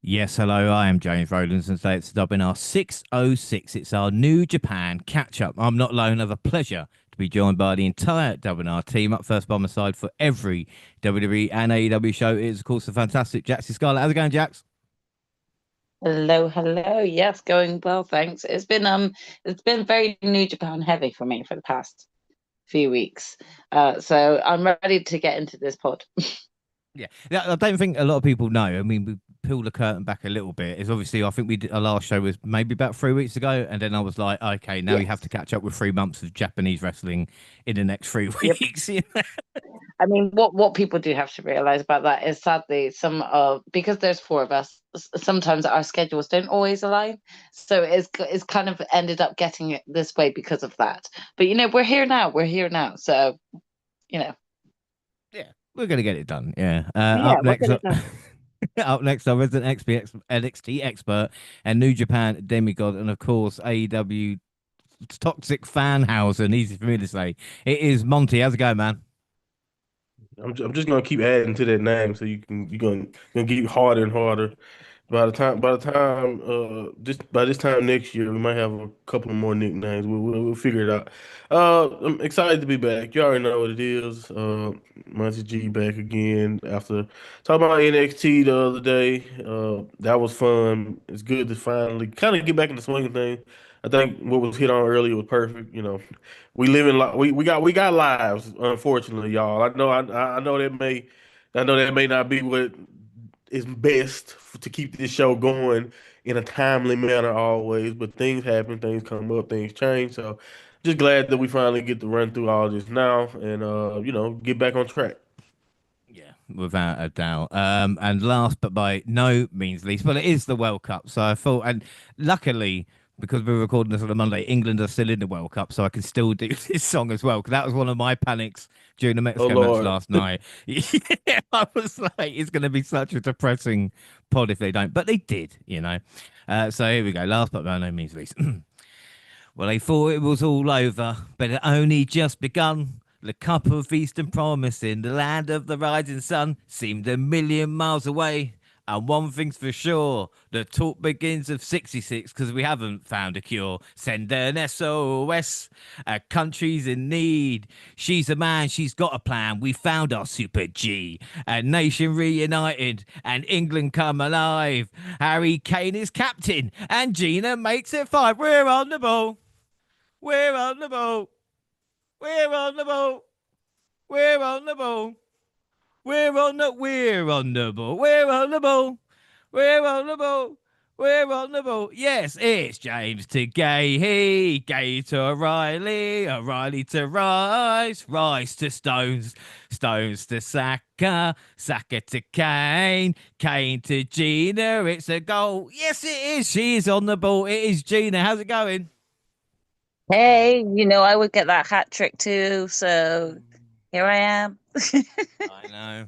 Yes, hello, I am James Rowlands, and today it's WNR 606. It's our New Japan catch up. I'm not alone, I have a pleasure to be joined by the entire WNR team. Up first by my side for every WWE and AEW show is, of course, the fantastic Jaxie Scarlett. How's it going, Jax? Hello, hello. Yes, going well, thanks. It's been very New Japan heavy for me for the past few weeks. So I'm ready to get into this pod. Yeah, I don't think a lot of people know. I mean, we pull the curtain back a little bit. Is obviously, I think we did, our last show was maybe about 3 weeks ago, and then I was like, okay, now you have to Yes. catch up with 3 months of Japanese wrestling in the next three Yep. weeks. I mean, what people do have to realize about that is sadly some of because there's four of us, sometimes our schedules don't always align. So it's kind of ended up getting it this way because of that. But we're here now. We're here now. So, you know, Yeah, we're gonna get it done. Yeah. yeah, Up we're next, gonna go. up next, our resident NXT expert and New Japan demigod, and of course AEW toxic fan house. And easy for me to say. It is Monty. How's it going, man? I'm just gonna keep adding to that name so you're gonna get harder and harder. Just by this time next year, we might have a couple more nicknames. We'll figure it out. I'm excited to be back. You already know what it is. Monty G back again after talking about NXT the other day. That was fun. It's good to finally kind of get back in the swing of things. I think what was hit on earlier was perfect. We live in li we got lives, unfortunately, y'all. I know that may not be what is best to keep this show going in a timely manner always, but things happen, things come up, things change. So just glad that we finally get to run through all this now and get back on track. Yeah, without a doubt. And last but by no means least, well, it is the World Cup. So I thought, and luckily, because we're recording this on a Monday, England are still in the World Cup, so I can still do this song as well. Because that was one of my panics during the Oh Mexico match Lord. last night. Yeah, I was like, it's going to be such a depressing pod if they don't, but they did. So here we go. Last but by no means least. Well, they thought it was all over, but it only just begun. The cup of feast and promise in the land of the rising sun seemed a million miles away. And one thing's for sure, the talk begins of 66 because we haven't found a cure. Send an SOS, a country's in need. She's a man, she's got a plan. We found our Super G. A nation reunited and England come alive. Harry Kane is captain and Gina makes it five. We're on the ball. We're on the boat. We're on the boat. We're on the boat. We're on the boat. We're on the boat. We're on the boat. We're on the boat. Yes, it's James to Gay, Gay to O'Reilly, O'Reilly to Rice, Rice to Stones, Stones to Saka, Saka to Kane, Kane to Gina. It's a goal. Yes, it is. She is on the ball. It is Gina. How's it going? Hey, I would get that hat trick too. So here I am. I know.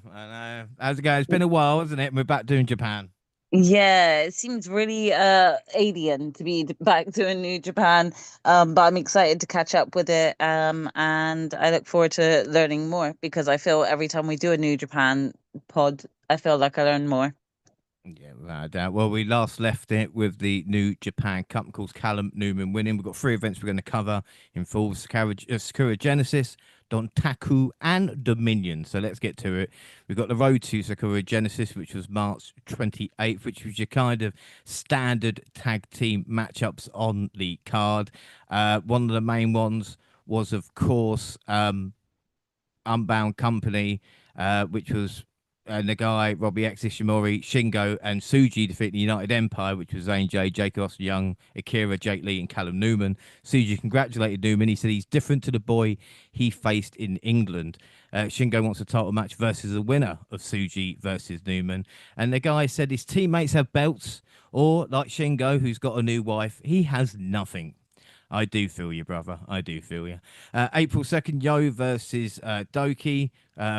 How's it going? It's been a while, hasn't it? And we're back doing Japan. Yeah, it seems really alien to be back doing New Japan. But I'm excited to catch up with it. And I look forward to learning more because I feel every time we do a New Japan pod, I feel like I learn more. Yeah, without a doubt. Well, we last left it with the New Japan Cup, of course, Callum Newman winning. We've got three events we're going to cover in full: Sakura Genesis, Dontaku, and Dominion. So let's get to it. We've got the road to Sakura Genesis, which was March 28th, which was your kind of standard tag team matchups on the card. One of the main ones was, of course, Unbound Company, which was Nagai, Robbie X, Ishimori, Shingo, and Suji defeating the United Empire, which was Zane J, Jake Austin Young, Akira, Jake Lee, and Callum Newman. Suji congratulated Newman. He said he's different to the boy he faced in England. Shingo wants a title match versus the winner of Suji versus Newman. And the guy said his teammates have belts, or like Shingo, who's got a new wife, he has nothing. I do feel you, brother. I do feel you. April 2nd, Yo versus Doki.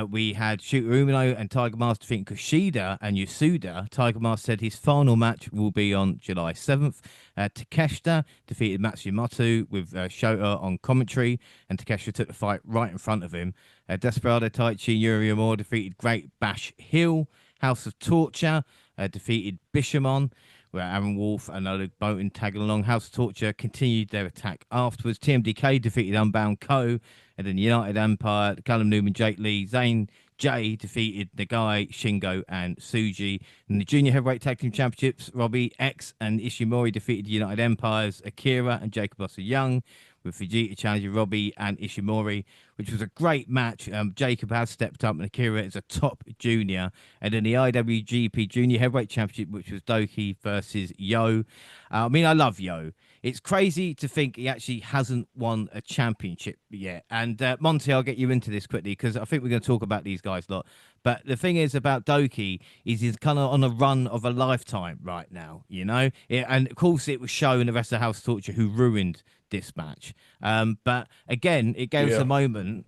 We had Shooter Umino and Tiger Mask defeating Kushida and Yasuda. Tiger Mask said his final match will be on July 7th. Takeshita defeated Matsumoto with Shota on commentary, and Takeshita took the fight right in front of him. Desperado Taichi and Yuri Amore defeated Great Bash Hill. House of Torture. defeated Bishamon, where Aaron Wolf and Oleg Bolton tagging along. House of Torture continued their attack afterwards. TMDK defeated Unbound Co. And then United Empire, Callum Newman, Jake Lee, Zane J defeated Nagai, Shingo, and Suji. In the Junior Heavyweight Tag Team Championships, Robbie X and Ishimori defeated United Empires, Akira and Jacob Osser Young, with Vegeta challenging Robbie and Ishimori, which was a great match. Jacob has stepped up, and Akira is a top junior. And then the IWGP Junior Heavyweight Championship, which was Doki versus Yo. I mean, I love Yo. It's crazy to think he actually hasn't won a championship yet. And Monty, I'll get you into this quickly because I think we're going to talk about these guys a lot. But the thing is about Doki is he's kind of on a run of a lifetime right now, you know? And of course, it was Show and the rest of House of Torture who ruined this match. But again, it gave us a moment,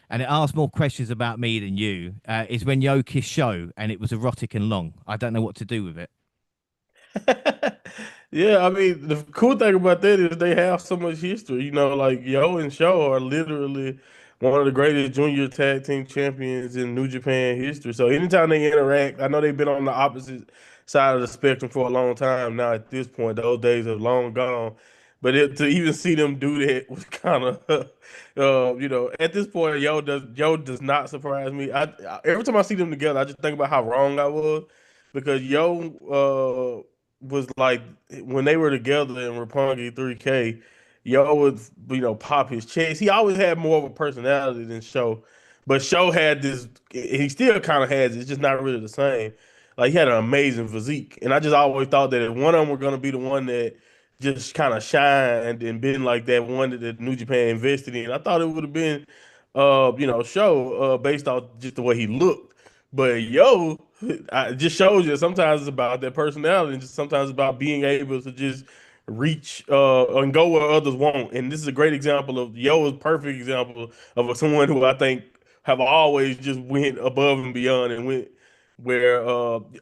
and it asked more questions about me than you, is when Yo kissed Show and it was erotic and long. I don't know what to do with it. Yeah, I mean, the cool thing about that is they have so much history. You know, like Yo and Sho are literally one of the greatest junior tag team champions in New Japan history. So anytime they interact, I know they've been on the opposite side of the spectrum for a long time now. At this point, those days have long gone. But to even see them do that was kind of, at this point, Yo does not surprise me. Every time I see them together, I just think about how wrong I was because was like when they were together in Roppongi 3K, Yo would pop his chest. He always had more of a personality than Show, but Show had this. He still kind of has it. It's just not really the same. Like he had an amazing physique, and I just always thought that if one of them were going to be the one that just kind of shined and been like that one that New Japan invested in, I thought it would have been, Show based off just the way he looked. But it just shows you sometimes it's about that personality, and just sometimes it's about being able to just reach and go where others won't. And this is a great example of Yo is a perfect example of someone who I think have always just went above and beyond and went where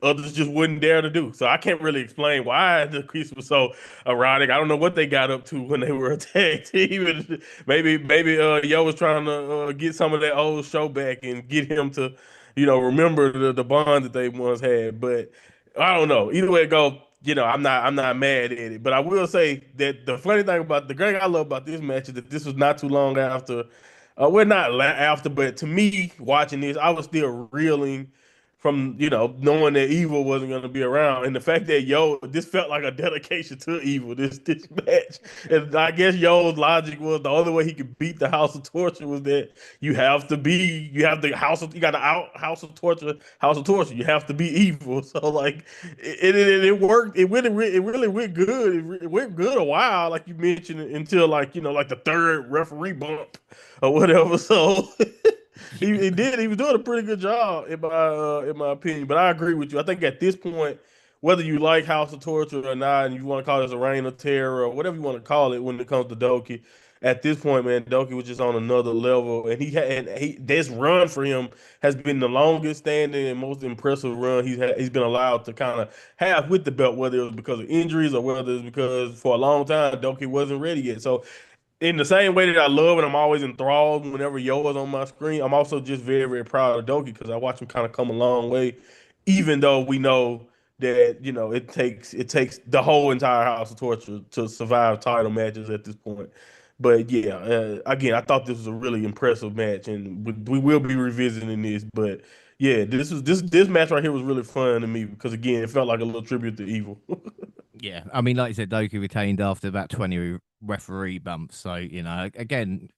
others just wouldn't dare to do. So I can't really explain why the crease was so erotic. I don't know what they got up to when they were attacked. Even maybe Yo was trying to get some of that old Show back and get him to remember the bond that they once had. But I don't know. Either way it go, I'm not mad at it. But I will say that the funny thing about the great thing I love about this match is that this was not too long after. We're not after, but to me, watching this, I was still reeling from knowing that Evil wasn't going to be around, and the fact that this felt like a dedication to Evil. This match, and I guess Yo's logic was the only way he could beat the House of Torture was that you have the you got the House of Torture, You have to be evil. So like it worked. It really went good. It went good a while, like you mentioned, until like the third referee bump or whatever. So. He did. He was doing a pretty good job in my opinion. But I agree with you. I think at this point, whether you like House of Torture or not, and you want to call this a reign of terror or whatever you want to call it when it comes to Doki, at this point, man, Doki was just on another level, and this run for him has been the longest standing and most impressive run he's been allowed to kind of have with the belt, whether it was because of injuries or whether it's because for a long time Doki wasn't ready yet. So in the same way that I love and I'm always enthralled whenever Yo is on my screen, I'm also just very, very proud of Doki because I watch him kind of come a long way, even though we know that it takes the whole entire House of Torture to survive title matches at this point. But yeah, again, I thought this was a really impressive match, and we will be revisiting this. But yeah, this match right here was really fun to me because again, it felt like a little tribute to Evil. Yeah, I mean, like you said, Doki retained after about 20 referee bumps. So, again,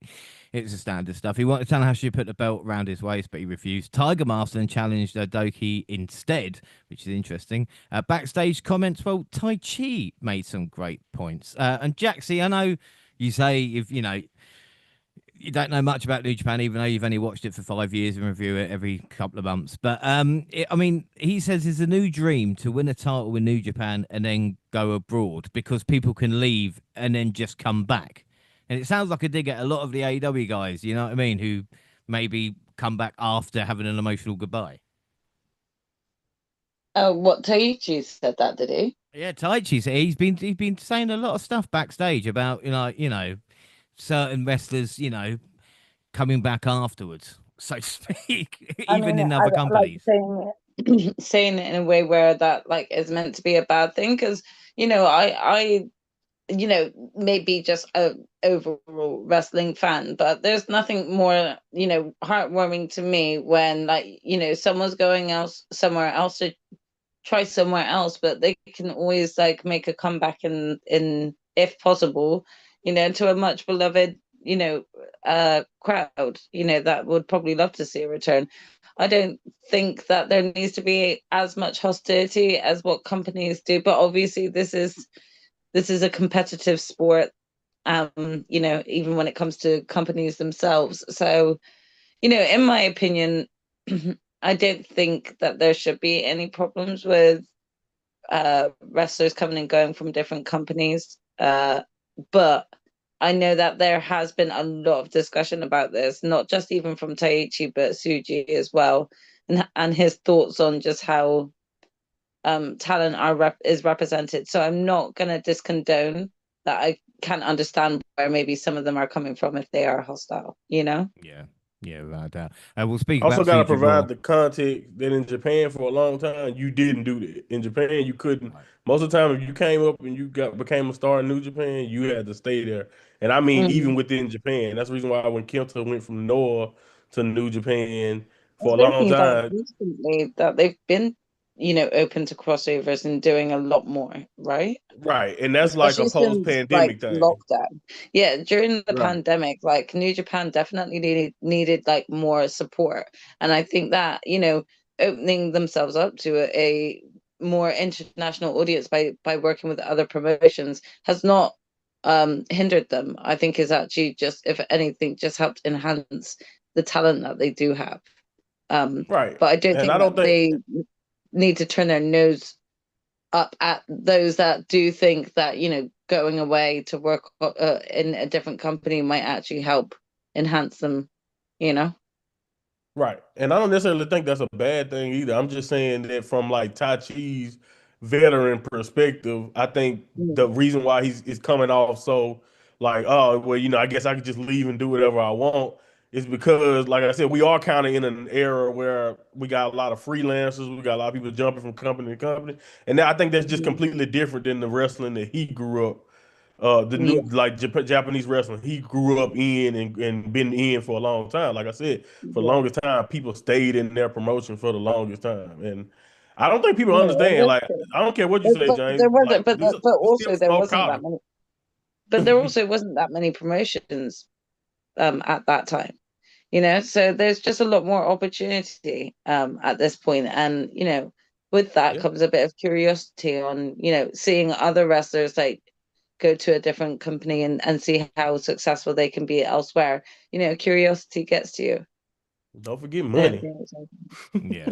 it's a standard stuff. He wanted Tanahashi to put the belt around his waist, but he refused. Tiger Master then challenged Doki instead, which is interesting. Backstage comments, well, Tai Chi made some great points. And Jaxie, I know you say if, you don't know much about New Japan, even though you've only watched it for 5 years and review it every couple of months. But I mean, he says it's a new dream to win a title in New Japan and then go abroad because people can leave and then just come back. And it sounds like a dig at a lot of the AEW guys, you know what I mean, who maybe come back after having an emotional goodbye. Oh, what Taichi said that, did he? Yeah, Taichi, he's been saying a lot of stuff backstage about certain wrestlers, coming back afterwards, so to speak, I even mean, in I other like companies. saying saying it in a way where that like is meant to be a bad thing, because I maybe just a overall wrestling fan, but there's nothing more heartwarming to me when like someone's going else somewhere else to try somewhere else, but they can always like make a comeback in if possible, to a much beloved, crowd, that would probably love to see a return. I don't think that there needs to be as much hostility as what companies do, but obviously this is a competitive sport, even when it comes to companies themselves. So, in my opinion, I don't think that there should be any problems with wrestlers coming and going from different companies. But I know that there has been a lot of discussion about this, not just even from Taichi, but Suji as well, and his thoughts on just how talent is represented. So I'm not going to discondone that. I can't understand where maybe some of them are coming from if they are hostile, Yeah, yeah, without a doubt. We'll speak Also, about got to Suji provide more. the context that in Japan for a long time you didn't do that. In Japan, you couldn't. Right. Most of the time, if you came up and you became a star in New Japan, you had to stay there. And I mean, even Mhm. within Japan, that's the reason why when Kenta went from Noah to New Japan for It's a long only like time, recently that they've been, open to crossovers and doing a lot more, right? right? And that's like a Especially since like post-pandemic thing, lockdown. Yeah, during the right? pandemic, like New Japan definitely needed like more support. And I think that, opening themselves up to a more international audience by working with other promotions has not hindered them. I think is actually just, if anything, just helped enhance the talent that they do have. Um, Right. but I don't And think I that don't think they need to turn their nose up at those that do think that going away to work in a different company might actually help enhance them. You know. right. And I don't necessarily think that's a bad thing either. I'm just saying that from like Tai Chi's veteran perspective, I think the Mm. reason why is coming off so like, oh, well, I guess I could just leave and do whatever I want is because, like I said, we are kind of in an era where we got a lot of freelancers, we got a lot of people jumping from company to company. And I think that's just Mhm. completely different than the wrestling that he grew up the new Yeah, like Japanese wrestling he grew up in and been in for a long time. Like I said, for the yeah. longest time, people stayed in their promotion for the longest time, and I don't think people No, understand. that's Like true. I don't care what you say, But James. there wasn't, Like but this still also there small wasn't Okada. that many. But there also wasn't that many promotions at that time. So there's just a lot more opportunity at this point, and with that Yeah. comes a bit of curiosity on seeing other wrestlers like go to a different company and see how successful they can be elsewhere. Curiosity gets to you. Don't forget Yeah, money. Yeah.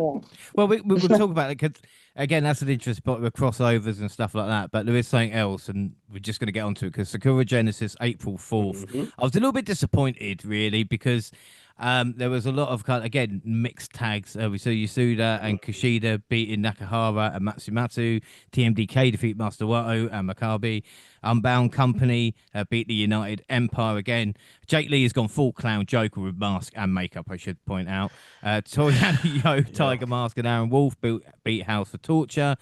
Well, we'll talk about it because, again, that's an interesting part with crossovers and stuff like that. But there is something else, and we're just going to get onto it because Sakura Genesis, April 4th. Hmm. I was a little bit disappointed, really, because there was a lot of, again, mixed tags. We saw Yasuda and Kushida beating Nakahara and Matsumatsu. TMDK defeat Master Wato and Maccabi. Unbound Company beat the United Empire again. Jake Lee has gone full clown Joker with mask and makeup, I should point out. Toriano Yo, Yeah. Tiger Mask, and Aaron Wolf beat House for Torture.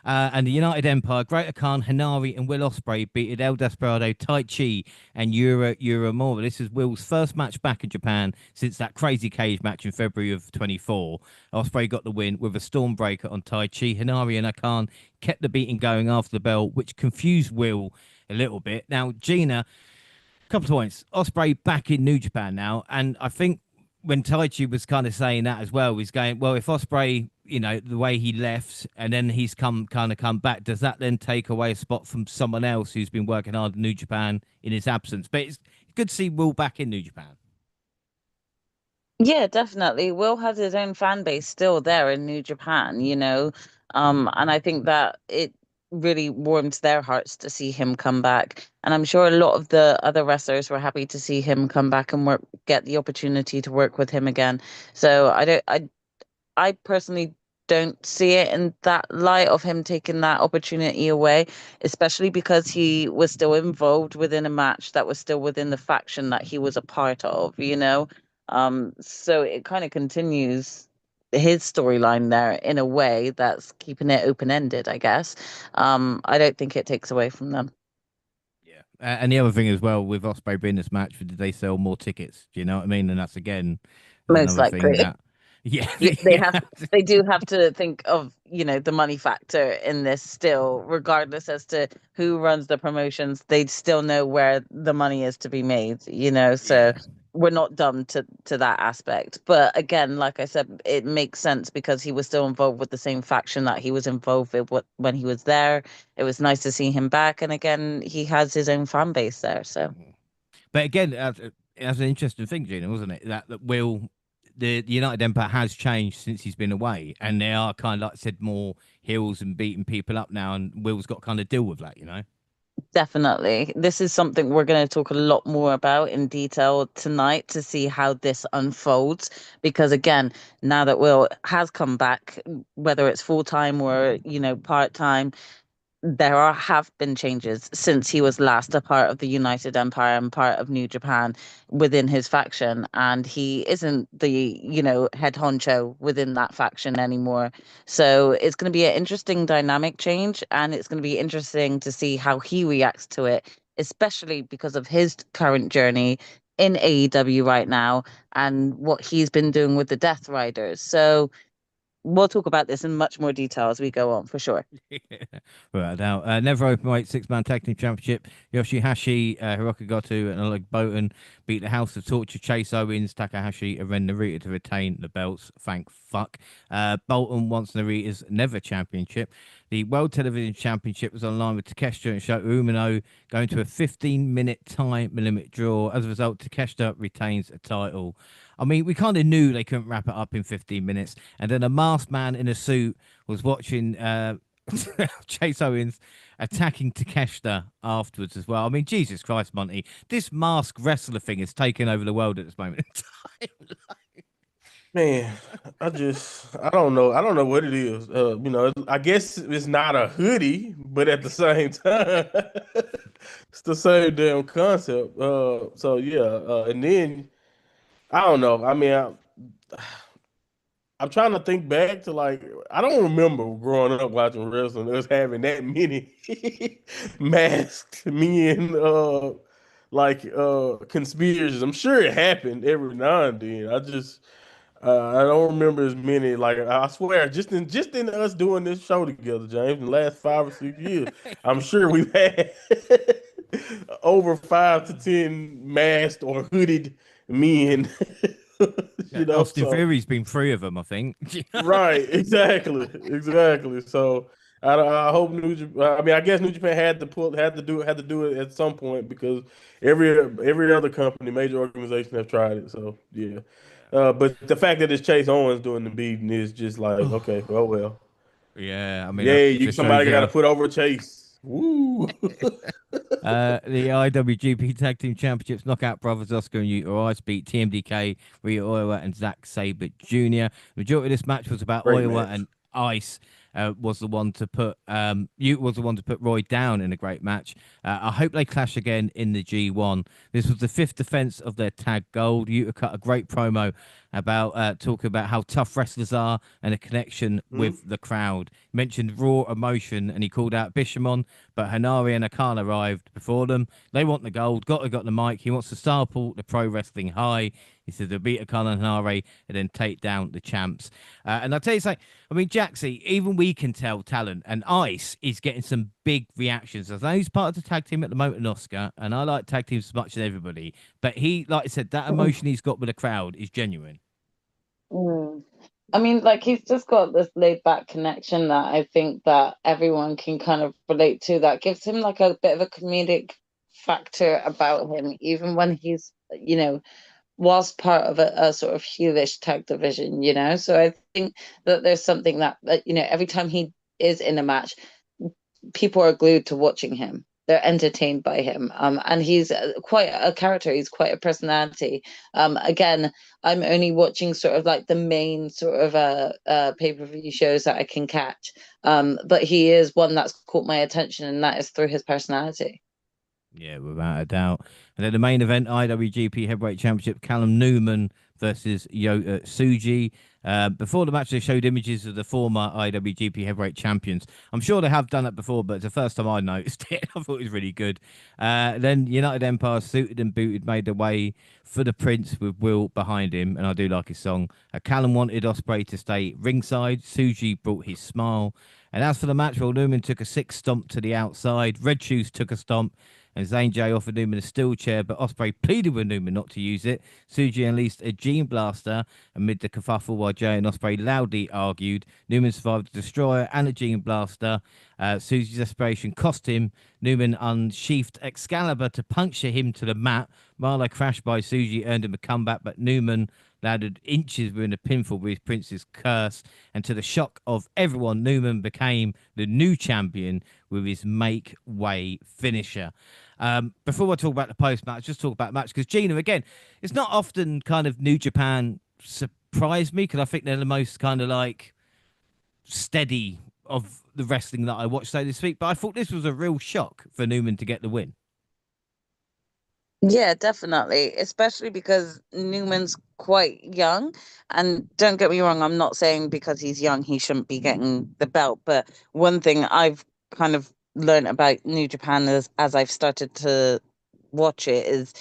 And the United Empire, Greater Khan, Hanari, and Will Ospreay beat El Desperado, Tai Chi, and Yura Mora. This is Will's first match back in Japan since that crazy cage match in February of 24. Ospreay got the win with a Stormbreaker on Tai Chi. Hanari and Khan kept the beating going after the bell, which confused Will a little bit. Now, Gina, couple of points. Osprey back in New Japan now, and I think when Taichi was kind of saying that as well, he's going, well, if Osprey, the way he left and then he's come back, does that then take away a spot from someone else who's been working hard in New Japan in his absence? But it's good to see Will back in New Japan. Yeah, definitely. Will has his own fan base still there in New Japan, and I think that it really warmed their hearts to see him come back. And I'm sure a lot of the other wrestlers were happy to see him come back and get the opportunity to work with him again. So I personally don't see it in that light of him taking that opportunity away, especially because he was still involved within a match that was still within the faction that he was a part of. So it kind of continues his storyline there in a way that's keeping it open ended, I guess. I don't think it takes away from them. Yeah. And the other thing as well, with Ospreay being this match, did they sell more tickets? Do you know what I mean? And that's again Most another thing likely. that, yeah, Yeah, they yeah, have they do have to think of, the money factor in this still, regardless as to who runs the promotions, they still know where the money is to be made. So yeah. we're not dumb to that aspect. But again, like I said, it makes sense because he was still involved with the same faction that he was involved with when he was there. It was nice to see him back, and again, he has his own fan base there. So But again, that's an interesting thing, Gina, wasn't it? That Will, the United Empire has changed since he's been away, and they are kind of like I said more heels and beating people up now, and Will's got to kind of deal with that. definitely. This is something we're going to talk a lot more about in detail tonight to see how this unfolds. Because again, now that Will has come back, whether it's full time or, part time, have been changes since he was last a part of the United Empire and part of New Japan within his faction, and he isn't the head honcho within that faction anymore. So it's going to be an interesting dynamic change, and it's going to be interesting to see how he reacts to it, especially because of his current journey in AEW right now and what he's been doing with the Death Riders. So we'll talk about this in much more detail as we go on, for sure. Right now, never openweight six-man tag team championship. Yoshihashi, Hiroki Goto, and Oleg Bolton beat the House of Torture, Chase Owens, Takahashi, and Ren Narita to retain the belts. Thank fuck. Bolton wants Narita's never championship. The World Television Championship was online with Takeshita and Shota Umino going to a 15-minute time limit draw. As a result, Takeshita retains a title. I mean, we kind of knew they couldn't wrap it up in 15 minutes. And then a masked man in a suit was watching Chase Owens attacking Takeshita afterwards as well. I mean, Jesus Christ, Monty, this masked wrestler thing is taking over the world at this moment in time. Man, I don't know. I don't know what it is. I guess it's not a hoodie, but at the same time, it's the same damn concept. So yeah, and then I don't know. I mean, I'm trying to think back to like I don't remember growing up watching wrestling us having that many masked men conspiracies. I'm sure it happened every now and then. I don't remember as many. Like I swear, just in us doing this show together, James, in the last 5 or 6 years, I'm sure we've had over 5 to 10 masked or hooded men. Yeah, Austin So Theory's been three of them, I think. right, exactly. So I hope I mean, I guess New Japan had to do it at some point because every other company, major organization, have tried it. So yeah. But the fact that it's Chase Owens doing the beating is just like, okay, oh well. Yeah, I mean, Yeah, it you just shows somebody got you. to put over Chase. Woo. The IWGP Tag Team Championships, Knockout Brothers, Oscar and Yuta Ice beat TMDK, Rhea Oiwa, and Zack Sabre Jr. The majority of this match was about Great Oiwa match. and Ice. Was the one to put Yuta was the one to put Roy down in a great match. I hope they clash again in the G1. This was the fifth defense of their tag gold. Yuta cut a great promo about talking about how tough wrestlers are and a connection Hmm? with the crowd. He mentioned raw emotion and he called out Bishamon, but Hanari and Akana arrived before them. They want the gold. Gotta got the mic. He wants to sample the pro wrestling high. He said they'll beat Akana and Hanari and then take down the champs. And I'll tell you something. I mean, Jaxie, even we can tell talent, and Ice is getting some big reactions. I know he's part of the tag team at the moment, Oscar, and I like tag teams as much as everybody. But he, like I said, that emotion he's got with the crowd is genuine. Mm. I mean, like he's just got this laid back connection that I think that everyone can kind of relate to. That gives him like a bit of a comedic factor about him, even when he's, whilst part of a sort of heelish tag division. So I think that there's something that every time he is in a match, people are glued to watching him. They're entertained by him, and he's quite a character. He's quite a personality. Again, I'm only watching sort of like the main sort of pay-per-view shows that I can catch. But he is one that's caught my attention, and that is through his personality. Yeah, without a doubt. And then the main event, IWGP Heavyweight Championship, Callum Newman versus Yota Tsuji. Before the match, they showed images of the former IWGP Heavyweight Champions. I'm sure they have done that before, but it's the first time I noticed it. I thought it was really good. Then United Empire, suited and booted, made their way for the Prince with Will behind him, and I do like his song. Callum wanted Ospreay to stay ringside. Tsuji brought his smile. And as for the match, well, Newman took a six stomp to the outside. Red Shoes took a stomp. And Zane J offered Newman a steel chair, but Ospreay pleaded with Newman not to use it. Tsuji unleashed a Gene Blaster amid the kerfuffle while Jay and Ospreay loudly argued. Newman survived the Destroyer and a Gene Blaster. Tsuji's desperation cost him. Newman unsheathed Excalibur to puncture him to the mat. Marlow crashed by Tsuji, earned him a comeback, but Newman landed inches within a pinfall with his Prince's curse. And to the shock of everyone, Newman became the new champion with his make way finisher. Before I talk about the post match, just talk about the match because Gina, again, it's not often kind of New Japan surprise me because I think they're the most kind of like steady of the wrestling that I watched so this week. But I thought this was a real shock for Newman to get the win. Yeah, definitely. Especially because Newman's quite young. And don't get me wrong, I'm not saying because he's young he shouldn't be getting the belt. But one thing I've kind of learned about New Japan as I've started to watch it is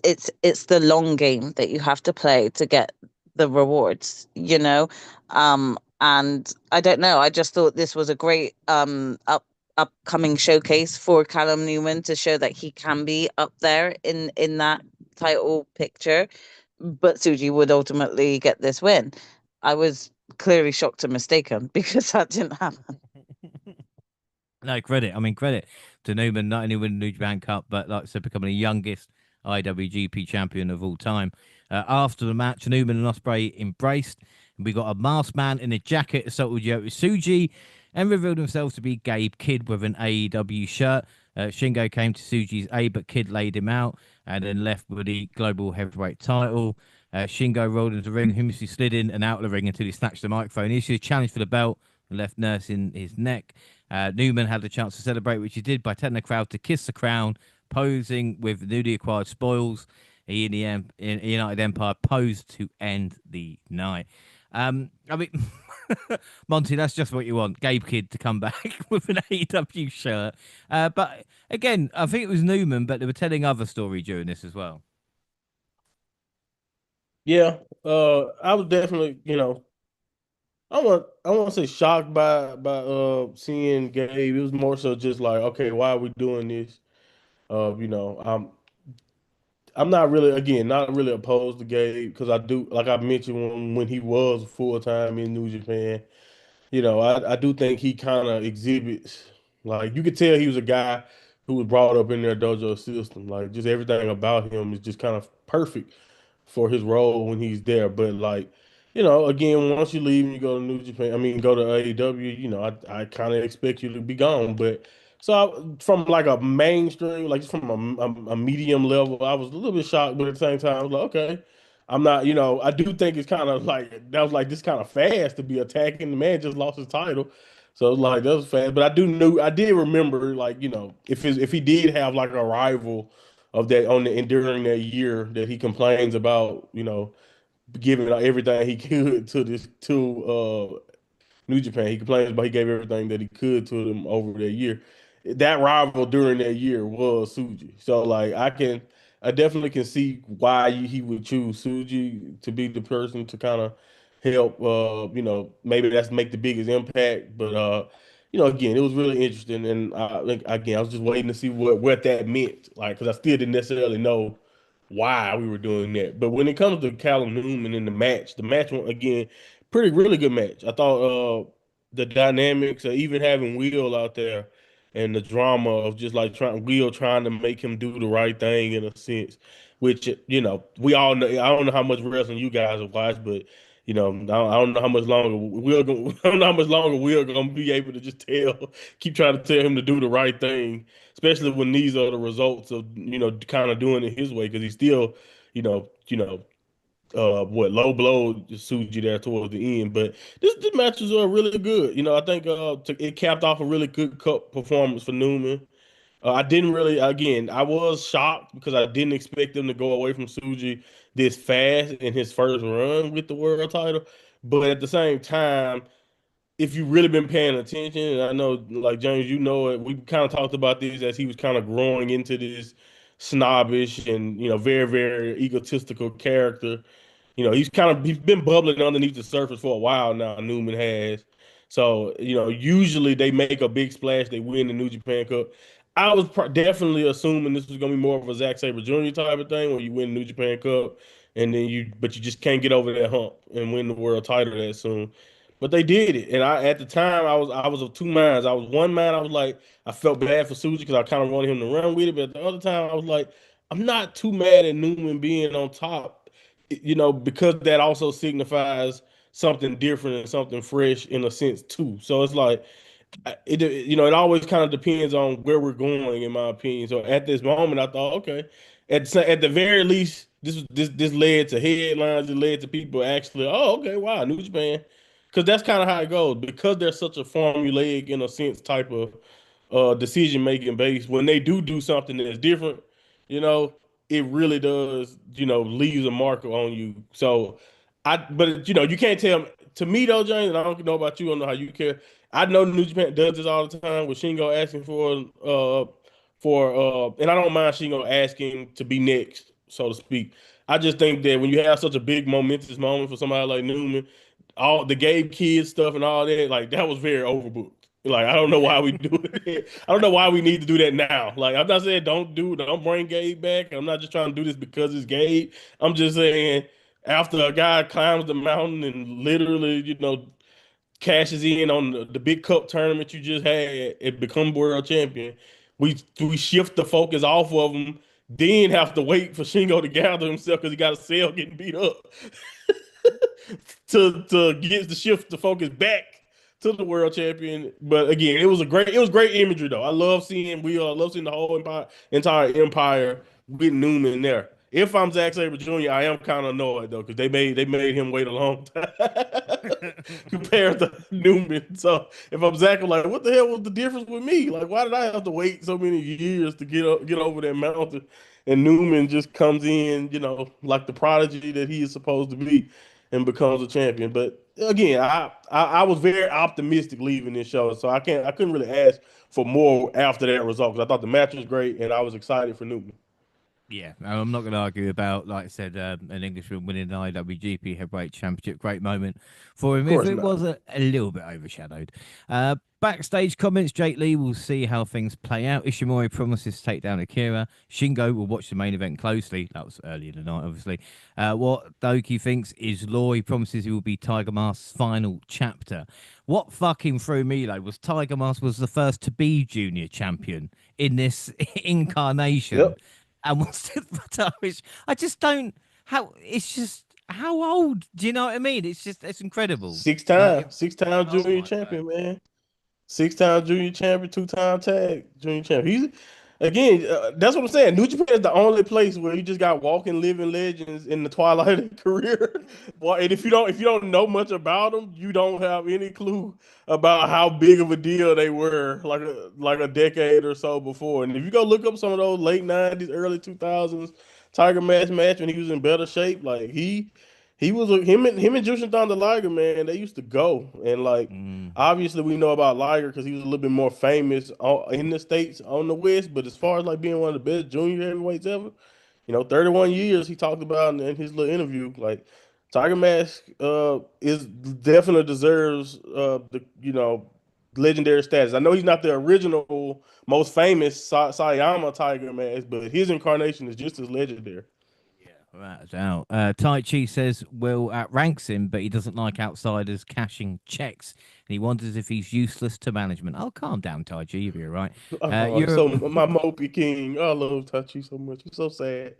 it's the long game that you have to play to get the rewards, you know. And I don't know, I just thought this was a great upcoming showcase for Callum Newman to show that he can be up there in that title picture, but Suji would ultimately get this win. I was clearly shocked and mistaken because that didn't happen. No, credit. I mean, credit to Newman, not only winning the New Japan Cup, but like I said, becoming the youngest IWGP champion of all time. After the match, Newman and Ospreay embraced. We got a masked man in a jacket assaulted Yota Tsuji and revealed himself to be Gabe Kidd with an AEW shirt. Shingo came to Tsuji's aid, but Kidd laid him out and then left with the global heavyweight title. Shingo rolled into the ring, humorously slid in and out of the ring until he snatched the microphone. He issued a challenge for the belt and left nursing his neck. Newman had the chance to celebrate, which he did by telling the crowd to kiss the crown, posing with newly acquired spoils. He and the United Empire posed to end the night. I mean, Monty, that's just what you want. Gabe Kidd to come back with an AEW shirt. But again, I think it was Newman, but they were telling other story during this as well. Yeah, I was definitely, I want to say shocked seeing Gabe. It was more so just like, okay, why are we doing this? I'm not really, again, not really opposed to Gabe because I do, like I mentioned when he was full time in New Japan. I do think he kind of exhibits, like, you could tell he was a guy who was brought up in their dojo system. Like, just everything about him is just kind of perfect for his role when he's there. But, like, again, once you leave and you go to New Japan, I mean, go to AEW, I kind of expect you to be gone. But so from like a mainstream, like just from a medium level, I was a little bit shocked, but at the same time, I was like, okay. I'm not, I do think it's kind of like that was like this kind of fast to be attacking. The man just lost his title. So it's like that was fast. But I did remember, like, if he did have like a rival of that on the during that year that he complains about, giving everything he could to this to New Japan. He complains about he gave everything that he could to them over that year. That rival during that year was Suji. So like I definitely can see why he would choose Suji to be the person to kind of help. Maybe that's make the biggest impact. But again, it was really interesting, and I think again I was just waiting to see what that meant. Like, because I still didn't necessarily know why we were doing that. But when it comes to Callum Newman in the match one again, pretty really good match. I thought the dynamics of even having Will out there and the drama of just like trying to make him do the right thing in a sense, which we all know. I don't know how much wrestling you guys have watched, but I don't know how much longer I don't know how much longer we're gonna be able to just keep trying to tell him to do the right thing, especially when these are the results of kind of doing it his way because he's still what low blow Suji there towards the end. But this matches are really good. I think it capped off a really good cup performance for Newman. I didn't really, again, I was shocked because I didn't expect them to go away from Suji this fast in his first run with the world title. But at the same time, if you've really been paying attention, and I know, like James, you know it, we kind of talked about this as he was kind of growing into this snobbish and, very, very egotistical character. He's been bubbling underneath the surface for a while now. Newman has. So, usually they make a big splash, they win the New Japan Cup. I was definitely assuming this was gonna be more of a Zack Sabre Jr. type of thing, where you win the New Japan Cup and then but you just can't get over that hump and win the world title that soon. But they did it, and at the time I was of two minds. I was one mind, I was like, I felt bad for Suji because I kind of wanted him to run with it, but at the other time I was like, I'm not too mad at Newman being on top, because that also signifies something different and something fresh in a sense too. So it's like it always kind of depends on where we're going, in my opinion. So at this moment, I thought, okay, at the very least, this led to headlines. It led to people actually, oh, okay, wow, New Japan, because that's kind of how it goes. Because they're such a formulaic, in a sense, type of decision making base. When they do something that's different, you know, it really does, leaves a marker on you. So but you can't tell. To me though, James, and I don't know about you. I don't know how you care. I know New Japan does this all the time with Shingo asking and I don't mind Shingo asking to be next, so to speak. I just think that when you have such a big momentous moment for somebody like Newman, all the Gabe kids stuff and all that, like that was very overbooked. Like I don't know why we do it. I don't know why we need to do that now. Like I'm not saying don't bring Gabe back. I'm not just trying to do this because it's Gabe. I'm just saying after a guy climbs the mountain and literally, cashes in on the big cup tournament you just had and become world champion, we shift the focus off of him, then have to wait for Shingo to gather himself because he got a cell getting beat up to get the shift the focus back to the world champion. But again, it was great imagery though. I love seeing the whole entire empire with Newman there. If I'm Zack Sabre Jr., I am kind of annoyed though because they made him wait a long time compared to Newman. So if I'm Zack, I'm like, what the hell was the difference with me? Like, why did I have to wait so many years to get over that mountain? And Newman just comes in, like the prodigy that he is supposed to be, and becomes a champion. But again, I was very optimistic leaving this show, so I couldn't really ask for more after that result because I thought the match was great and I was excited for Newman. Yeah, I'm not going to argue about, like I said, an Englishman winning the IWGP Heavyweight Championship. Great moment for Of him, if course it not. was a little bit overshadowed. Backstage comments, Jake Lee will see how things play out. Ishimori promises to take down Akira. Shingo will watch the main event closely. That was early in the night, obviously. What Doki thinks is law. He promises he will be Tiger Mask's final chapter. What fucking threw me, though, was Tiger Mask was the first to be junior champion in this incarnation. Yep. And what's the I just don't how it's just how old do you know what I mean? It's incredible. Like Six time oh junior my word. champion, man. Six-time junior champion, two-time tag junior champion. That's what I'm saying. New Japan is the only place where you just got walking, living legends in the twilight of their career. Well, and if you don't know much about them, you don't have any clue about how big of a deal they were like a decade or so before. And if you go look up some of those late '90s, early 2000s Tiger match when he was in better shape, like he was him and Jushin Thunder Liger, man. They used to go, and like Mm. obviously we know about Liger because he was a little bit more famous in the states on the West. But as far as like being one of the best junior heavyweights ever, 31 years he talked about in his little interview. Like Tiger Mask is definitely deserves the legendary status. I know he's not the original most famous Sayama Tiger Mask, but his incarnation is just as legendary. Without a doubt. Tai Chi says Will outranks him, but he doesn't like outsiders cashing checks. And he wonders if he's useless to management. Oh, calm down, Tai Chi. You'll be all right. Oh, You're so my Mopey King. Oh, I love Tachi so much. He's so sad.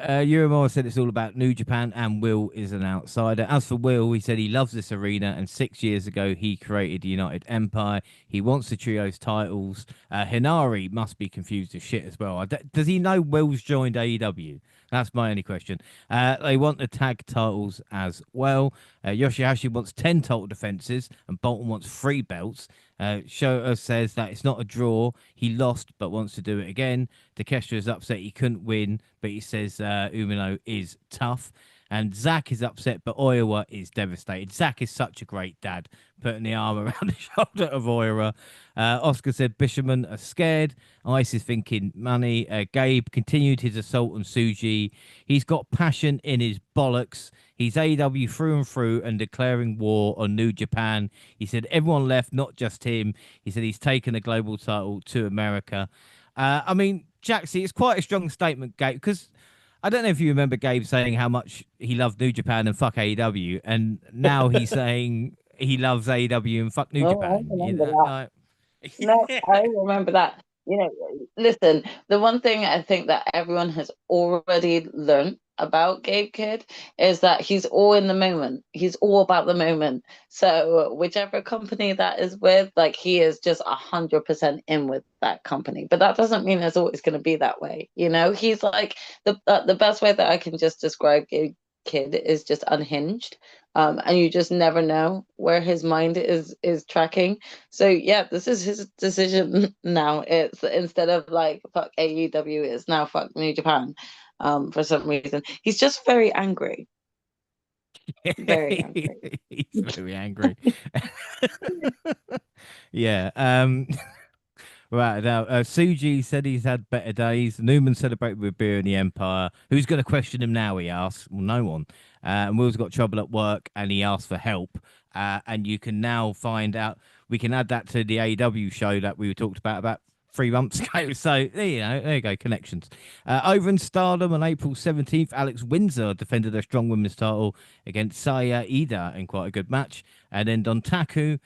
Uemura said it's all about New Japan and Will is an outsider. As for Will, he said he loves this arena and 6 years ago he created the United Empire. He wants the trios titles. Hinari must be confused as shit as well. Does he know Will's joined AEW? That's my only question. They want the tag titles as well. Yoshihashi wants 10 title defenses, and Bolton wants 3 belts. Shota says that it's not a draw. He lost, but wants to do it again. Takeshita is upset he couldn't win, but he says Umino is tough. And Zack is upset, but Oiwa is devastated. Zack is such a great dad, putting the arm around the shoulder of Oiwa. Oscar said Bisherman are scared. Ice is thinking money. Gabe continued his assault on Suji. He's got passion in his bollocks. He's AEW through and through and declaring war on New Japan. He said everyone left, not just him. He said he's taken the global title to America. I mean, Jaxie, it's quite a strong statement, Gabe, because I don't know if you remember Gabe saying how much he loved New Japan and fuck AEW, and now he's saying he loves AEW and fuck New Oh, I Japan. You remember know, that. like, No, I remember that. Listen, the one thing I think that everyone has already learned about Gabe Kidd is that he's all in the moment. He's all about the moment. So whichever company that is with, like he is just 100% in with that company. But that doesn't mean it's always going to be that way. He's like the best way that I can just describe Gabe Kidd is just unhinged. And you just never know where his mind is tracking. So yeah, this is his decision now. It's instead of like fuck AEW, it's now fuck New Japan. For some reason, he's just very angry. Very angry. he's very angry. Yeah. Right now, Suji said he's had better days. Newman celebrated with beer in the Empire. Who's going to question him now? He asks. Well, no one. And Will's got trouble at work, and he asked for help. And you can now find out. We can add that to the AEW show that we talked about 3 months ago. So there you go, connections. Over in Stardom on April 17th, Alex Windsor defended her strong women's title against Saya Ida in quite a good match. And then Dontaku,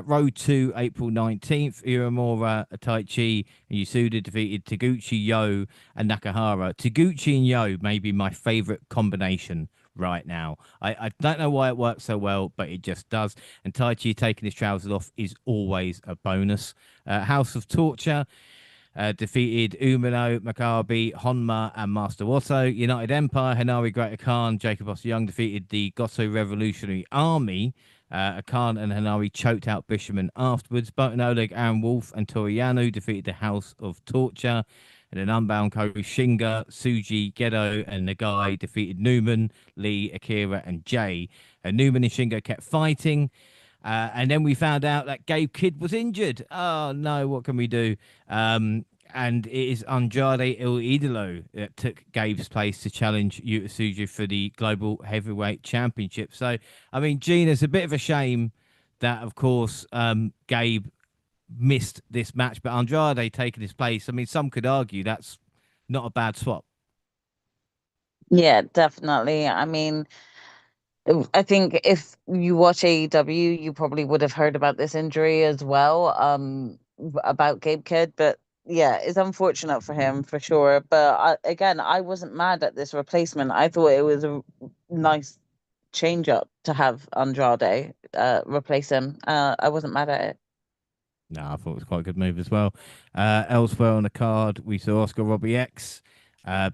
Road 2, April 19th, Uemura, Taichi, and Yasuda defeated Taguchi, Yo, and Nakahara. Taguchi and Yo may be my favorite combination right now. I don't know why it works so well, but it just does. And Taichi taking his trousers off is always a bonus. House of Torture defeated Umino, Makabe, Honma, and Master Wato. United Empire, Hanari Greater Khan, Jacob Oscar Young defeated the Goto Revolutionary Army. Khan and Hanari choked out Bisherman afterwards. Burton Oleg, Aaron Wolf, and Toriyano defeated the House of Torture. And then Unbound Co. Shinga, Suji, Gedo, and Nagai defeated Newman, Lee, Akira, and Jay. And Newman and Shingo kept fighting. And then we found out that Gabe Kidd was injured. Oh, no, what can we do? And it is Andrade El Idolo that took Gabe's place to challenge Yuta Tsuji for the Global Heavyweight Championship. So, I mean, Gina, it's a bit of a shame that, of course, Gabe missed this match, but Andrade taking his place. I mean, some could argue that's not a bad swap. Yeah, definitely. I mean, I think if you watch AEW, you probably would have heard about this injury as well, about Gabe Kidd. But yeah, it's unfortunate for him for sure. But again, I wasn't mad at this replacement. I thought it was a nice change up to have Andrade replace him. I wasn't mad at it. No, I thought it was quite a good move as well. Elsewhere on the card, we saw Oscar Robbie X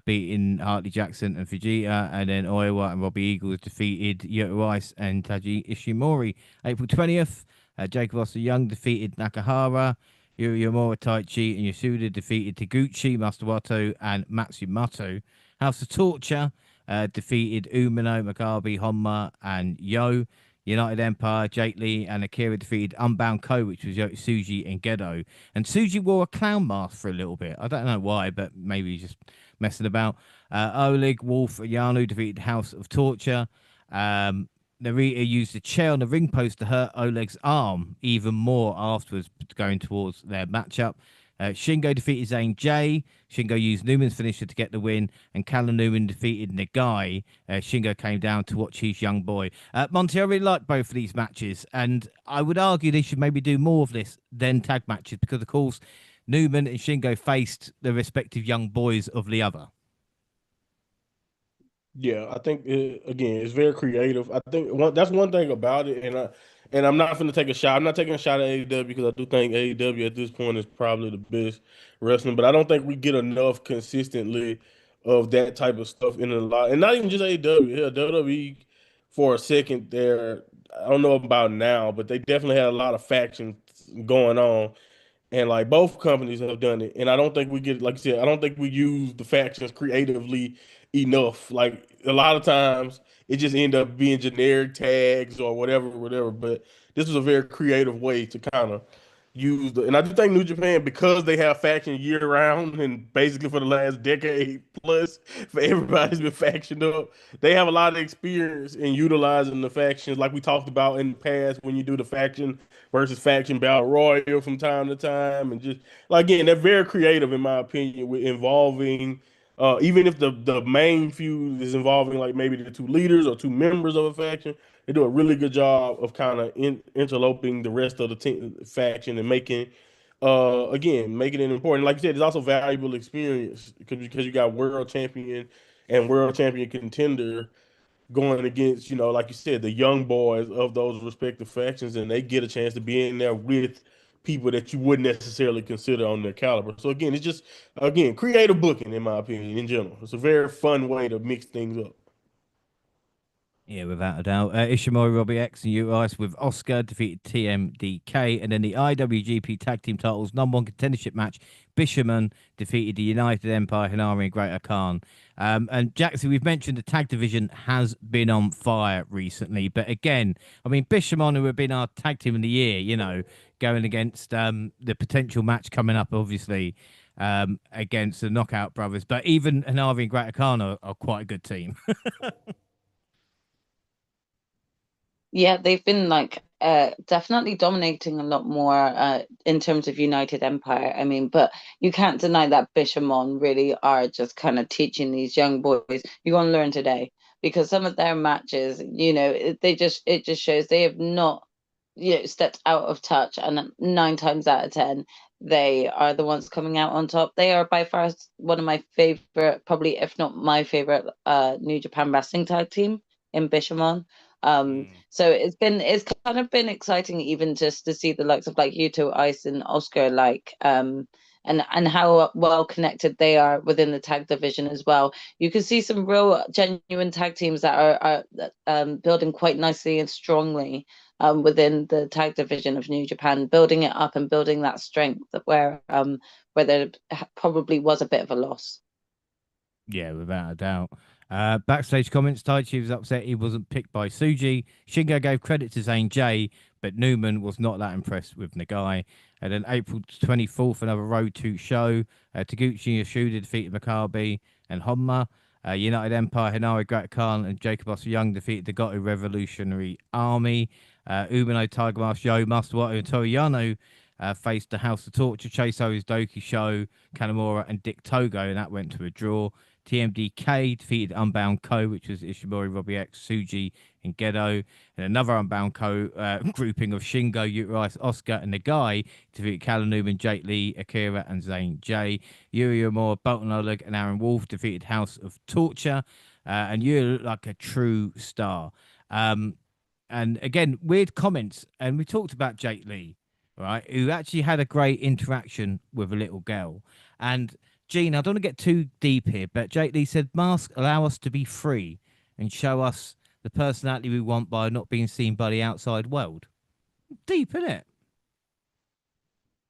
beating Hartley Jackson and Fujita, and then Oiwa and Robbie Eagles defeated Yota Rice and Taji Ishimori. April 20th, Jacob Oscar Young defeated Nakahara. Yamura Taichi and Yasuda defeated Taguchi, Master and Matsumoto. House of Torture defeated Umino, Makabe, Honma, and Yo. United Empire, Jake Lee, and Akira defeated Unbound Co., which was Suji and Gedo. And Suji wore a clown mask for a little bit. I don't know why, but maybe he's just messing about. Oleg, Wolf, and Yano defeated House of Torture. Narita used a chair on the ring post to hurt Oleg's arm even more afterwards, going towards their matchup. Shingo defeated Zane J. Shingo used Newman's finisher to get the win, and Callum Newman defeated Nagai. Shingo came down to watch his young boy. Monty, I really like both of these matches, and I would argue they should maybe do more of this than tag matches because, of course, Newman and Shingo faced the respective young boys of the other. Yeah, I think again, it's very creative. I think that's one thing about it, and I'm not going to take a shot. I'm not taking a shot at AEW because I do think AEW at this point is probably the best wrestling, but I don't think we get enough consistently of that type of stuff in a lot, and not even just AEW. Yeah, WWE for a second there. I don't know about now, but they definitely had a lot of factions going on, and like both companies have done it. And I don't think we get, like I said, I don't think we use the factions creatively enough. Like a lot of times, it just end up being generic tags or whatever, whatever. But this was a very creative way to kind of use the, and I do think New Japan, because they have faction year round and basically for the last decade plus, for everybody's been factioned up. They have a lot of experience in utilizing the factions, like we talked about in the past when you do the faction versus faction battle royal from time to time, and just like again, they're very creative in my opinion with involving. Even if the main feud is involving like maybe the two leaders or two members of a faction, they do a really good job of kind of interloping the rest of the team faction and making again making it important. Like you said, it's also valuable experience because you got world champion and world champion contender going against, like you said, the young boys of those respective factions, and they get a chance to be in there with people that you wouldn't necessarily consider on their caliber. So again, it's just again creative booking in my opinion in general. It's a very fun way to mix things up. Yeah, without a doubt. Ishimori, Robbie X, and Urias with Oscar defeated TMDK. And then the IWGP Tag Team titles, number one contendership match, Bishamon defeated the United Empire, Hinari, and Greater Khan. And Jackson, we've mentioned the tag division has been on fire recently. But again, I mean, Bishamon, who have been our tag team of the year, going against the potential match coming up, obviously, against the Knockout Brothers. But even Hinari and Greater Khan are quite a good team. Yeah, they've been like definitely dominating a lot more in terms of United Empire. I mean, but you can't deny that Bishamon really are just kind of teaching these young boys, you're gonna learn today. Because some of their matches, it just shows they have not, stepped out of touch, and nine times out of ten, they are the ones coming out on top. They are by far one of my favorite, probably if not my favorite, New Japan Wrestling tag team in Bishamon. So it's kind of been exciting even just to see the likes of like Yuto, Ice, and Oscar, like and how well connected they are within the tag division as well. You can see some real genuine tag teams that are building quite nicely and strongly within the tag division of New Japan, building it up and building that strength where there probably was a bit of a loss. Yeah, without a doubt. Backstage comments, Taichi was upset he wasn't picked by Suji. Shingo gave credit to Zane J, but Newman was not that impressed with Nagai. And then April 24th, another Road to show. Taguchi Yoshida defeated Makabe and Honma. United Empire, Hinari Great Khan and Jacob Oscar Young defeated the Goto Revolutionary Army. Umino, Tiger Mask, Yo, Masawato, and Toriyano faced the House of Torture, Chase Owens, Doki Show, Kanamura, and Dick Togo, and that went to a draw. TMDK defeated Unbound Co, which was Ishimori, Robbie X, Suji, and Gedo. And another Unbound Co grouping of Shingo, Urias, Oscar, and Nagai defeated Callum Newman, Jake Lee, Akira, and Zane J. Yuri Amore, Bolton Oleg, and Aaron Wolf defeated House of Torture. And Yuri looked like a true star. And again, weird comments. And we talked about Jake Lee, right, who actually had a great interaction with a little girl. And Gene, I don't want to get too deep here, but Jake Lee said, "Mask allow us to be free and show us the personality we want by not being seen by the outside world." Deep, isn't it?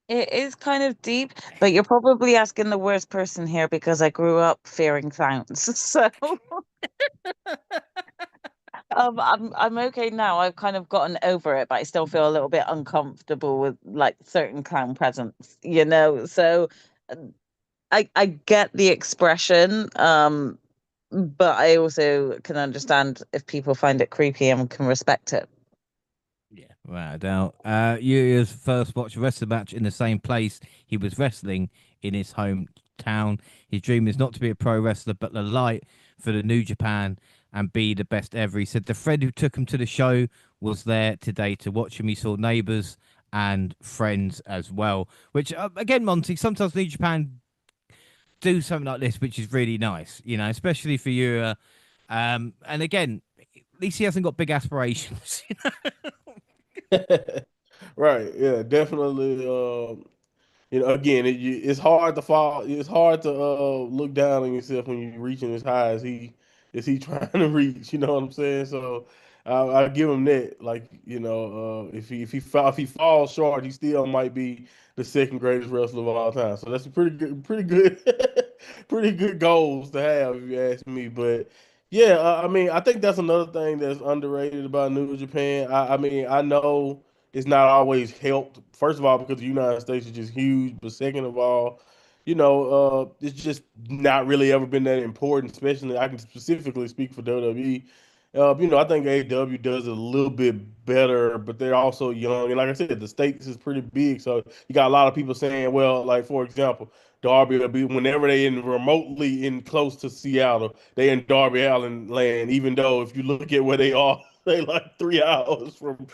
It is kind of deep, but you're probably asking the worst person here because I grew up fearing clowns. So I'm okay now. I've kind of gotten over it, but I still feel a little bit uncomfortable with like certain clown presence, So uh, I get the expression, but I also can understand if people find it creepy and can respect it. Yeah, without a doubt. Yuya's first watch wrestling match in the same place he was wrestling in his hometown. His dream is not to be a pro wrestler, but the light for the New Japan and be the best ever. He said the friend who took him to the show was there today to watch him. He saw neighbours and friends as well. Which, again, Monty, sometimes New Japan do something like this, which is really nice, especially for you. And again, at least he hasn't got big aspirations. Right. Yeah, definitely. again, it's hard to fall. It's hard to look down on yourself when you're reaching as high as he trying to reach. You know what I'm saying? So I give him that. Like, if he falls short, he still might be the second greatest wrestler of all time. So that's a pretty good, pretty good goals to have, if you ask me. But yeah, I mean, I think that's another thing that's underrated about New Japan. I mean, I know it's not always helped. First of all, because the United States is just huge, but second of all, it's just not really ever been that important. Especially, I can specifically speak for WWE. I think AEW does it a little bit better, but they're also young, and like I said, the stakes is pretty big. So you got a lot of people saying, well, like for example, Darby will be whenever they in remotely in close to Seattle, they in Darby Allen land. Even though if you look at where they are, they like 3 hours from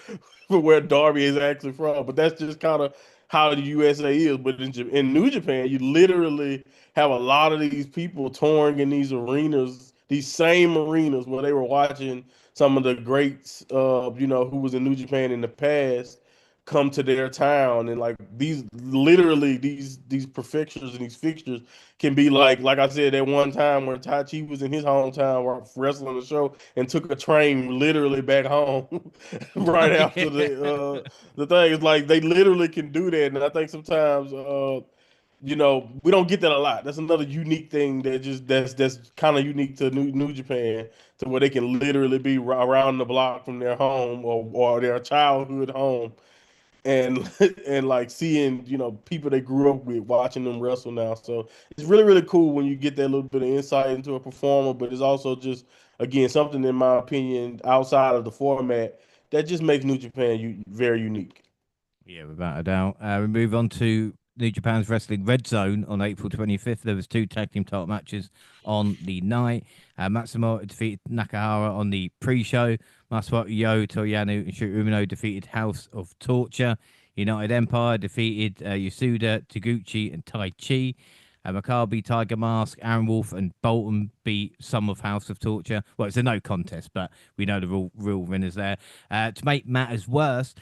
where Darby is actually from. But that's just kind of how the USA is. But in New Japan, you literally have a lot of these people touring in these arenas, these same arenas where they were watching some of the greats, who was in New Japan in the past, come to their town, and like these literally these perfections and these fixtures can be like I said at one time where Tai Chi was in his hometown wrestling the show and took a train literally back home right after the thing. It's like they literally can do that, and I think sometimes we don't get that a lot. That's another unique thing that's kind of unique to New Japan, to where they can literally be around the block from their home or their childhood home, and and like seeing people they grew up with, watching them wrestle now. So it's really really cool when you get that little bit of insight into a performer, but it's also just again something in my opinion outside of the format that just makes New Japan very unique. Yeah, without a doubt. We move on to New Japan's Wrestling Red Zone on April 25th. There was two tag team title matches on the night. Matsumoto defeated Nakahara on the pre-show. Masato Yo, Toyano, and Shota Umino defeated House of Torture. United Empire defeated Yasuda, Taguchi, and Tai Chi. Maccabi, Tiger Mask, Aaron Wolf, and Bolton beat some of House of Torture. Well, it's a no contest, but we know the real winners there. To make matters worse,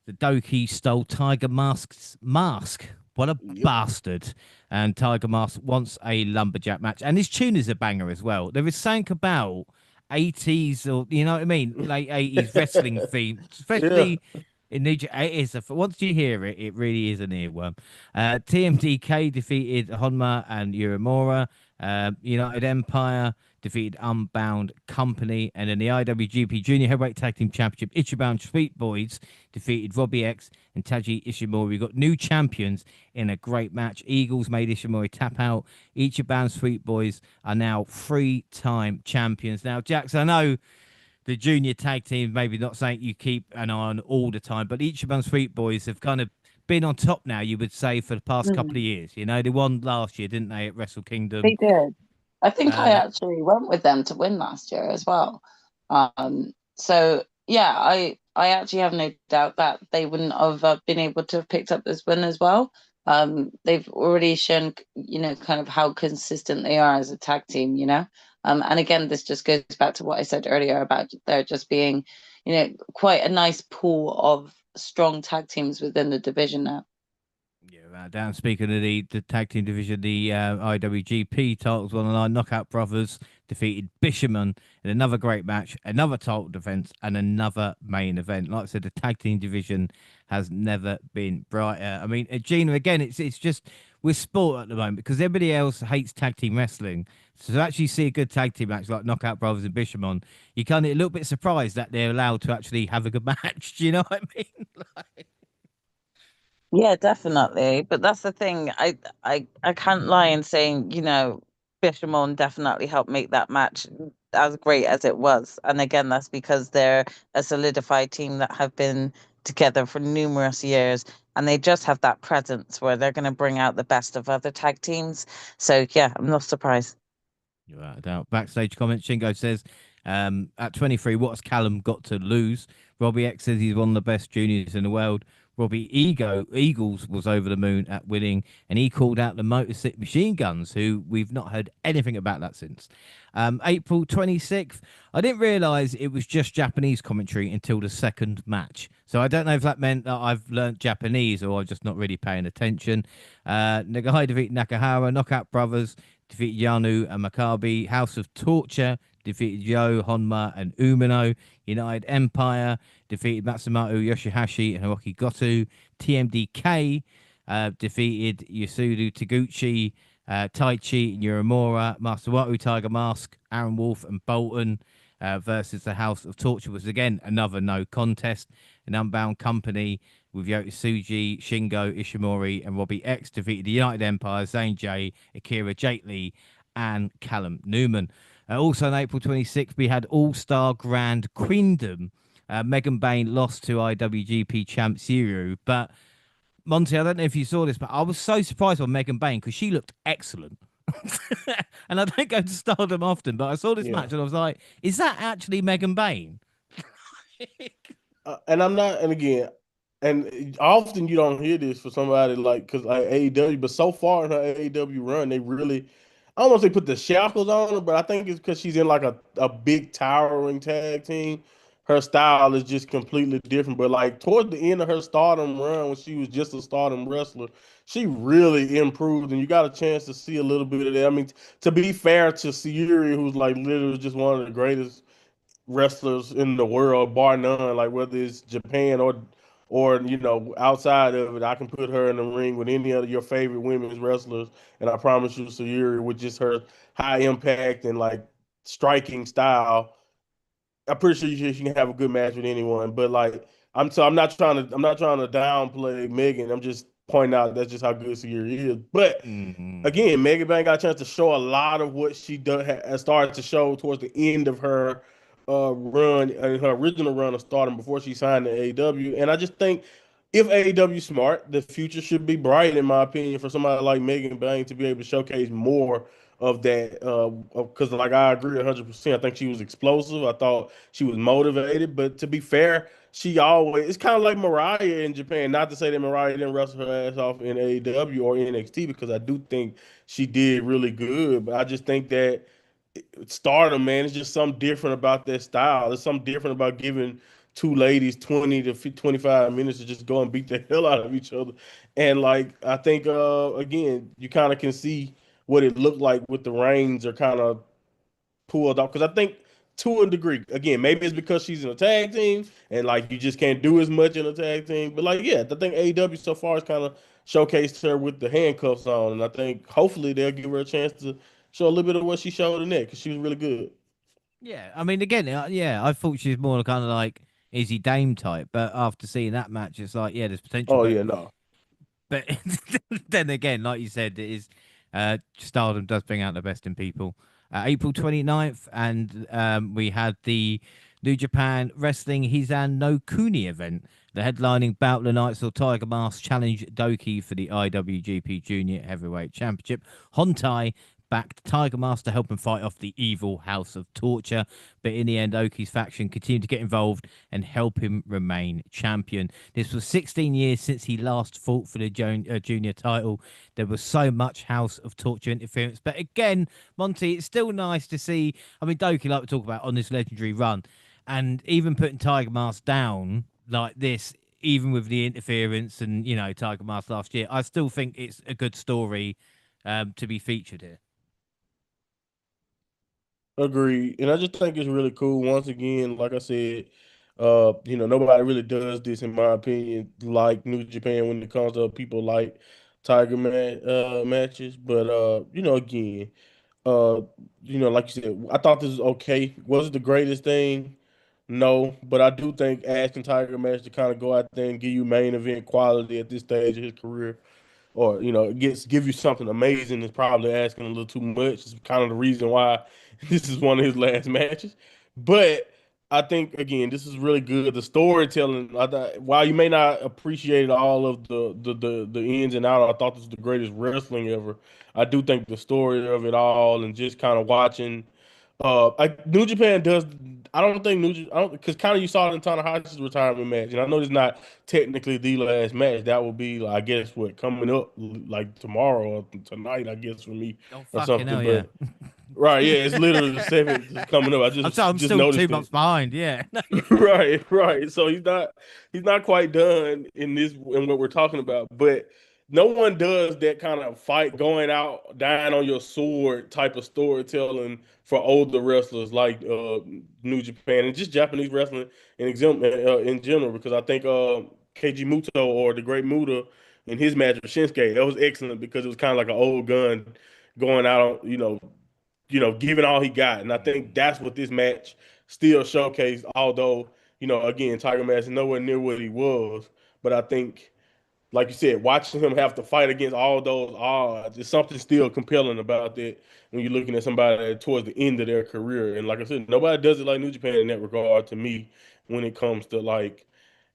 the Doki stole Tiger Mask's mask. What a Yep. bastard. And Tiger Mask wants a lumberjack match. And his tune is a banger as well. There is something about 80s, or, you know what I mean? Late 80s wrestling theme, Yeah. especially in New Japan. It is once you hear it, it really is an earworm. TMDK defeated Honma and Uemura. United Empire defeated Unbound Company. And in the IWGP Junior Heavyweight Tag Team Championship, Ichiban Sweet Boys defeated Robbie X and Taji Ishimori. We got new champions in a great match. Eagles made Ishimori tap out. Ichiban Sweet Boys are now 3-time champions. Now, Jax, I know the junior tag team, maybe not something you keep an eye on all the time, but Ichiban Sweet Boys have kind of been on top now, you would say, for the past couple of years. They won last year, didn't they, at Wrestle Kingdom? They did. I think I Uh, actually went with them to win last year as well. So yeah, I actually have no doubt that they wouldn't have been able to have picked up this win as well. They've already shown, kind of how consistent they are as a tag team. And again, this just goes back to what I said earlier about there just being, quite a nice pool of strong tag teams within the division now. Yeah, down. Speaking of the tag team division, the IWGP titles on the line. Knockout Brothers defeated Bishamon in another great match, another title defense, and another main event. Like I said, the tag team division has never been brighter. I mean, Gina, again, it's just we're sport at the moment because everybody else hates tag team wrestling. So to actually see a good tag team match like Knockout Brothers and Bishamon, you kind of a little bit surprised that they're allowed to actually have a good match. Do you know what I mean? Like, Yeah, definitely. But that's the thing. I can't lie in saying, Bishamon definitely helped make that match as great as it was. And again, that's because they're a solidified team that have been together for numerous years, and they just have that presence where they're going to bring out the best of other tag teams. So yeah, I'm not surprised. without a doubt. Backstage comment, Shingo says, at 23, what's Callum got to lose? Robbie X says he's one of the best juniors in the world. Eagles was over the moon at winning, and he called out the Motor City Machine Guns, who we've not heard anything about that since. April 26th, I didn't realize it was just Japanese commentary until the second match. So I don't know if that meant that I've learnt Japanese or I'm just not really paying attention. Nagai defeated Nakahara, Knockout Brothers defeated Yanu and Maccabi, House of Torture defeated Yo, Honma, and Umino. United Empire defeated Matsumoto Yoshihashi and Hiroki Goto. TMDK defeated Yasuda Taguchi, Taichi, Uemura, Master Watu, Tiger Mask, Aaron Wolf, and Bolton versus the House of Torture was again another no contest. An Unbound Company with Yota Tsuji, Shingo, Ishimori, and Robbie X defeated the United Empire, Zane J, Akira Jake Lee, and Callum Newman. Also on April 26th, we had All-Star Grand Queendom. Megan Bain lost to IWGP champ Zero, but Monty, I don't know if you saw this, but I was so surprised by Megan Bain because she looked excellent. And I don't go to Stardom often, but I saw this Yeah. match and I was like, is that actually Megan Bain? And I'm not, and again, and often you don't hear this for somebody like, because like AEW, but so far in her AEW run, they really, I don't want to say put the shackles on her, but I think it's because she's in like a big towering tag team. Her style is just completely different. But like towards the end of her Stardom run, when she was just a Stardom wrestler, she really improved, and you got a chance to see a little bit of that. I mean, to be fair to Sayuri, who's like literally just one of the greatest wrestlers in the world, bar none. Like whether it's Japan or outside of it, I can put her in the ring with any of your favorite women's wrestlers, and I promise you, Sayuri, with just her high impact and like striking style, I'm pretty sure she can have a good match with anyone. But like I'm not trying to downplay Megan. I'm just pointing out that's just how good Sayuri is. But Mm-hmm. again, Megan Bang got a chance to show a lot of what she has started to show towards the end of her run and her original run of Stardom before she signed to AEW. And I just think if AEW smart, the future should be bright, in my opinion, for somebody like Megan Bang to be able to showcase more of that. Because, like, I agree 100%. I think she was explosive. I thought she was motivated. But to be fair, she always, it's kind of like Mariah in Japan. Not to say that Mariah didn't wrestle her ass off in AEW or NXT, because I do think she did really good. But I just think that Stardom, man, it's just something different about that style. There's something different about giving two ladies 20 to 25 minutes to just go and beat the hell out of each other. And like I think again, you kind of can see what it looked like with the reins are kind of pulled off. Because I think to a degree, again, maybe it's because she's in a tag team and like you just can't do as much in a tag team. But like, yeah, I think AEW so far has kind of showcased her with the handcuffs on, and I think hopefully they'll give her a chance to show a little bit of what she showed in there because she was really good. Yeah, I mean, again, yeah, I thought she was more kind of like Izzy Dame type, but after seeing that match, it's like, yeah, there's potential. Oh yeah, no, But then again, like you said, it is Stardom does bring out the best in people. April 29th, and we had the New Japan Wrestling Hizan no Kuni event. The headlining bout of the night saw Tiger Mask challenge Doki for the IWGP Junior Heavyweight Championship. Hontai backed Tiger Mask to help him fight off the evil House of Torture, but in the end, Oki's faction continued to get involved and help him remain champion. This was 16 years since he last fought for the junior title. There was so much House of Torture interference, but again, Monty, it's still nice to see. I mean, Doki, like we talk about on this legendary run, and even putting Tiger Mask down like this, even with the interference and Tiger Mask last year, I still think it's a good story to be featured here. agreed. And I just think it's really cool. Once again, like I said, nobody really does this, in my opinion, like New Japan when it comes to people like matches. But again, uh, like you said, I thought this was okay. Was it the greatest thing? No, but I do think asking Tiger Match to kind of go out there and give you main event quality at this stage of his career, or give you something amazing, is probably asking a little too much. It's kind of the reason why this is one of his last matches. But I think again, this is really good. The storytelling, I thought, while you may not appreciate all of the ins and outs, I thought this was the greatest wrestling ever. I do think the story of it all and just kind of watching, like New Japan does. I don't think I don't because kind of you saw it in Tanahashi's retirement match, and I know it's not technically the last match. That will be, I guess, what coming up like tomorrow or tonight, I guess, for me Oh or fucking something. hell, yeah. But right, yeah, it's literally the seventh is coming up. I I'm sorry, I'm just still two noticed it. months behind. Yeah. No, you're fine. Right, right. So he's not quite done in this in what we're talking about, but no one does that kind of fight going out dying on your sword type of storytelling for older wrestlers like New Japan and just Japanese wrestling in general because I think Keiji Muto or the Great Muta in his match with Shinsuke that was excellent because it was kind of like an old gun going out on giving all he got. And I think that's what this match still showcased, although, again, Tiger Mask is nowhere near what he was. But I think, like you said, watching him have to fight against all those odds is something still compelling about that when you're looking at somebody towards the end of their career. And like I said, nobody does it like New Japan in that regard to me when it comes to like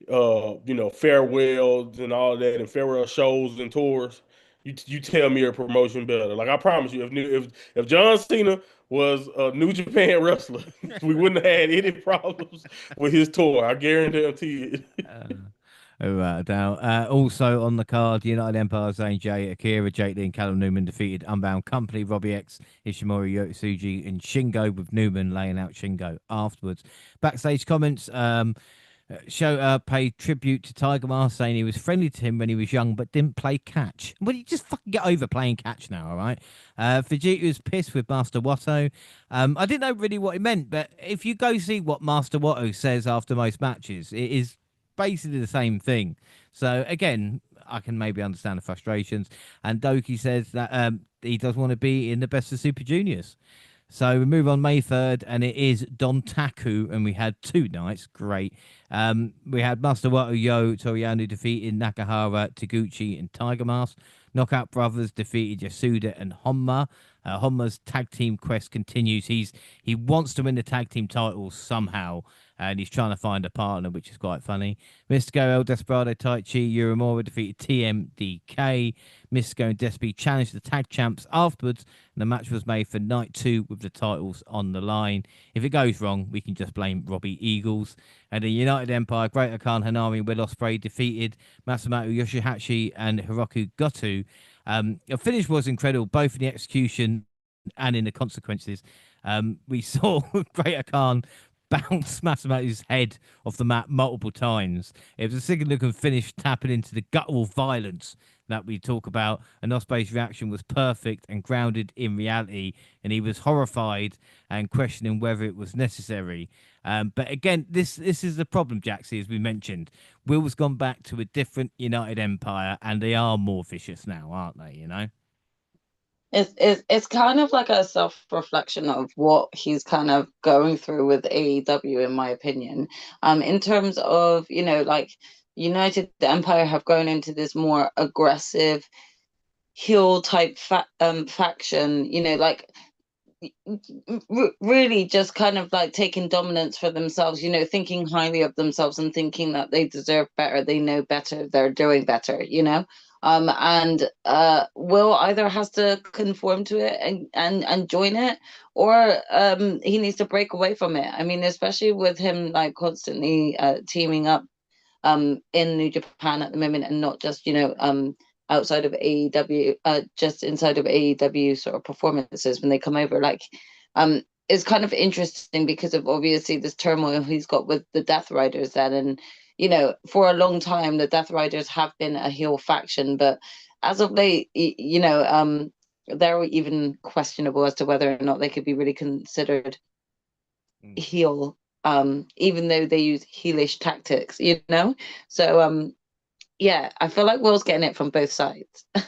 farewells and all that and farewell shows and tours. You tell me a promotion better. Like I promise you, if John Cena was a New Japan wrestler, we wouldn't have had any problems with his tour. I guarantee it. Without a doubt. Also on the card, United Empire, Zayn Jay, Akira, Jake Lee, and Callum Newman defeated Unbound Company, Robbie X, Ishimori, Yotsuji, and Shingo, with Newman laying out Shingo afterwards. Backstage comments. Shota paid tribute to Tiger Mask, saying he was friendly to him when he was young, but didn't play catch. Well, you just fucking get over playing catch now, all right? Vegeta was pissed with Master Watto. I didn't know really what he meant, but if you go see what Master Watto says after most matches, it is basically the same thing. So again, I can maybe understand the frustrations. And Doki says that he does want to be in the best of Super Juniors. So we move on May 3rd, and it is Don Taku, and we had two nights. Great. We had Master Wato Yo Toriano defeated Nakahara, Taguchi, and Tiger Mask. Knockout Brothers defeated Yasuda and Honma. Honma's tag team quest continues. He wants to win the tag team titles somehow, and he's trying to find a partner, which is quite funny. Mystico, El Desperado, Taichi, Uemura defeated TMDK. Mystico and Despy challenged the tag champs afterwards, and the match was made for night 2 with the titles on the line. If it goes wrong, we can just blame Robbie Eagles. And the United Empire, Great Khan Hanami and Will Ospreay defeated Masamoto Yoshihashi and Hiroku Goto. The finish was incredible, both in the execution and in the consequences. We saw Great Khan bounce Masamoto's head off the mat multiple times. It was a sick looking finish, tapping into the guttural violence that we talk about. And Ospreay's reaction was perfect and grounded in reality, and he was horrified and questioning whether it was necessary. But again, this is the problem, Jaxie, as we mentioned. Will's gone back to a different United Empire, and they are more vicious now, aren't they? It's kind of like a self-reflection of what he's kind of going through with AEW, in my opinion. In terms of, like United Empire have grown into this more aggressive heel type faction, like really just kind of like taking dominance for themselves, thinking highly of themselves and thinking that they deserve better, they know better, they're doing better, and Will either has to conform to it and join it, or he needs to break away from it. I mean, especially with him like constantly teaming up in New Japan at the moment, and not just outside of AEW, just inside of AEW sort of performances when they come over. Like, it's kind of interesting because of obviously this turmoil he's got with the Death Riders then, and for a long time the Death Riders have been a heel faction, but as of late, they're even questionable as to whether or not they could be really considered heel, even though they use heelish tactics, so yeah, I feel like Will's getting it from both sides. But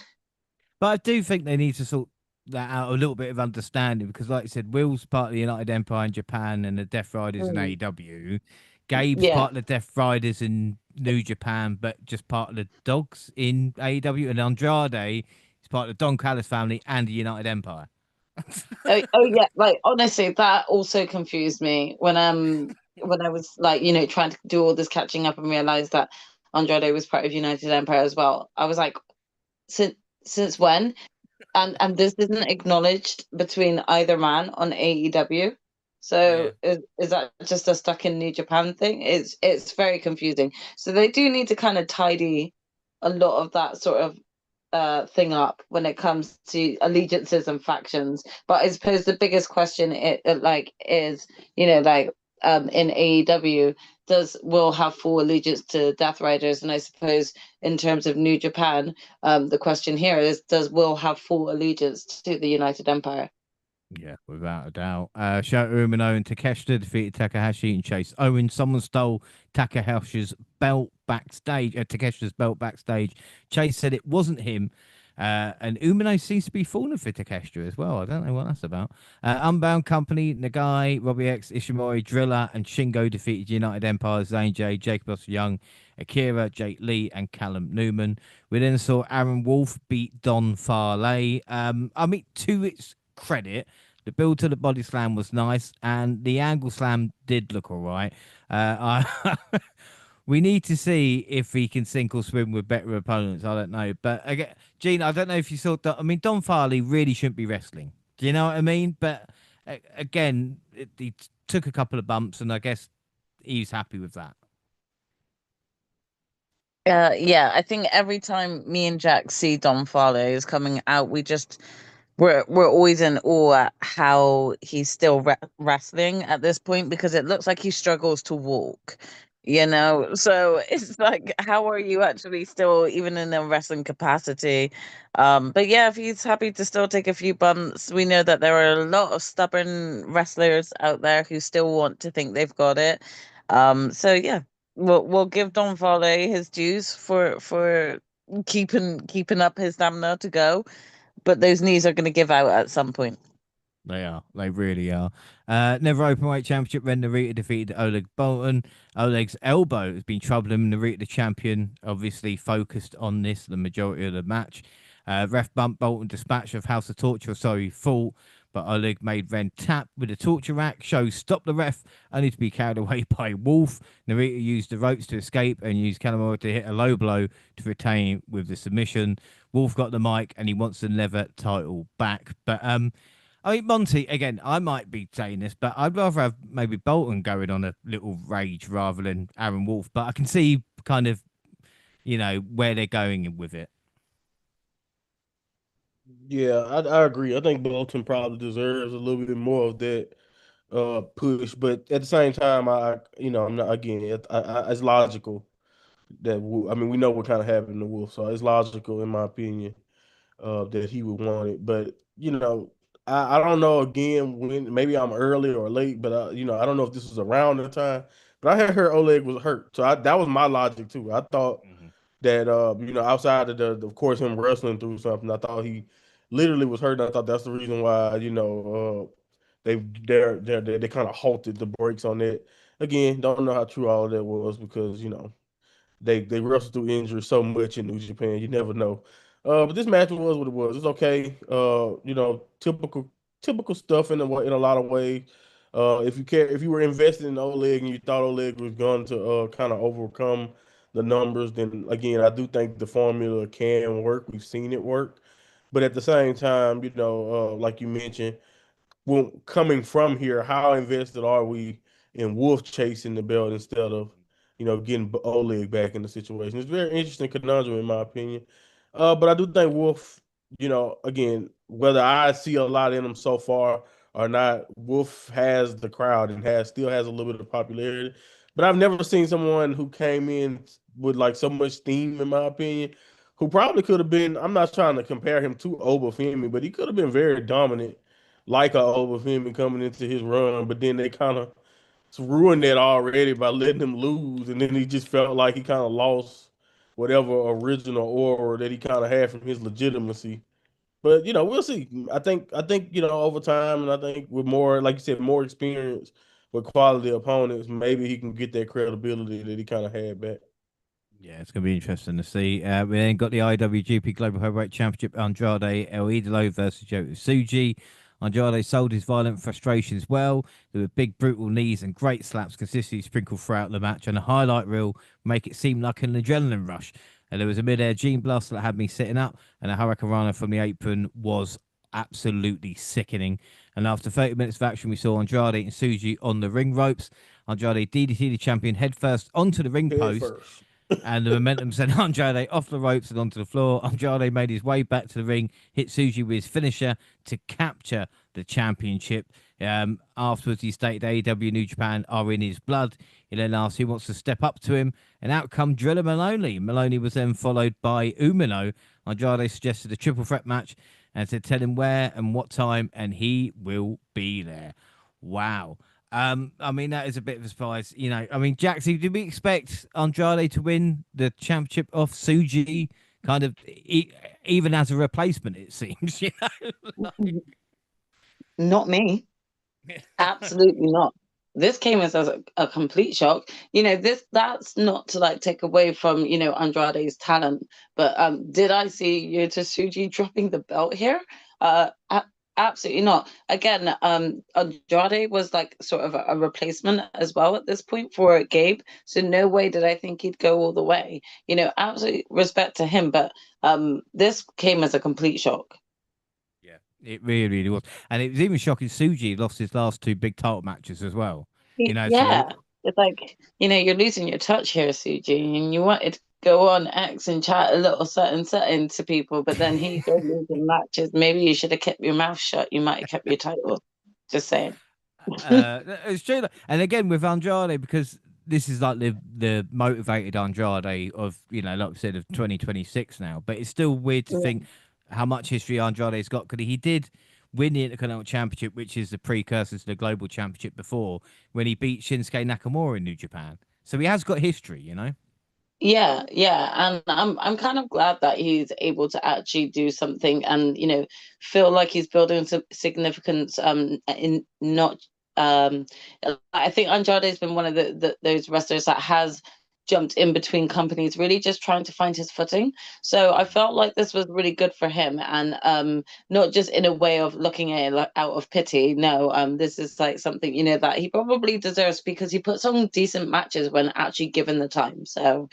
I do think they need to sort that out, a little bit of understanding, because like I said, Will's part of the United Empire in Japan and the Death Riders in AEW. Gabe's Yeah. part of the Death Riders in New Japan, but just part of the Dogs in AEW. And Andrade is part of the Don Callis family and the United Empire. Oh yeah, like honestly, that also confused me when I was like, trying to do all this catching up and realize that Andrade was part of United Empire as well. I was like, since when? And this isn't acknowledged between either man on AEW. So Yeah. is that just a stuck in New Japan thing? It's very confusing. So they do need to kind of tidy a lot of that sort of thing up when it comes to allegiances and factions. But I suppose the biggest question it like is, like in AEW, does Will have full allegiance to Death Riders? And I suppose in terms of New Japan, the question here is, does Will have full allegiance to the United Empire? Yeah, without a doubt. Shota Umino and Takeshita defeated Takahashi and Chase Owens. Someone stole Takahashi's belt backstage, Takeshita's belt backstage. Chase said it wasn't him. And Umino seems to be falling for Takeshita as well. I don't know what that's about. Unbound Company, Nagai, Robbie X, Ishimori, Driller, and Shingo defeated United Empire, Zane J, Jacob Young, Akira, Jake Lee, and Callum Newman. We then saw Aaron Wolf beat Don Farley. I mean, to its credit, the build to the body slam was nice, and the angle slam did look all right. We need to see if he can sink or swim with better opponents. I don't know, but again, Gene, I don't know if you saw that. I mean, Don Farley really shouldn't be wrestling. Do you know what I mean? But again, he took a couple of bumps, and I guess he's happy with that. Yeah, I think every time me and Jack see Don Farley is coming out, we're always in awe at how he's still wrestling at this point, because it looks like he struggles to walk, so it's like, how are you actually still even in a wrestling capacity? But yeah, if he's happy to still take a few bumps, we know that there are a lot of stubborn wrestlers out there who still want to think they've got it. So yeah, we'll give Don Farley his dues for keeping up his stamina to go, but those knees are going to give out at some point. They are. They really are. Never Openweight Championship, when Narita defeated Oleg Bolton. Oleg's elbow has been troubling him. Narita, the champion, obviously focused on this the majority of the match. Ref bumped Bolton dispatch of House of Torture, so he fought, but Oleg made Ren tap with a torture rack. Show stopped the ref, only to be carried away by Wolf. Narita used the ropes to escape and used Kanemaru to hit a low blow to retain with the submission. Wolf got the mic and he wants the Never title back. But I mean, Monty, again, I might be saying this, but I'd rather have maybe Bolton going on a little rage rather than Aaron Wolf. But I can see kind of, where they're going with it. Yeah, I agree. I think Bolton probably deserves a little bit more of that push, but at the same time, I'm not again. It's logical that I mean we know what kind of happened to Wolf, so it's logical in my opinion that he would want it. But I don't know again when maybe I'm early or late, but I don't know if this was around the time. But I had heard Oleg was hurt, so that was my logic too. I thought Mhm. that outside of of course him wrestling through something, I thought he literally was hurt. And I thought that's the reason why they kind of halted the brakes on that. Again, don't know how true all of that was because they wrestle through injury so much in New Japan. You never know. But this match was what it was. It's okay. Typical stuff in a lot of ways. If you were invested in Oleg and you thought Oleg was going to kind of overcome the numbers, then again, I do think the formula can work. We've seen it work. But at the same time, like you mentioned, well, coming from here, how invested are we in Wolf chasing the belt instead of, getting Oleg back in the situation? It's a very interesting conundrum in my opinion. But I do think Wolf, again, whether I see a lot in him so far or not, Wolf has the crowd and still has a little bit of popularity. But I've never seen someone who came in with like so much steam, in my opinion, who probably could have been. I'm not trying to compare him to Obafemi, but he could have been very dominant like a Obafemi coming into his run, but then they kind of ruined that already by letting him lose, and then he just felt like he kind of lost whatever original aura that he kind of had from his legitimacy. But we'll see. I think over time, and I think with more, like you said, more experience with quality opponents, maybe he can get that credibility that he kind of had back. Yeah, it's going to be interesting to see. We then got the IWGP Global Heavyweight Championship, Andrade El Idolo versus Joe Suji. Andrade sold his violent frustrations well. There were big, brutal knees and great slaps consistently sprinkled throughout the match, and a highlight reel make it seem like an adrenaline rush. And there was a mid-air gene blast that had me sitting up, and a hurricanrana from the apron was absolutely sickening. And after 30 minutes of action, we saw Andrade and Tsuji on the ring ropes. Andrade DDT the champion headfirst onto the ring Head post, first. and the momentum sent Andrade off the ropes and onto the floor. Andrade made his way back to the ring, hit Tsuji with his finisher to capture the championship. Afterwards, he stated AEW New Japan are in his blood. He then asked who wants to step up to him, and out come Driller Maloney. Maloney was then followed by Umino. Andrade suggested a triple threat match and said, tell him where and what time, and he will be there. Wow. I mean, that is a bit of a surprise. You know, I mean, Jaxie, did we expect Andrade to win the championship off Tsuji, kind of, even as a replacement, it seems, you know? Not me. Absolutely not. This came as a complete shock. You know, that's not to like take away from, you know, Andrade's talent, but did I see Yuta Tsuji dropping the belt here? Absolutely not. Again, Andrade was like sort of a replacement as well at this point for Gabe, so no way did I think he'd go all the way. You know, absolute respect to him, but this came as a complete shock. Yeah, it really, really was. And it was even shocking Tsuji lost his last two big title matches as well. You know, Yeah, so it's like, you know, you're losing your touch here, Suji, and you wanted to go on X and chat a little certain to people, but then here you go losing matches. Maybe you should have kept your mouth shut. You might have kept your title. Just saying. it's true. And again, with Andrade, because this is like the motivated Andrade of, you know, like we said, of 2026 now. But it's still weird to think how much history Andrade's got, because he did win the Intercontinental Championship, which is the precursor to the Global Championship before, when he beat Shinsuke Nakamura in New Japan. So he has got history, you know. Yeah, yeah, and I'm kind of glad that he's able to actually do something and, you know, feel like he's building some significance. In not I think Andrade's been one of those wrestlers that has jumped in between companies, really just trying to find his footing. So I felt like this was really good for him, and not just in a way of looking at it like out of pity. No, this is like something, you know, that he probably deserves because he puts on decent matches when actually given the time. So.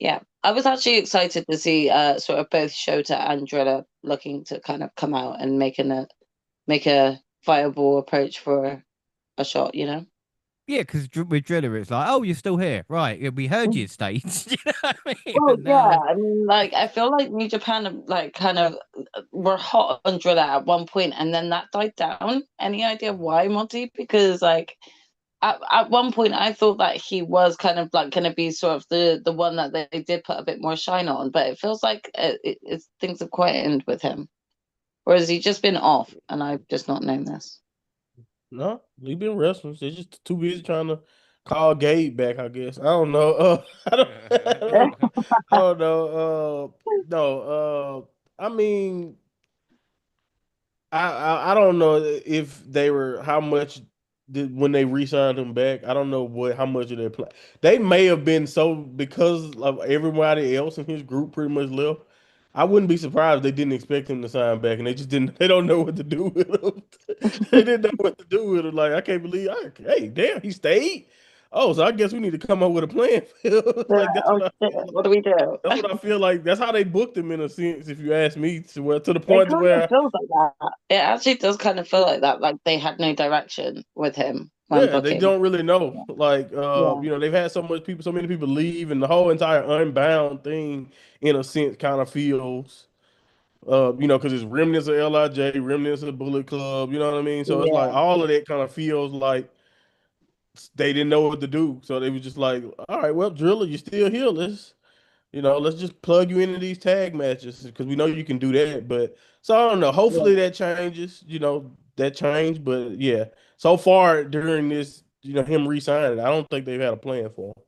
Yeah, I was actually excited to see sort of both Shota and Drilla looking to kind of come out and make a viable approach for a shot, you know? Yeah, because with Driller, it's like, oh, you're still here, right? Yeah, we heard you, States. You know what I mean? Well, But yeah, now, I mean, like I feel like New Japan like kind of were hot on Drilla at one point, and then that died down. Any idea why, Monty? Because like at one point I thought that he was kind of like going to be sort of the one that they did put a bit more shine on, but it feels like things have quietened with him. Or has he just been off and I've just not known this? No, he been wrestling. They're just too busy trying to call Gabe back, I guess. I don't know. I don't, I don't know. No. I mean, I don't know if they were how much did when they re-signed him back. I don't know how much of their plan. They may have been so because of everybody else in his group pretty much left. I wouldn't be surprised if they didn't expect him to sign back, and they just didn't. They don't know what to do with him. They didn't know what to do with him. Like I can't believe. Hey, damn, he stayed. Oh, so I guess we need to come up with a plan. Like that's Oh what I shit, feel what like. do we do? That's what I feel like. That's how they booked him in a sense, if you ask me. To the It point to kind of where feels like that. It actually does kind of feel like that, like they had no direction with him when yeah, they booking. don't really know. Yeah. Like, Yeah. they've had so many people leave, and the whole entire Unbound thing, in a sense, kind of feels, because it's remnants of Lij, remnants of Bullet Club. You know what I mean? So it's like Yeah. all of that kind of feels like they didn't know what to do. So they was just like, all right, well, Driller, you're still here. Let's just plug you into these tag matches because we know you can do that. But so I don't know. Yeah. Hopefully that changes. That changed. But yeah, so far during this, him re-signing, I don't think they've had a plan for him.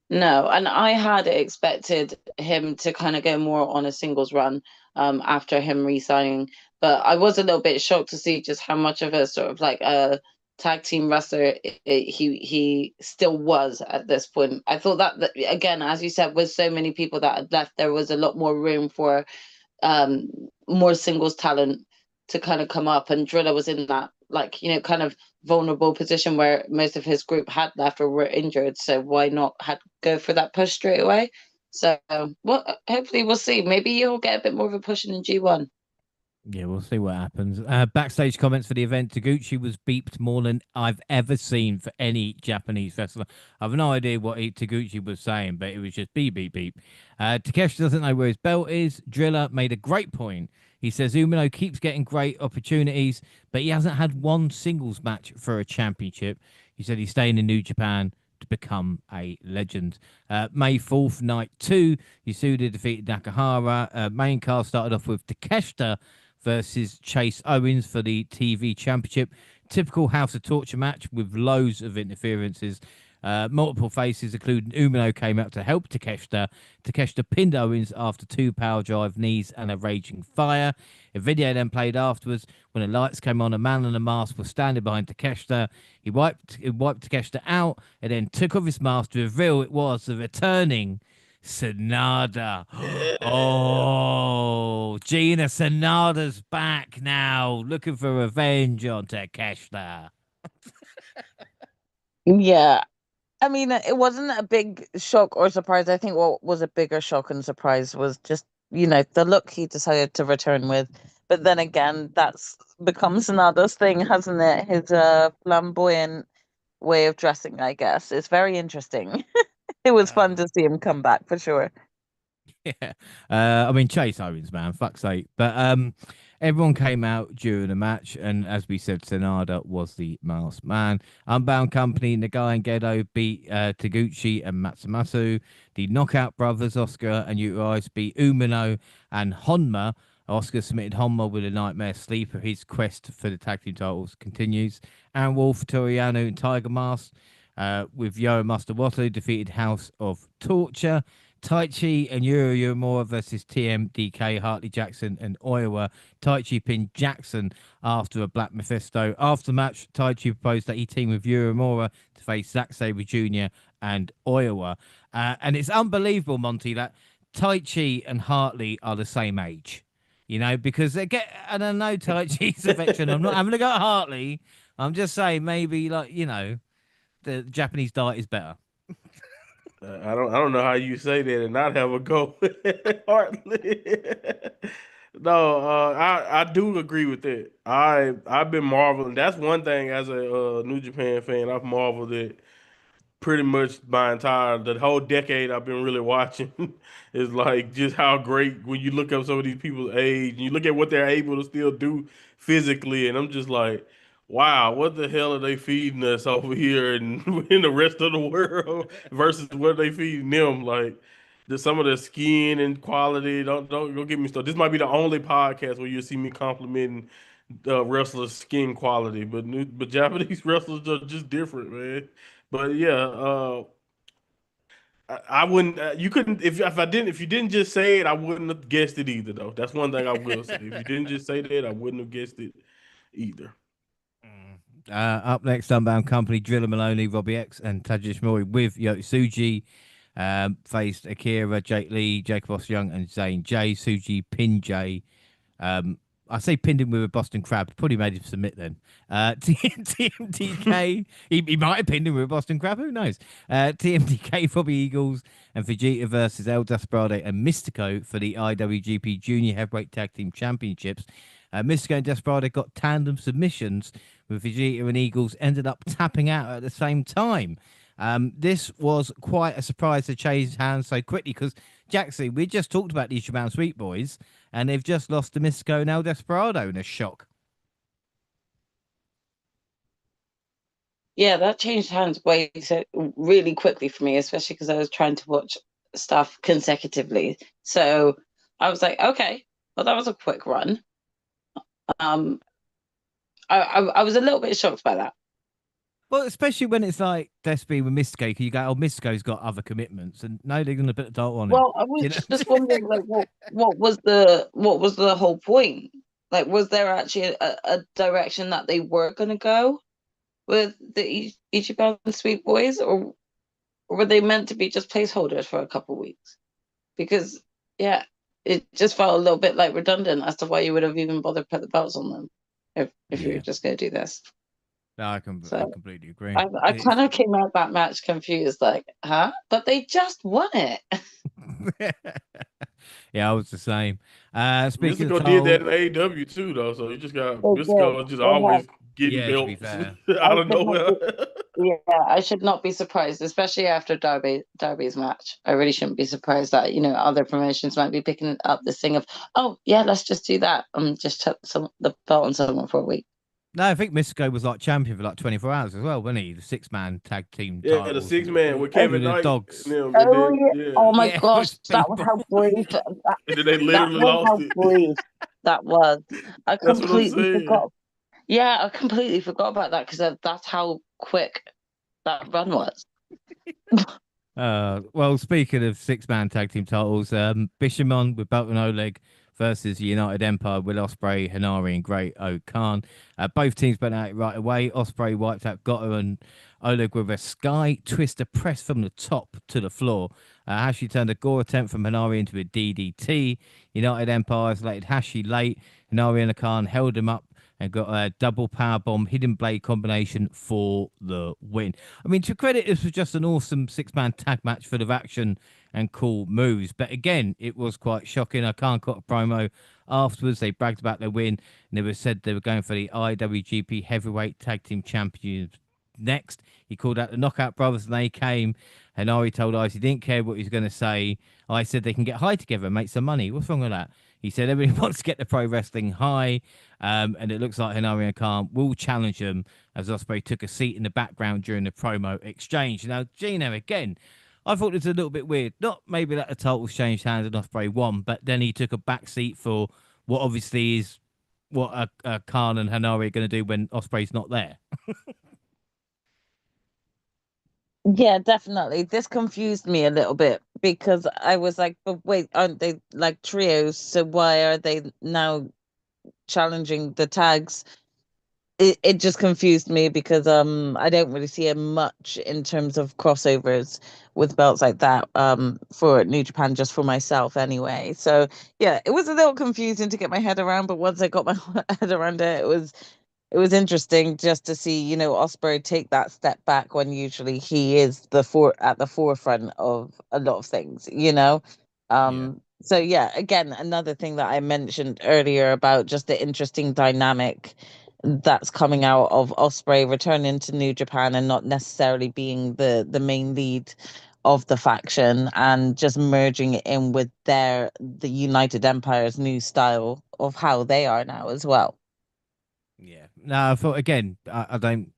No, and I had expected him to kind of go more on a singles run after him re-signing, but I was a little bit shocked to see just how much of a sort of like a tag team wrestler he still was at this point. I thought that again, as you said, with so many people that had left, there was a lot more room for um, more singles talent to kind of come up. And Driller was in that, like, you know, kind of vulnerable position where most of his group had left or were injured. So why not go for that push straight away? So, well, hopefully we'll see. Maybe he'll get a bit more of a push in G1. Yeah, we'll see what happens. Backstage comments for the event. Taguchi was beeped more than I've ever seen for any Japanese wrestler. I've no idea what Taguchi was saying, but it was just beep, beep, beep. Takeshi doesn't know where his belt is. Driller made a great point. He says Umino keeps getting great opportunities, but he hasn't had one singles match for a championship. He said he's staying in New Japan to become a legend. May 4th, night 2, Yasuda defeated Nakahara. Main card started off with Takeshita versus Chase Owens for the TV Championship. Typical House of Torture match with loads of interferences. Multiple faces, including Umino, came out to help Takeshita. Takeshita pinned Owens after 2 power drive knees and a raging fire. A video then played afterwards. When the lights came on, a man in a mask was standing behind Takeshita. He wiped Takeshita out and then took off his mask to reveal it was the returning Sanada. Oh, Gina Sanada's back now, looking for revenge on Takeshita. Yeah. I mean, it wasn't a big shock or surprise. I think what was a bigger shock and surprise was just, the look he decided to return with. But then again, that's becomes Sanada's thing, hasn't it? His flamboyant way of dressing, I guess. It's very interesting. It was fun to see him come back for sure. Yeah. I mean, Chase Owens, man, fuck's sake. But everyone came out during the match, and as we said, Sanada was the masked man. Unbound Company, Nagai and Gedo beat Taguchi and Matsumasu. The Knockout Brothers, Oscar and Urias, beat Umino and Honma. Oscar submitted Honma with a nightmare sleeper. His quest for the tag team titles continues. And Wolf, Toriano, and Tiger Mask with Yo Master Wato defeated House of Torture. Taichi and Yuri Uemura versus TMDK, Hartley Jackson and Oiwa. Taichi pinned Jackson after a Black Mephisto. After the match, Taichi proposed that he team with Yuri Uemura to face Zack Sabre Jr. and Oiwa. And it's unbelievable, Monty, that Taichi and Hartley are the same age. Because they get, and I know Taichi's a veteran. I'm not having to go at Hartley. I'm just saying maybe, the Japanese diet is better. I don't know how you say that and not have a go Hardly. No, I do agree with that. I've been marveling. That's one thing as a New Japan fan. I've marveled at pretty much the whole decade I've been really watching is like just how great when you look up some of these people's age and you look at what they're able to still do physically, and I'm just like, wow, what the hell are they feeding us over here and in the rest of the world versus what they feeding them? Like some of the skin and quality. Don't get me started. This might be the only podcast where you see me complimenting wrestlers' skin quality, but Japanese wrestlers are just different, man. But yeah, I wouldn't. You couldn't if you didn't just say it, I wouldn't have guessed it either. Though that's one thing I will say. If you didn't just say that, I wouldn't have guessed it either. Up next, Unbound Company, Driller Maloney, Robbie X, and Tajish Mori with Yotsuji faced Akira, Jake Lee, Jacob Ross Young, and Zane J. Suji pinned Jay. I say pinned him with a Boston Crab. Probably made him submit then. TMDK, he might have pinned him with a Boston Crab. Who knows? TMDK, Bobby Eagles, and Vegeta versus El Desperado and Mystico for the IWGP Junior Heavyweight Tag Team Championships. Mystico and Desperado got tandem submissions, with Vegeta and Eagles ended up tapping out at the same time. This was quite a surprise to change hands so quickly because, Jackson, we just talked about these Japan Sweet Boys, and they've just lost to Mystico and El Desperado in a shock. Yeah, that changed hands really quickly for me, especially because I was trying to watch stuff consecutively. So I was like, okay, well, that was a quick run. I was a little bit shocked by that. Well, especially when it's like Despy with Mystico, you go, oh, Mystico's got other commitments, and no, they're going to put a dart on him. Well, I was just wondering, like, what was the whole point? Like, was there actually a direction that they were going to go with the Ichiban Sweet Boys, or were they meant to be just placeholders for a couple of weeks? Because, yeah, it just felt a little bit like redundant as to why you would have even bothered put the belts on them if you were just going to do this. No, I completely agree. I kind of came out that match confused, like, huh? But they just won it. Yeah, I was the same. Speaking of Mystico did that title, in AEW too, though. So you just got It did. Mystico just It has. always getting yeah, to be belts fair. I out of should not nowhere. be. Yeah, I should not be surprised, especially after Darby's match. I really shouldn't be surprised that other promotions might be picking up this thing of, oh yeah, let's just do that. Just chuck the belt on someone for a week. No, I think Mystico was like champion for like 24 hours as well, wasn't he? The 6-man tag team Yeah, the titles six man with Oh, with Kevin the Knight and dogs. them, and oh then yeah. yeah, Oh my Yeah, gosh, with that was people. how brief. That, and then they that literally was lost how it. brief that was. I That's what I'm completely saying. forgot. Yeah, I completely forgot about that because that's how quick that run was. Well, speaking of 6-man tag team titles, Bishamon with Belton Oleg versus United Empire, Will Ospreay, Hanari, and Great O'Khan. Both teams went at it right away. Ospreay wiped out Goto and Oleg with a sky twister press from the top to the floor. Hashi turned a gore attempt from Hanari into a DDT. United Empire isolated Hashi late. Hanari and O'Khan held him up and got a double power bomb hidden blade combination for the win. I mean, to credit, this was just an awesome 6-man tag match full of action and cool moves. But again, it was quite shocking. I can't cut a promo afterwards. They bragged about their win and they were said they were going for the IWGP Heavyweight Tag Team Champions next. He called out the Knockout Brothers and they came. And Ari told Ice he didn't care what he was going to say. I said they can get high together and make some money. What's wrong with that? He said everybody wants to get the pro wrestling high, and it looks like Hanari and Khan will challenge them as Ospreay took a seat in the background during the promo exchange. Now, Gino, again, I thought it was a little bit weird. Not maybe that the titles changed hands and Ospreay won, but then he took a back seat for what obviously is what Khan and Hanari are going to do when Ospreay's not there. Yeah, definitely. This confused me a little bit because I was like, but wait, aren't they like trios? So why are they now challenging the tags? It just confused me because I don't really see it much in terms of crossovers with belts like that for New Japan, just for myself anyway. So yeah, it was a little confusing to get my head around, but once I got my head around it, it was interesting just to see, Osprey take that step back when usually he is at the forefront of a lot of things. Yeah. So yeah, again, another thing that I mentioned earlier about just the interesting dynamic that's coming out of Osprey returning to New Japan and not necessarily being the main lead of the faction and just merging it in with the United Empire's new style of how they are now as well. Yeah. No, I thought again, I don't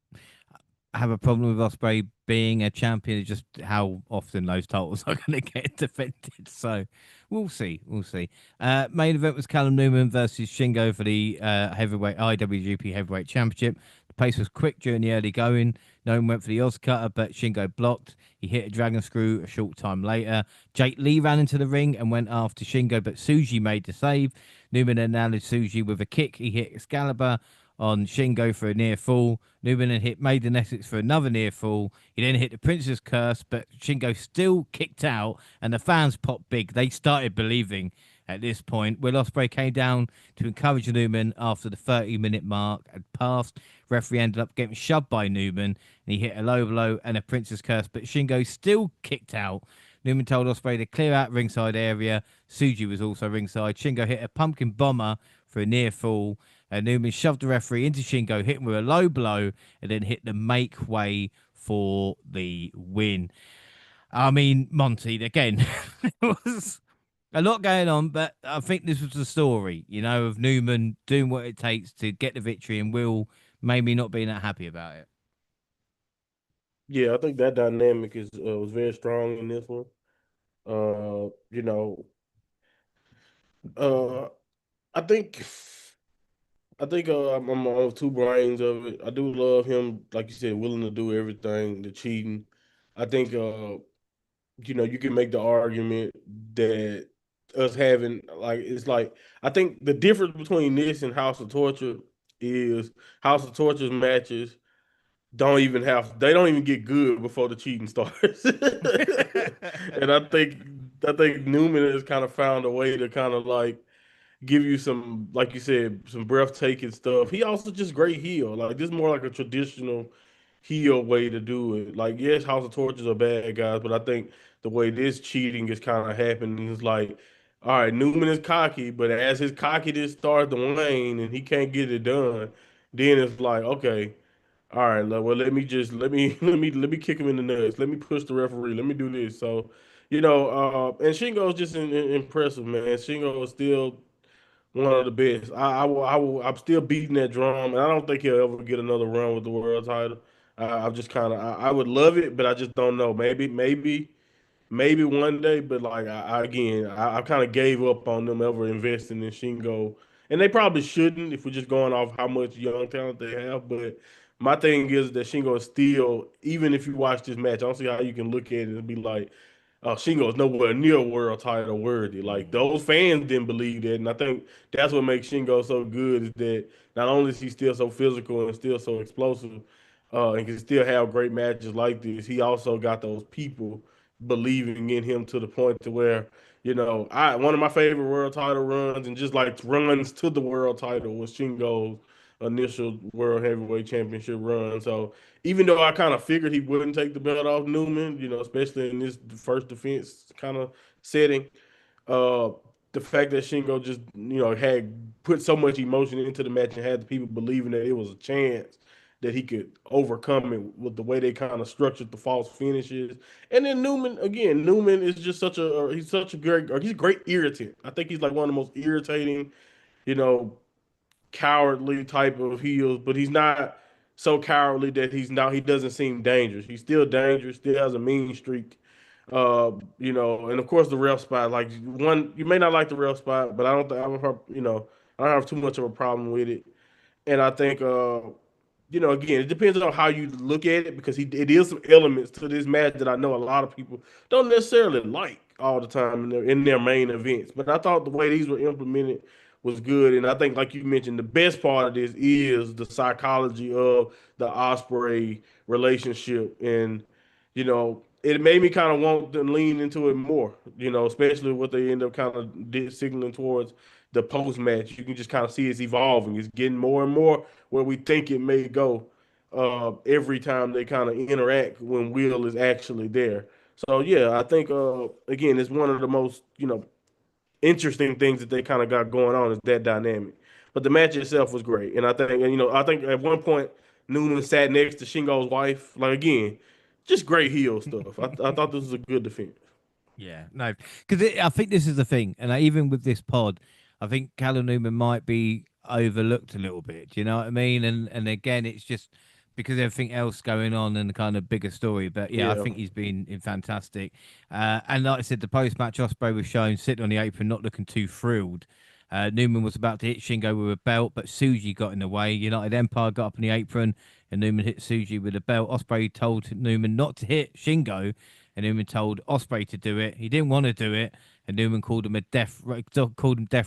have a problem with Osprey being a champion. It's just how often those titles are going to get defended. So we'll see. We'll see. Main event was Callum Newman versus Shingo for the heavyweight IWGP Heavyweight Championship. The pace was quick during the early going. Newman went for the Oz cutter, but Shingo blocked. He hit a dragon screw a short time later. Jake Lee ran into the ring and went after Shingo, but Suji made the save. Newman then landed Suji with a kick. He hit Excalibur on Shingo for a near fall. Newman then hit Maiden Essex for another near fall. He then hit the Prince's Curse, but Shingo still kicked out, and the fans popped big. They started believing at this point. Will Ospreay came down to encourage Newman after the 30-minute mark had passed. Referee ended up getting shoved by Newman, and he hit a low blow and a Prince's Curse, but Shingo still kicked out. Newman told Ospreay to clear out ringside area. Suji was also ringside. Shingo hit a pumpkin bomber for a near fall. Newman shoved the referee into Shingo, hit him with a low blow, and then hit the make way for the win. I mean, Monty, again, there was a lot going on, but I think this was the story, of Newman doing what it takes to get the victory and Will maybe not being that happy about it. Yeah, I think that dynamic is was very strong in this one. Uh, you know, uh, I think I'm on two brains of it. I do love him, like you said, willing to do everything, the cheating. I think you can make the argument that us having like it's like I think the difference between this and House of Torture is House of Torture's matches they don't even get good before the cheating starts. And I think Newman has kind of found a way to kind of like give you some, like you said, some breathtaking stuff. He also just great heel. Like this is more like a traditional heel way to do it. Like yes, House of Torches are bad guys, but I think the way this cheating is kind of happening is like all right, Newman is cocky, but as his cockiness starts to wane and he can't get it done, then it's like, okay, all right, well, let me let me kick him in the nuts. Let me push the referee. Let me do this. So, and Shingo's just impressive, man. Shingo is still one of the best. I'm still beating that drum, and I don't think he'll ever get another run with the world title. I'm just kind of, I would love it, but I just don't know. Maybe one day, but like I kind of gave up on them ever investing in Shingo, and they probably shouldn't if we're just going off how much young talent they have. But my thing is that Shingo is still, even if you watch this match, I don't see how you can look at it and be like, Shingo's nowhere near world title worthy. Like Mm. those fans didn't believe that, and I think that's what makes Shingo so good is that not only is he still so physical and still so explosive, and can still have great matches like this, he also got those people believing in him to the point to where I one of my favorite world title runs and just like runs to the world title was Shingo's initial world heavyweight championship run. So even though I kind of figured he wouldn't take the belt off Newman, especially in this first defense kind of setting, uh, the fact that Shingo just had put so much emotion into the match and had the people believing that it was a chance that he could overcome it with the way they kind of structured the false finishes. And then Newman is just he's such a he's a great irritant. I think he's like one of the most irritating, you know, cowardly type of heels, but he's not so cowardly that he doesn't seem dangerous. He's still dangerous, still has a mean streak. And of course the ref spot, like one you may not like the ref spot, but I don't have too much of a problem with it. And I think again, it depends on how you look at it because it is some elements to this match that I know a lot of people don't necessarily like all the time in their main events. But I thought the way these were implemented was good, and I think, like you mentioned, the best part of this is the psychology of the Osprey relationship, and it made me kind of want to lean into it more. Especially what they end up kind of signaling towards the post match. You can just kind of see it's evolving. It's getting more and more where we think it may go every time they kind of interact when Will is actually there. So yeah, I think again it's one of the most interesting things that they kind of got going on is that dynamic. But the match itself was great, and I think at one point Newman sat next to Shingo's wife. Like again, just great heel stuff. I thought this was a good defense. Yeah, no, because I think this is the thing, and even with this pod, I think Callum Newman might be overlooked a little bit. Do you know what I mean? And again, it's just because everything else going on and the kind of bigger story. But yeah, I Yeah, think he's been in fantastic. And like I said, the post match Osprey was shown sitting on the apron, not looking too thrilled. Newman was about to hit Shingo with a belt, but Suji got in the way. United Empire got up on the apron, and Newman hit Suji with a belt. Osprey told Newman not to hit Shingo, and Newman told Osprey to do it. He didn't want to do it, and Newman called him Death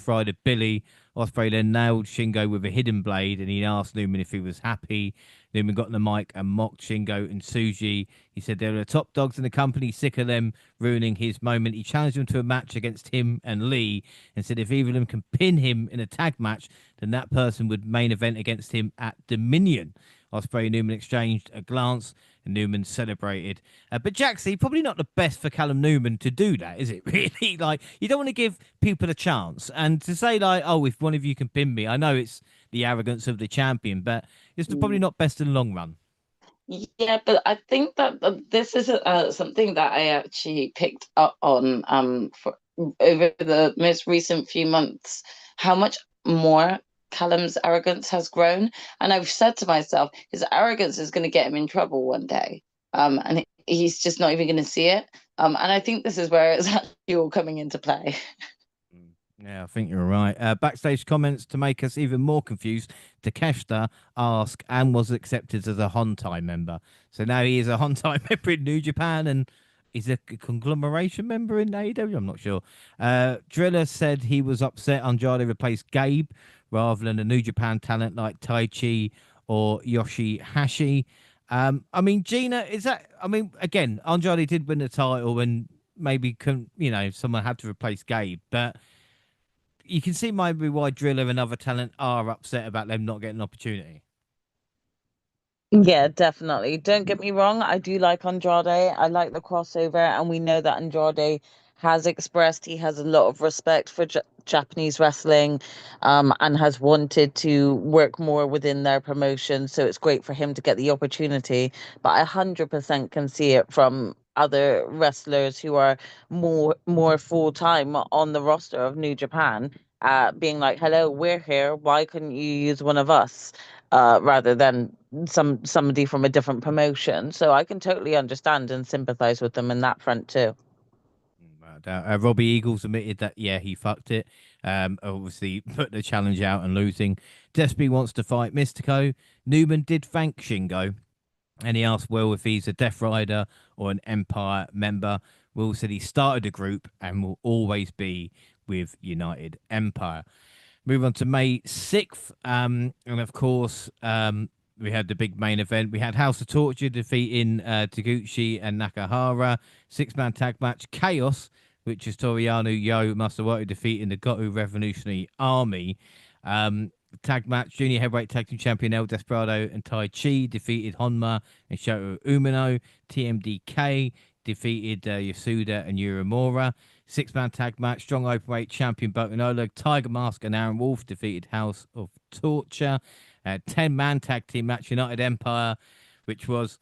Rider Billy. Osprey then nailed Shingo with a hidden blade, and he asked Newman if he was happy. Newman got on the mic and mocked Shingo and Suji. He said they were the top dogs in the company, sick of them ruining his moment. He challenged them to a match against him and Lee, and said if either of them can pin him in a tag match, then that person would main event against him at Dominion. Osprey and Newman exchanged a glance, and Newman celebrated. But Jaxie, probably not the best for Callum Newman to do that, is it? Really, like you don't want to give people a chance, and to say like, "Oh, if one of you can pin me," I know it's the arrogance of the champion, but it's probably not best in the long run. Yeah, but I think that this is something that I actually picked up on over the most recent few months, how much more Callum's arrogance has grown. And I've said to myself, his arrogance is going to get him in trouble one day. And he's just not even going to see it. And I think this is where it's actually all coming into play. Yeah, I think you're right. Backstage comments to make us even more confused. Takeshita asked and was accepted as a Hontai member. So now he is a Hontai member in New Japan and he's a conglomeration member in AEW. I'm not sure. Driller said he was upset Andrade replaced Gabe rather than a New Japan talent like Tai Chi or Yoshihashi. I mean, Gina, is that? I mean, again, Andrade did win the title and maybe someone had to replace Gabe, but you can see maybe why Driller and other talent are upset about them not getting an opportunity. Yeah, definitely. Don't get me wrong. I do like Andrade. I like the crossover, and we know that Andrade has expressed he has a lot of respect for Japanese wrestling, and has wanted to work more within their promotion. So it's great for him to get the opportunity. But I 100% can see it from other wrestlers who are more full time on the roster of New Japan, being like, "Hello, we're here. Why couldn't you use one of us?" Rather than somebody from a different promotion. So I can totally understand and sympathize with them in that front too. Robbie Eagles admitted that, yeah, he fucked it. Obviously, put the challenge out and losing. Despy wants to fight Mystico. Newman did thank Shingo, and he asked Will if he's a Death Rider or an Empire member. Will said he started a group and will always be with United Empire. Move on to May 6th. And of course, we had the big main event. We had House of Torture defeating Taguchi and Nakahara. Six-man tag match. Chaos, which is Toriano, Yo, Masawato defeating the Goto Revolutionary Army. Tag match. Junior heavyweight tag team champion El Desperado and Tai Chi defeated Honma and Shoto Umino. TMDK defeated Yasuda and Uemura. Six-man tag match. Strong openweight champion Boltin Oleg, Tiger Mask and Aaron Wolf defeated House of Torture. 10-man tag team match. United Empire, which was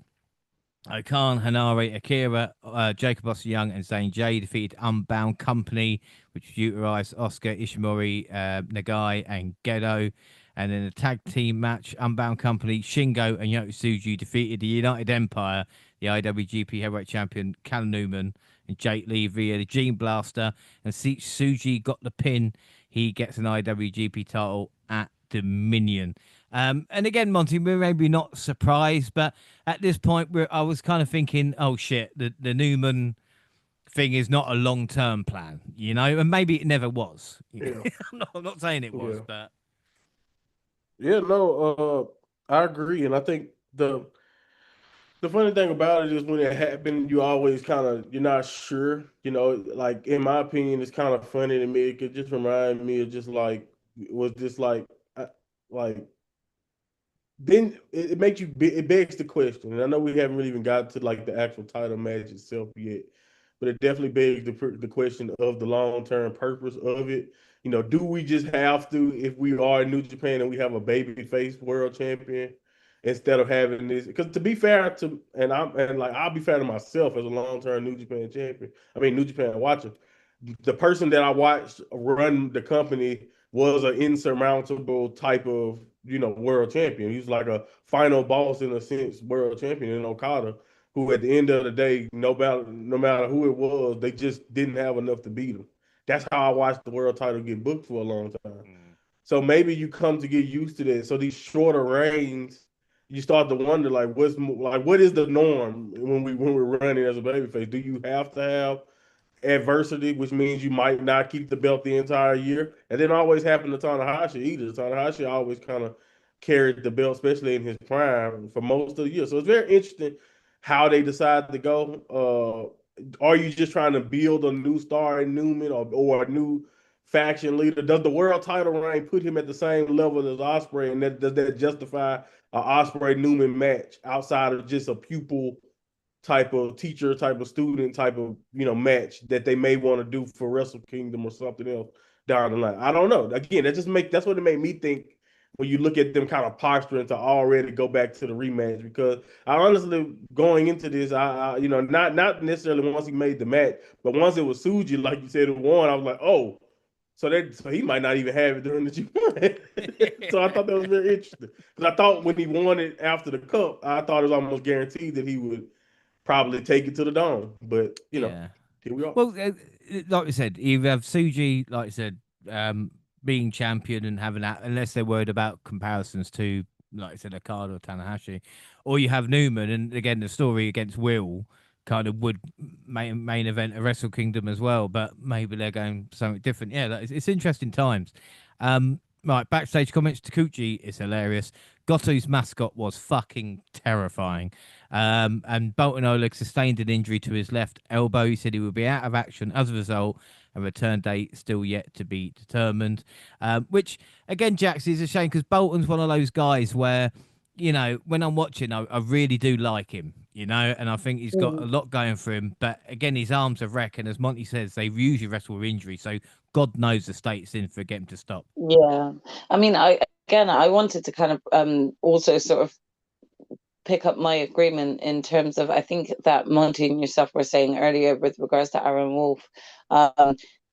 Okan, Hanare, Akira, Jacob Oscar Young and Zane J defeated Unbound Company, which utilized Oscar, Ishimori, Nagai and Gedo. And then the tag team match, Unbound Company, Shingo and Yota Tsuji defeated the United Empire, the IWGP Heavyweight Champion Callum Newman and Jake Lee via the Gene Blaster. And Tsuji got the pin. He gets an IWGP title at Dominion. And again, Monty, we're maybe not surprised, but at this point, I was kind of thinking, oh shit, the Newman thing is not a long-term plan, and maybe it never was. Yeah. I'm not saying it was, but yeah, no, I agree, and I think the funny thing about it is when it happened, you always you're not sure, like in my opinion, it's kind of funny to me. It could just remind me of just like, was this like then it makes you it begs the question, and I know we haven't really even got to like the actual title match itself yet, but it definitely begs the question of the long-term purpose of it. Do we just have to, if we are in New Japan and we have a baby face world champion, instead of having this? Because to be fair to, I'll be fair to myself as a long-term New Japan champion. I mean, New Japan watcher. The person that I watched run the company was an insurmountable type of world champion. He was like a final boss in a sense, world champion in Okada, who at the end of the day, no matter who it was, they just didn't have enough to beat him. That's how I watched the world title get booked for a long time. So maybe you come to get used to that. So these shorter reigns, you start to wonder like what is the norm when we're running as a babyface? Do you have to have adversity, which means you might not keep the belt the entire year? And then always happened to Tanahashi either. Tanahashi always kind of carried the belt, especially in his prime, for most of the year. So it's very interesting how they decide to go. Are you just trying to build a new star in Newman or a new faction leader? Does the world title reign put him at the same level as Ospreay, and does that justify a Ospreay Newman match outside of just a pupil type of teacher, type of student, type of match that they may want to do for Wrestle Kingdom or something else down the line? I don't know. Again, that's what it made me think when you look at them kind of posturing to already go back to the rematch. Because I honestly, going into this, I not necessarily once he made the match, but once it was Suji, like you said, it won. I was like, oh. So he might not even have it during the G1. So I thought that was very interesting. Because I thought when he won it after the cup, I thought it was almost guaranteed that he would probably take it to the dome. But here we are. Well, like I said, you have Suji, like I said, being champion and having that, unless they're worried about comparisons to, like I said, Okada or Tanahashi, or you have Newman, and again the story against Will kind of would main event a Wrestle Kingdom as well, but maybe they're going something different. Yeah, it's interesting times. Right, backstage comments. Takuchi is hilarious. Goto's mascot was fucking terrifying. And Boltin Oleg sustained an injury to his left elbow. He said he will be out of action as a result. A return date still yet to be determined. Which, again, Jax, is a shame because Bolton's one of those guys where, when I'm watching, I really do like him. you know, and I think he's got a Mm. lot going for him. But again, his arms are wreck, and as Monty says, they usually wrestle with injury, so God knows the state it's in for get him to stop. Yeah, I mean, I wanted to kind of also sort of pick up my agreement in terms of I think that Monty and yourself were saying earlier with regards to Aaron Wolf.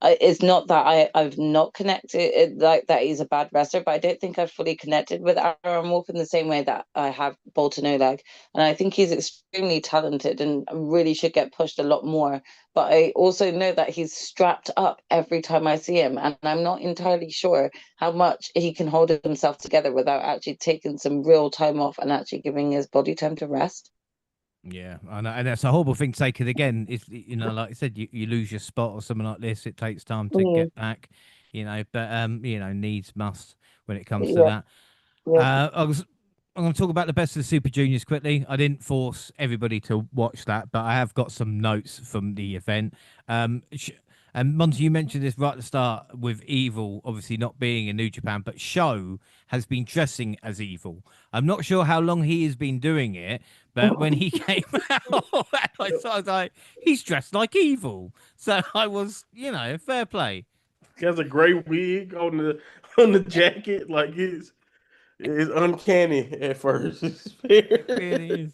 It's not that I've not connected like that he's a bad wrestler, but I don't think I've fully connected with Aaron Wolf in the same way that I have Bolton Oleg. And I think he's extremely talented and really should get pushed a lot more. But I also know that he's strapped up every time I see him, and I'm not entirely sure how much he can hold himself together without actually taking some real time off and actually giving his body time to rest. Yeah, I know, and that's a horrible thing to say. Because again, if you know, like I said, you lose your spot or something like this, it takes time to Mm, get back. You know, but you know, needs must when it comes to yeah, that. yeah. I'm going to talk about the best of the Super Juniors quickly. I didn't force everybody to watch that, but I have got some notes from the event. And Monty, you mentioned this right at the start with Evil, obviously not being in New Japan, but Sho has been dressing as Evil. I'm not sure how long he has been doing it, but when he came out, I was like, he's dressed like Evil. So I was, you know, fair play. He has a gray wig on the jacket. Like it's uncanny at first. It really is.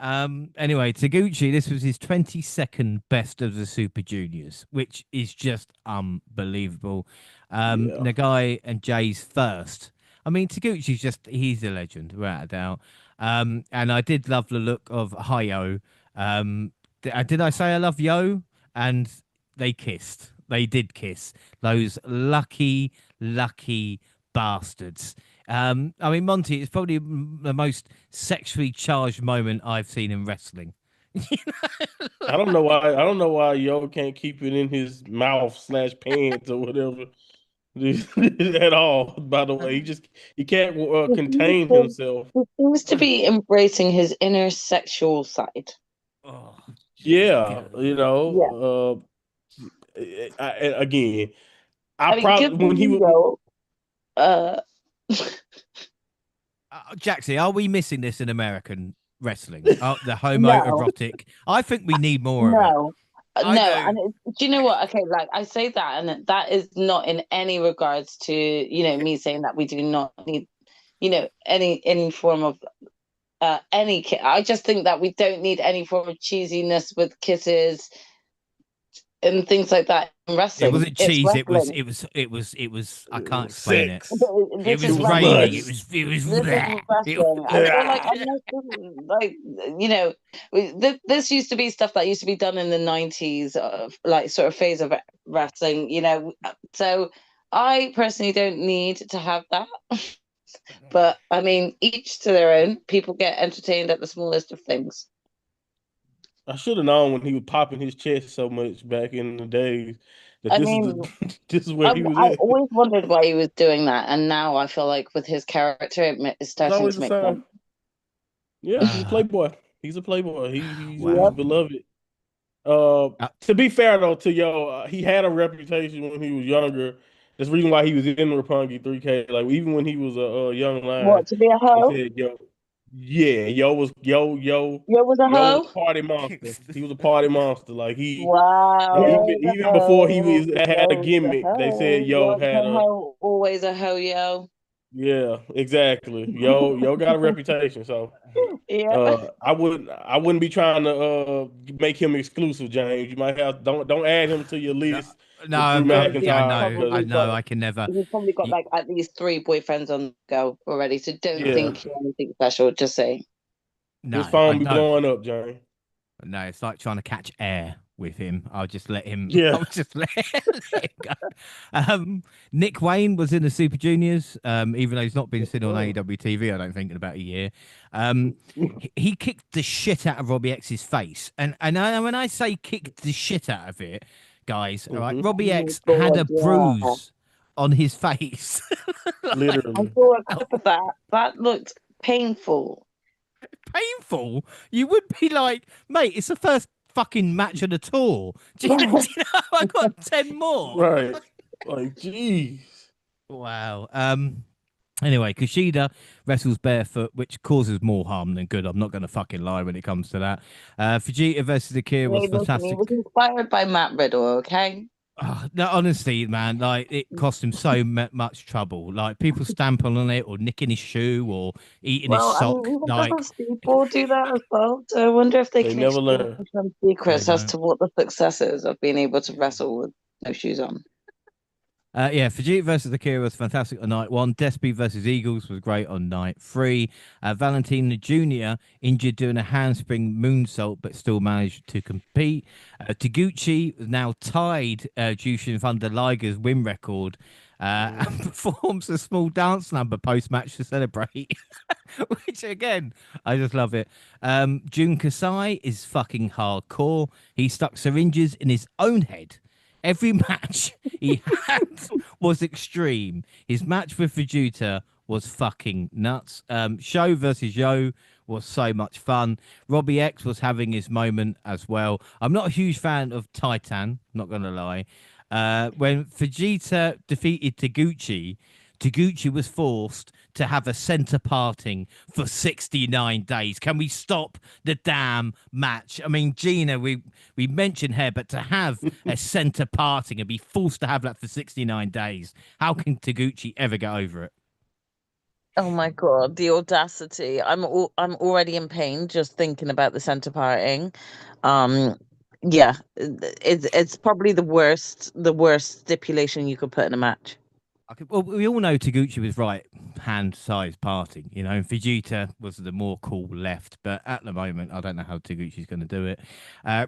Anyway, Taguchi, this was his 22nd best of the Super Juniors, which is just unbelievable. Yeah. Nagai and Jay's first. I mean, Taguchi's just, he's a legend, without a doubt. And I did love the look of Hayo. Did I say I love Yo? And they kissed. They did kiss. Those lucky, lucky bastards. I mean, Monty, it's probably the most sexually charged moment I've seen in wrestling. I don't know why. I don't know why Yo can't keep it in his mouth slash pants or whatever at all. By the way, he can't contain himself. He seems to be embracing his inner sexual side. Oh, just Yeah, go. Yeah. Again, I I mean, good probably for when he you, was though. Uh, Jaxie, are we missing this in American wrestling? The no, homoerotic. I think we need more of it. no, I no. do. And do you know what? Okay, like I say that, and that is not in any regards to, me saying that we do not need, any form of I just think that we don't need any form of cheesiness with kisses and things like that in It wrestling. wasn't It's cheese. wrestling. It was. I it can't was explain it. sex. It This It is was was raining. wrestling. It lust. was. It was. This is It wrestling. I feel like unless like this used to be stuff that used to be done in the 90s, like sort of phase of wrestling. So I personally don't need to have that. But I mean, each to their own. People get entertained at the smallest of things. I should have known when he was popping his chest so much back in the days that I this is the mean, this is where he was I at. always wondered why he was doing that, and now I feel like with his character, it's It's starting always to the make sense. same. Yeah, he's a playboy. He's a playboy. He's Yep. Wow. beloved. Uh, To be fair though, to Yo, he had a reputation when he was younger. That's the reason why he was in Roppongi 3K. Like even when he was a young lion, What, to be a they hoe? said Yo, yeah, You was a Yo was hoe? a party monster. He was a party monster. Like Wow. even before he was had a Yo was a gimmick, they said hoe. Yo Was had a a hoe, always a hoe, yo. yeah, exactly. Yo got a reputation. So Yeah. I wouldn't be trying to make him exclusive, James. You might have don't add him to your no, list no, with Drew Yeah, he's yeah, I McIntyre know. I because know. I can never. he's probably got y- like at least three boyfriends on the go already. So don't yeah, think you're anything special. Just say. his No, I phone be don't. blowing up, James. No, it's like trying to catch air with him. I'll just let him. Yeah. I'll just let him go. Nick Wayne was in the Super Juniors. Even though he's not been seen on Oh. AEW TV, I don't think in about a year. He kicked the shit out of Robbie X's face, when I say kicked the shit out of it, guys, all right, Hmm. Robbie Oh X my had God, a yeah. bruise on his face. Like, I Literally. saw a oh, clip of that. That looked painful. painful. You would be like, mate, it's the first fucking match of the tour. Do you know I got 10 more? Right. Like, jeez. Wow. Anyway, Kushida wrestles barefoot, which causes more harm than good. I'm not going to fucking lie when it comes to that. Fujita versus Akira was Hey, listen, he fantastic. was inspired by Matt Riddle, okay? No, honestly, man, like it cost him so much trouble. Like people stamping on it, or nicking his shoe, or eating his Well, I sock. mean, even Like, other people do that as well. So I wonder if they They can never explain learn. some they secrets as don't. to what the success is of being able to wrestle with no shoes on. Yeah, Fujita versus Akira was fantastic on night one. Despy versus Eagles was great on night three. Valentina Jr. injured doing a handspring moonsault, but still managed to compete. Taguchi was now tied Jushin Thunder Liger's win record and performs a small dance number post match to celebrate. Which again, I just love it. Jun Kasai is fucking hardcore. He stuck syringes in his own head. Every match he had was extreme. His match with Vegeta was fucking nuts. Show versus Yo was so much fun. Robbie X was having his moment as well. I'm not a huge fan of Titan, not gonna lie. When Vegeta defeated Taguchi, Taguchi was forced to have a centre parting for 69 days. Can we stop the damn match? I mean, Gina, we mentioned her, but to have a centre parting and be forced to have that for 69 days, how can Taguchi ever get over it? Oh my God, the audacity. I'm already in pain just thinking about the center parting. Um yeah, it's probably the worst stipulation you could put in a match. Well, we all know Taguchi was right hand size parting, you know, and Vegeta was the more cool left. But at the moment, I don't know how Taguchi's going to do it.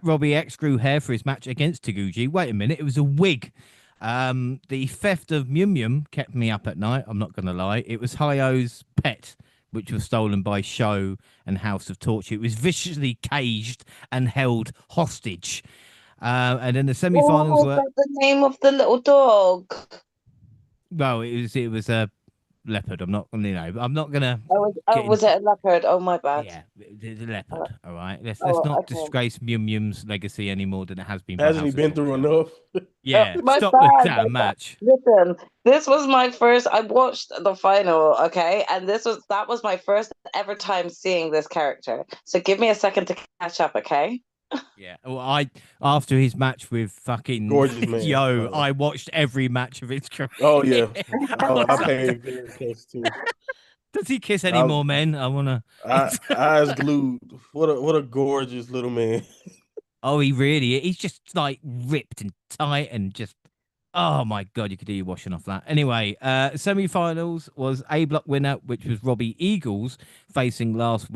Robbie X grew hair for his match against Taguchi. Wait a minute, it was a wig. The theft of Mew Mew kept me up at night. I'm not going to lie. It was Hayo's pet, which was stolen by Show and House of Torture. It was viciously caged and held hostage. And then the semi-finals Oh, were, that's the name of the little dog. well, it was a leopard. I'm not gonna get Was into. it a leopard? Oh, my bad. Yeah, the Uh, leopard. All right, let's oh, not okay. disgrace Mew Mew's legacy any more than it has been by Hasn't he House of been through Torture. enough? Yeah, My stop the bad, my damn bad. match. Listen, this was my first. I watched the final, okay, and that was my first ever time seeing this character. So give me a second to catch up, okay? Yeah, well, I after his match with fucking Gorgeous man, by Yo, the way. I watched every match of his career. Oh yeah. I I was like, paid very close to. does he kiss any I, more men? I wanna. eyes glued. What a gorgeous little man. Oh, he really. He's just like ripped and tight and just. Oh my god, you could do your washing off that. Anyway, semi-finals was A block winner, which was Robbie Eagles facing last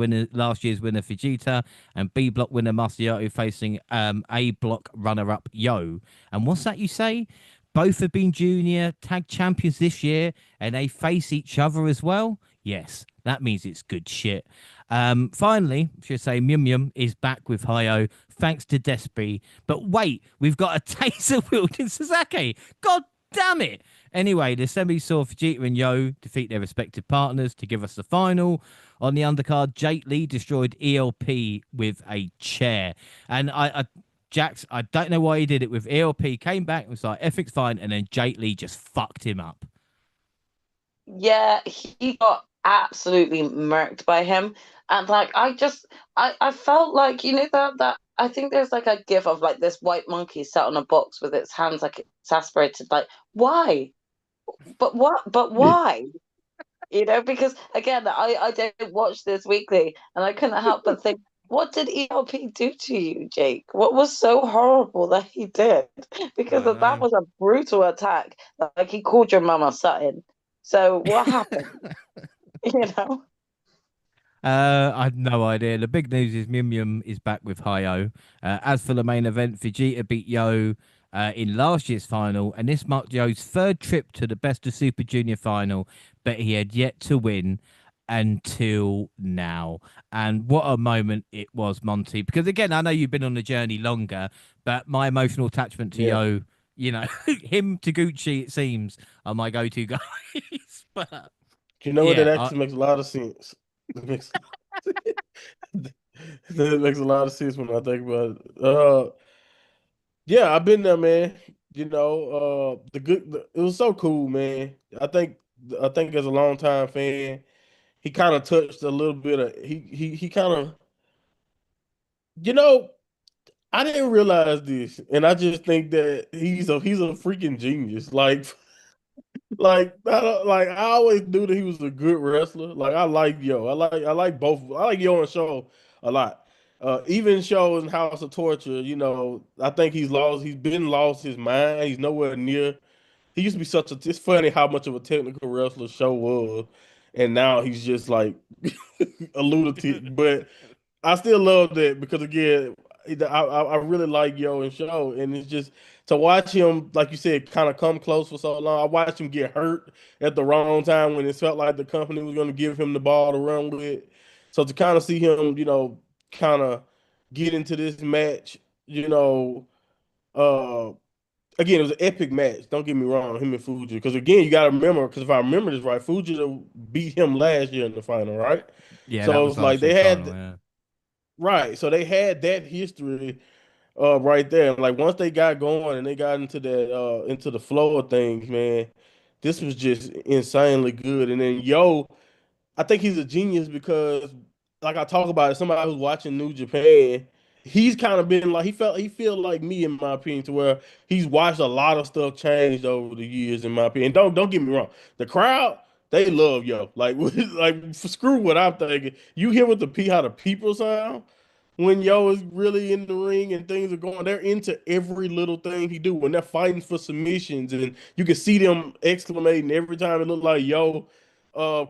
year's winner Vegeta, and B block winner Masayato facing A block runner-up Yo. And what's that you say? Both have been junior tag champions this year, and they face each other as well. Yes, that means it's good shit. Finally, should say Mew Mew is back with Hayo thanks to Despy. But wait, we've got a taser wielding Sasaki. God damn it. Anyway, the semi saw Vegeta and Yo defeat their respective partners to give us the final. On the undercard, Jake Lee destroyed ELP with a chair. And Jax, I don't know why he did it with ELP, came back and was like, Ethic's fine. And then Jake Lee just fucked him up. Yeah, he got absolutely murked by him. And like I felt like, that I think there's like a gif of like this white monkey sat on a box with its hands like exasperated, like, why? But why? Because again, I don't watch this weekly and I couldn't help but think, what did ELP do to you, Jake? What was so horrible that he did? Because I that know. was a brutal attack. Like he called your mama something. So what happened? You know? I had no idea. The big news is Mew Mew is back with Hayo. As for the main event, Vegeta beat Yo in last year's final, and this marked Yo's third trip to the Best of Super Junior final, but he had yet to win until now. And what a moment it was, Monty. Because again, I know you've been on the journey longer, but my emotional attachment to Yeah. Yo, him, Taguchi, it seems, are my go-to guys. But You know what? That yeah, actually makes a lot of sense. It makes, that makes a lot of sense when I think about it. Yeah, I've been there, man. It was so cool, man. I think I think as a longtime fan, he kind of touched a little bit of he kind of you know I didn't realize this, and I just think that he's a freaking genius. Like I always knew that he was a good wrestler. Like I like Yo. I like both. I like Yo and Show a lot. Even Show in House of Torture, I think he's been lost his mind. He's nowhere near. He used to be such a. It's funny how much of a technical wrestler Show was, and now he's just like a lunatic. But I still love that because again, I really like Yo and Show, and it's just to watch him, like you said, kind of come close for so long. I watched him get hurt at the wrong time when it felt like the company was going to give him the ball to run with. So to kind of see him, kind of get into this match, you know, uh, again, it was an epic match. Don't get me wrong, him and Fuji, because again, you got to remember, because if I remember this right, Fuji beat him last year in the final, right? Yeah, that So was it's like last they year's final. had. Yeah. Right. So they had that history right there. And like once they got going and they got into that into the flow of things, man, this was just insanely good. And then I think he's a genius because like I talk about it, somebody who's watching New Japan, he's kind of been like he feel like me in my opinion to where he's watched a lot of stuff changed over the years in my opinion. Don't get me wrong. The crowd, they love Like screw what I'm thinking. You hear what how the people sound when is really in the ring and things are going, they're into every little thing he do. When they're fighting for submissions, and you can see them exclamating every time it looked like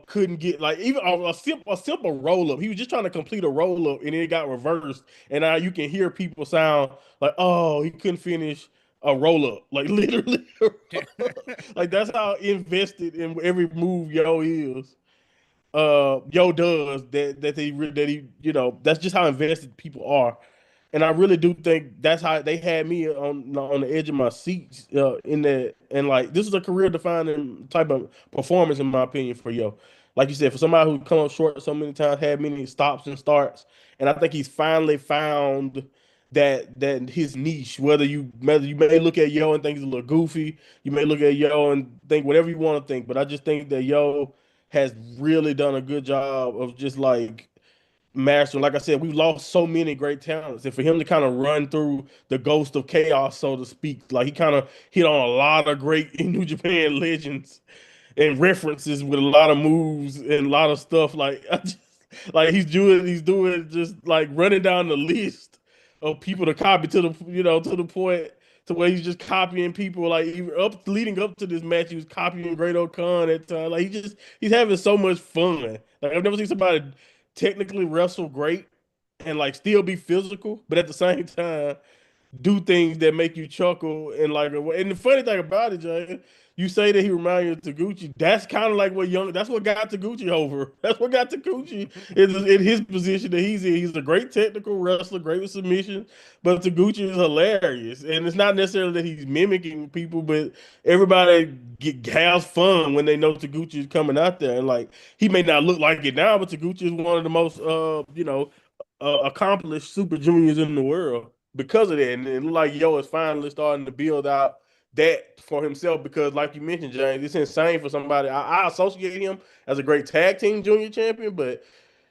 couldn't get like even a simple roll up. He was just trying to complete a roll up and it got reversed. And now you can hear people sound like, oh, he couldn't finish a roll up. Like literally, like that's how invested in every move Yo is. Yo does that he that's just how invested people are. And I really do think that's how they had me on the edge of my seats in that. And like this is a career defining type of performance in my opinion for Yo. Like you said, for somebody who come up short so many times, had many stops and starts, and I think he's finally found that his niche. Whether you may look at Yo and think he's a little goofy, you may look at Yo and think whatever you want to think, but I just think that Yo has really done a good job of just like mastering. Like I said, we've lost so many great talents, and for him to kind of run through the ghost of chaos, so to speak, like he kind of hit on a lot of great New Japan legends and references with a lot of moves and a lot of stuff. Like like he's doing just like running down the list of people to copy to the point to where he's just copying people like even up leading up to this match he was copying Great O'Khan at time. Like he's having so much fun. Like I've never seen somebody technically wrestle great and like still be physical, but at the same time do things that make you chuckle and like and the funny thing about it, Jay, you say that he reminds you of Taguchi. That's kind of like that's what got Taguchi over. That's what got Taguchi in his position that he's in. He's a great technical wrestler, great with submission, but Taguchi is hilarious. And it's not necessarily that he's mimicking people, but everybody has fun when they know Taguchi is coming out there. And like he may not look like it now, but Taguchi is one of the most accomplished super juniors in the world because of that. And like Yo is finally starting to build out that for himself because, like you mentioned, James, it's insane for somebody. I associate him as a great tag team junior champion, but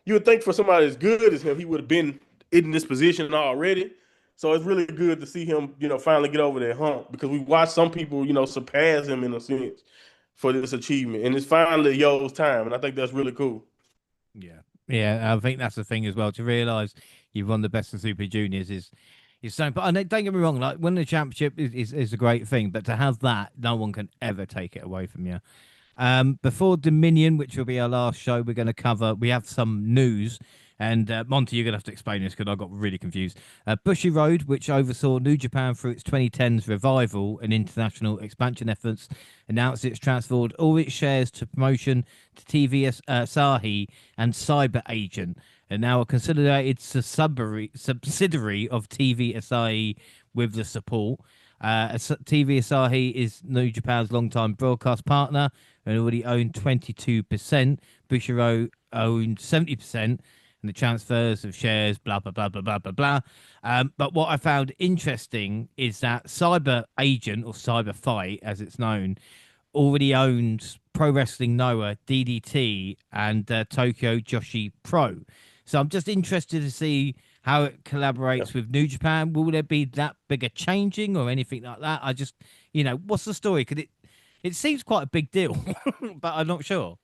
you would think for somebody as good as him, he would have been in this position already. So it's really good to see him, finally get over that hump because we watched some people, surpass him in a sense for this achievement, and it's finally Yo's time, and I think that's really cool. Yeah, yeah. I think that's the thing as well. To realise you've won the best of Super Juniors is so. But don't get me wrong. Like winning the championship is a great thing, but to have that, no one can ever take it away from you. Before Dominion, which will be our last show, we're going to cover. We have some news, and Monty, you're going to have to explain this because I got really confused. Bushy Road, which oversaw New Japan through its 2010s revival and international expansion efforts, announced it's transferred all its shares to promotion to TVS Asahi and Cyber Agent, and now a consolidated subsidiary of TV Asahi with the support. TV Asahi is New Japan's longtime broadcast partner and already owned 22%. Bushiro owned 70%, and the transfers of shares, blah, blah, blah, blah, blah, blah, blah. But what I found interesting is that Cyber Agent, or Cyber Fight, as it's known, already owns Pro Wrestling Noah, DDT, and Tokyo Joshi Pro. So I'm just interested to see how it collaborates with New Japan. Will there be that big a changing or anything like that? I just, what's the story? Because it seems quite a big deal, but I'm not sure.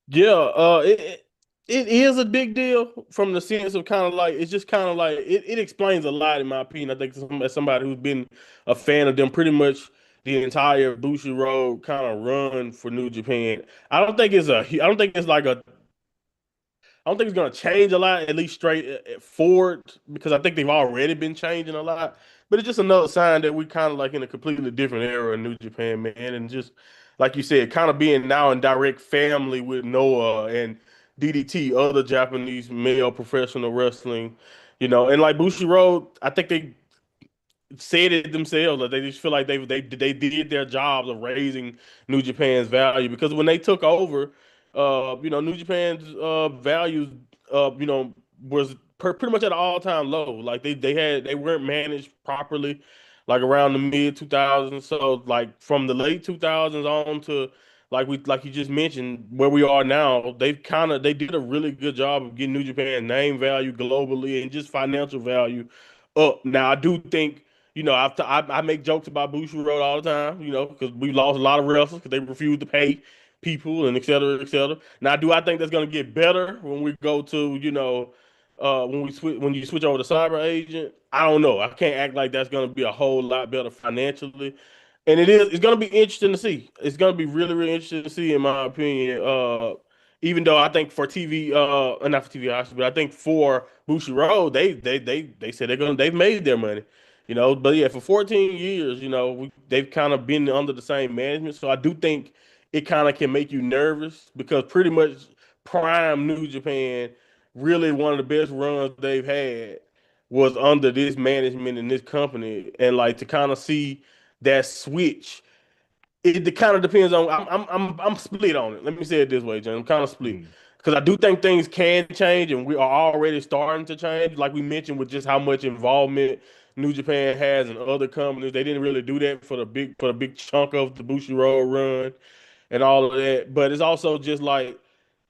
Yeah, it is a big deal from the sense of kind of like it's just kind of like it explains a lot in my opinion. I think as somebody who's been a fan of them pretty much the entire Bushi Road kind of run for New Japan. I don't think it's like a I don't think it's going to change a lot, at least straight forward, because I think they've already been changing a lot. But it's just another sign that we kind of like in a completely different era of New Japan, man. And just like you said, kind of being now in direct family with Noah and DDT, other Japanese male professional wrestling, and like Bushi Road, I think they said it themselves. Like they just feel like they did their jobs of raising New Japan's value because when they took over, New Japan's values, was pretty much at an all time low. Like they weren't managed properly, like around the mid 2000s. So like from the late 2000s on to like you just mentioned where we are now, they did a really good job of getting New Japan's name value globally and just financial value up. Now I do think I make jokes about Bushu Road all the time, because we lost a lot of wrestlers because they refused to pay people and et cetera, et cetera. Now, do I think that's going to get better when we go to, when you switch over to Cyber Agent? I don't know. I can't act like that's going to be a whole lot better financially. And it's going to be interesting to see. It's going to be really, really interesting to see, in my opinion. Even though I think for TV, not for TV, actually, but I think for Bushi Road, they said they've made their money. But yeah, for 14 years, they've kind of been under the same management. So I do think it kind of can make you nervous because pretty much prime New Japan, really one of the best runs they've had was under this management and this company. And like to kind of see that switch, it kind of depends on. I'm split on it. Let me say it this way, John. I'm kind of split Mm. because I do think things can change, and we are already starting to change. Like we mentioned, with just how much involvement New Japan has in other companies, they didn't really do that for the big chunk of the Bushi Road run and all of that. But it's also just like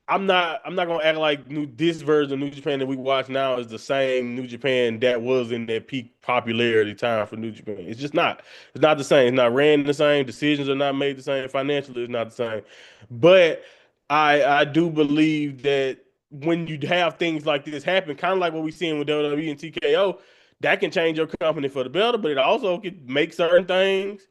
I'm not gonna act like this version of New Japan that we watch now is the same New Japan that was in their peak popularity time for New Japan. It's just not. It's not the same. It's not ran the same. Decisions are not made the same. Financially, it's not the same. But I do believe that when you have things like this happen, kind of like what we seeing with WWE and TKO, that can change your company for the better, but it also can make certain things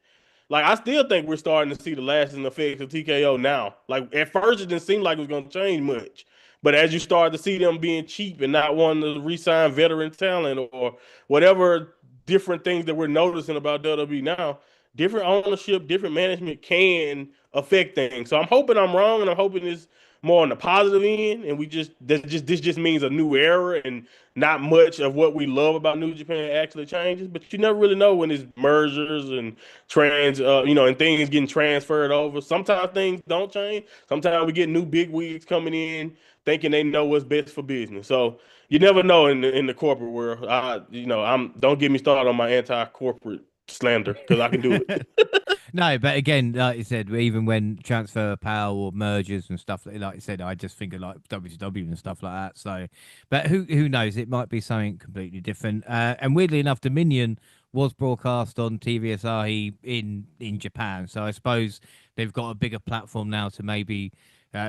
like I still think we're starting to see the lasting effects of TKO now. Like at first, it didn't seem like it was going to change much, but as you start to see them being cheap and not wanting to re-sign veteran talent or whatever different things that we're noticing about WWE now, different ownership, different management can affect things. So I'm hoping I'm wrong, and I'm hoping it's more on the positive end, and this just means a new era and not much of what we love about New Japan actually changes. But you never really know when it's mergers and and things getting transferred over. Sometimes things don't change. Sometimes we get new big wigs coming in thinking they know what's best for business. So you never know in the corporate world. Don't get me started on my anti-corporate slander because I can do it. No, but again, like you said, even when transfer power or mergers and stuff, like you said, I just think of like WCW and stuff like that. So, but who knows? It might be something completely different. And weirdly enough, Dominion was broadcast on TV Asahi in Japan. So I suppose they've got a bigger platform now to maybe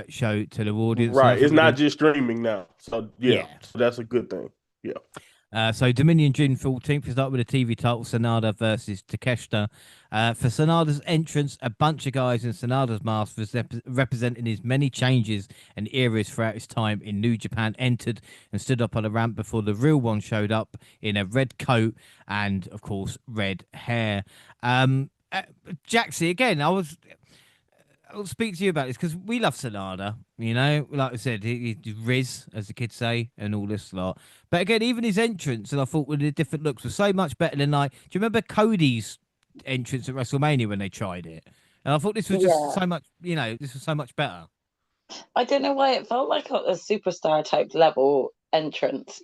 show to the audience. So Right. that's It's what we're not going. just streaming now. So yeah. Yeah. So that's a good thing. Yeah. So Dominion June 14th is up with a TV title, Sonada versus Takeshita. For Sonada's entrance, a bunch of guys in Sonada's mask was representing his many changes and eras throughout his time in New Japan entered and stood up on a ramp before the real one showed up in a red coat and, of course, red hair. Jaxie, again, I'll speak to you about this because we love Sonada, like I said, he's Riz, as the kids say, and all this lot. But again, even his entrance, and I thought with the different looks, was so much better than like. Do you remember Cody's entrance at WrestleMania when they tried it? And I thought this was just so much, this was so much better. I don't know why it felt like a superstar type level entrance,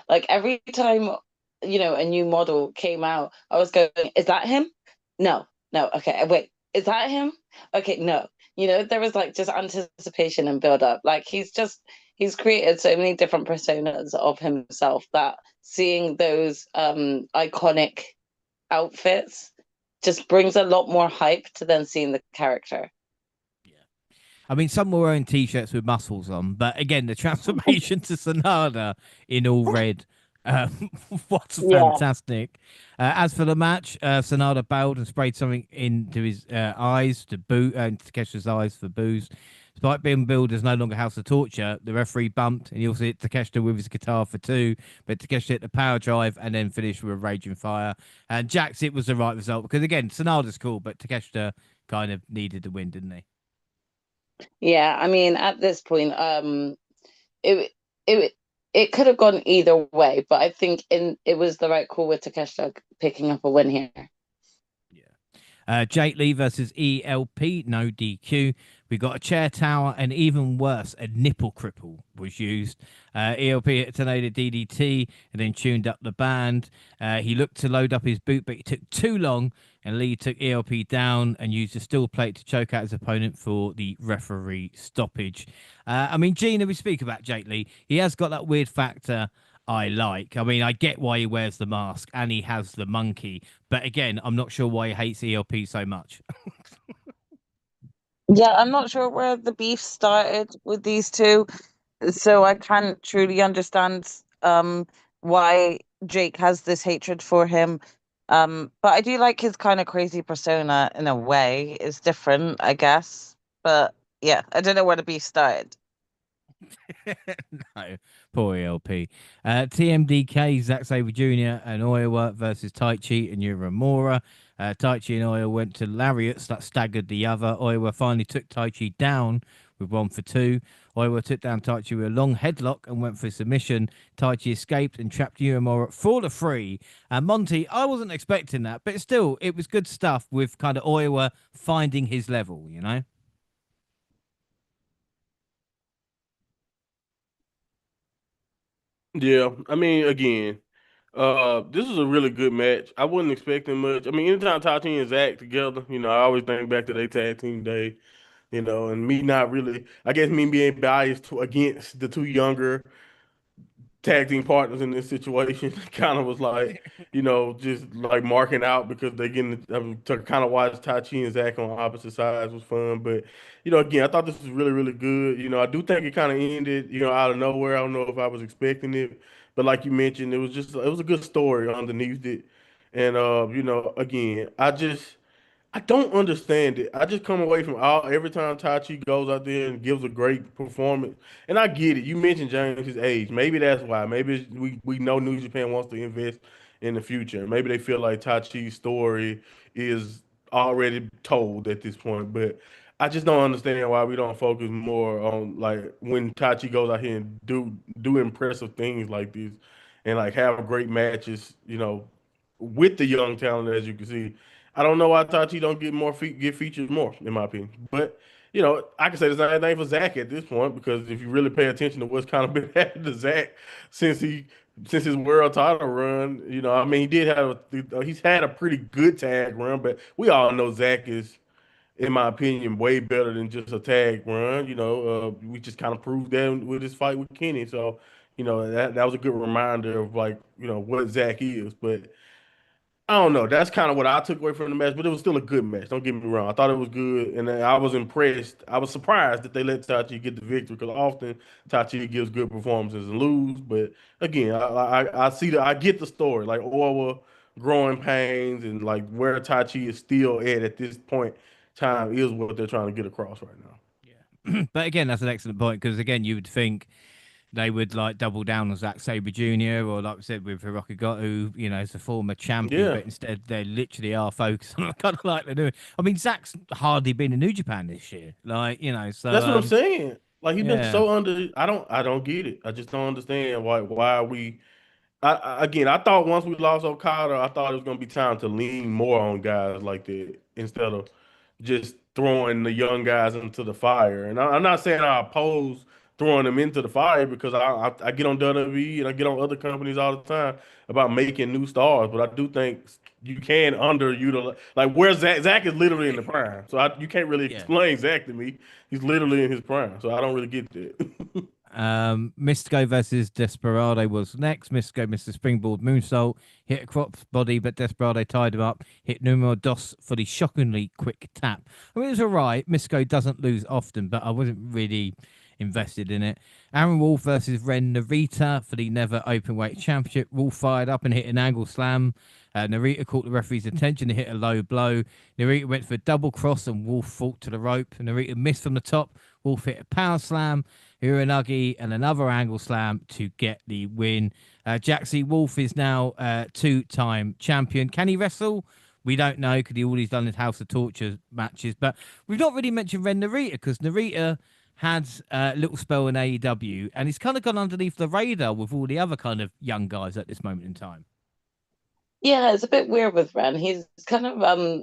like every time, a new model came out, I was going, is that him? No, okay, wait, is that him? Okay, no. There was like just anticipation and build up. Like he's created so many different personas of himself that seeing those iconic outfits just brings a lot more hype to then seeing the character. I mean, some were wearing t-shirts with muscles on, but again, the transformation to Sonada in all red was Yeah. fantastic. As for the match, Sonada bailed and sprayed something into his eyes to Takeshi's eyes for booze. Despite being billed as no longer House of Torture, the referee bumped and he also hit Takeshita with his guitar for two, but Takeshi hit the power drive and then finished with a raging fire. And Jax, it was the right result because again, Sonada's cool, but Takeshita kind of needed the win, didn't he? Yeah, I mean, at this point, it it it could have gone either way, but I think it was the right call with Takeshita picking up a win here. Jake Lee versus ELP, no DQ. We got a chair tower, and even worse, a nipple cripple was used. ELP hit a tornado DDT and then tuned up the band. He looked to load up his boot, but it took too long, and Lee took ELP down and used a steel plate to choke out his opponent for the referee stoppage. I mean, Gina, we speak about Jake Lee. He has got that weird factor I like. I mean, I get why he wears the mask and he has the monkey, but again, I'm not sure why he hates ELP so much. Yeah, I'm not sure where the beef started with these two, so I can't truly understand why Jake has this hatred for him. But I do like his kind of crazy persona in a way. It's different, I guess. But yeah, I don't know where the beef started. No, poor ELP. TMDK, Zack Sabre Jr. and Oiwa versus Taichi and Uramura. Taichi and Oiwa went to lariats that staggered the other. Oiwa finally took Taichi down with 1 for 2. Oiwa took down Taichi with a long headlock and went for submission. Taichi escaped and trapped Uramura for the 3. And Monty, I wasn't expecting that, but still, it was good stuff with kind of Oiwa finding his level, you know? Yeah, I mean, again, this is a really good match. I wasn't expecting much. I mean, anytime Tati and Zach together, I always think back to their tag team day, and me not really, I guess me being biased against the two younger tag team partners in this situation kind of was like, just like marking out because they getting to kind of watch Tachi and Zach on opposite sides was fun. But, again, I thought this was really, really good. I do think it kind of ended, out of nowhere. I don't know if I was expecting it, but like you mentioned, it was a good story underneath it. And, again, I don't understand it. I just come away from every time Tachi goes out there and gives a great performance. And I get it. You mentioned James' age. Maybe that's why. Maybe we know New Japan wants to invest in the future. Maybe they feel like Tachi's story is already told at this point. But I just don't understand why we don't focus more on like when Tachi goes out here and do impressive things like this and like have great matches, with the young talent as you can see. I don't know why Tachi don't get featured more, in my opinion. But I can say the same thing for Zach at this point because if you really pay attention to what's kind of been happening to Zach since since his world title run, I mean he did have he's had a pretty good tag run, but we all know Zach is, in my opinion, way better than just a tag run. We just kind of proved that with his fight with Kenny. So, that was a good reminder of like, what Zach is. But I don't know. That's kind of what I took away from the match, but it was still a good match. Don't get me wrong. I thought it was good, and I was impressed. I was surprised that they let Tachi get the victory because often Tachi gives good performances and lose. But again, I see I get the story, like Orwa growing pains and like where Tachi is still at this point time is what they're trying to get across right now. Yeah. But again, that's an excellent point because again, you would think they would like double down on Zack Sabre Jr. or like we said with Hiroki Goto, is a former champion, Yeah, but instead they literally are focused on kind of like they're doing. I mean, Zack's hardly been in New Japan this year, like so that's what I'm saying. Like he's been yeah. so under. I don't get it. I just don't understand why we. Again, I thought once we lost Okada, I thought it was gonna be time to lean more on guys like that instead of just throwing the young guys into the fire. And I'm not saying I oppose throwing them into the fire because I get on WWE and I get on other companies all the time about making new stars, but I do think you can underutilize. Like where Zach is literally in the prime, so you can't really Yeah. explain Zach to me. He's literally in his prime, so I don't really get that. Mystico versus Desperado was next. Mystico missed the springboard moonsault, hit a cross body, but Desperado tied him up, hit numero dos for the shockingly quick tap. I mean, it was all right. Mystico doesn't lose often, but I wasn't really invested in it. Aaron Wolf versus Ren Narita for the Never Openweight Championship. Wolf fired up and hit an angle slam. Narita caught the referee's attention to hit a low blow. Narita went for a double cross and Wolf fought to the rope. Narita missed from the top. Wolf hit a power slam, Uranagi, and another angle slam to get the win. Jaxie Wolf is now two-time champion. Can he wrestle? We don't know because all he's done is House of Torture matches. But we've not really mentioned Ren Narita because Narita had a little spell in AEW and he's kind of gone underneath the radar with all the other kind of young guys at this moment in time. Yeah, it's a bit weird with Ren. He's kind of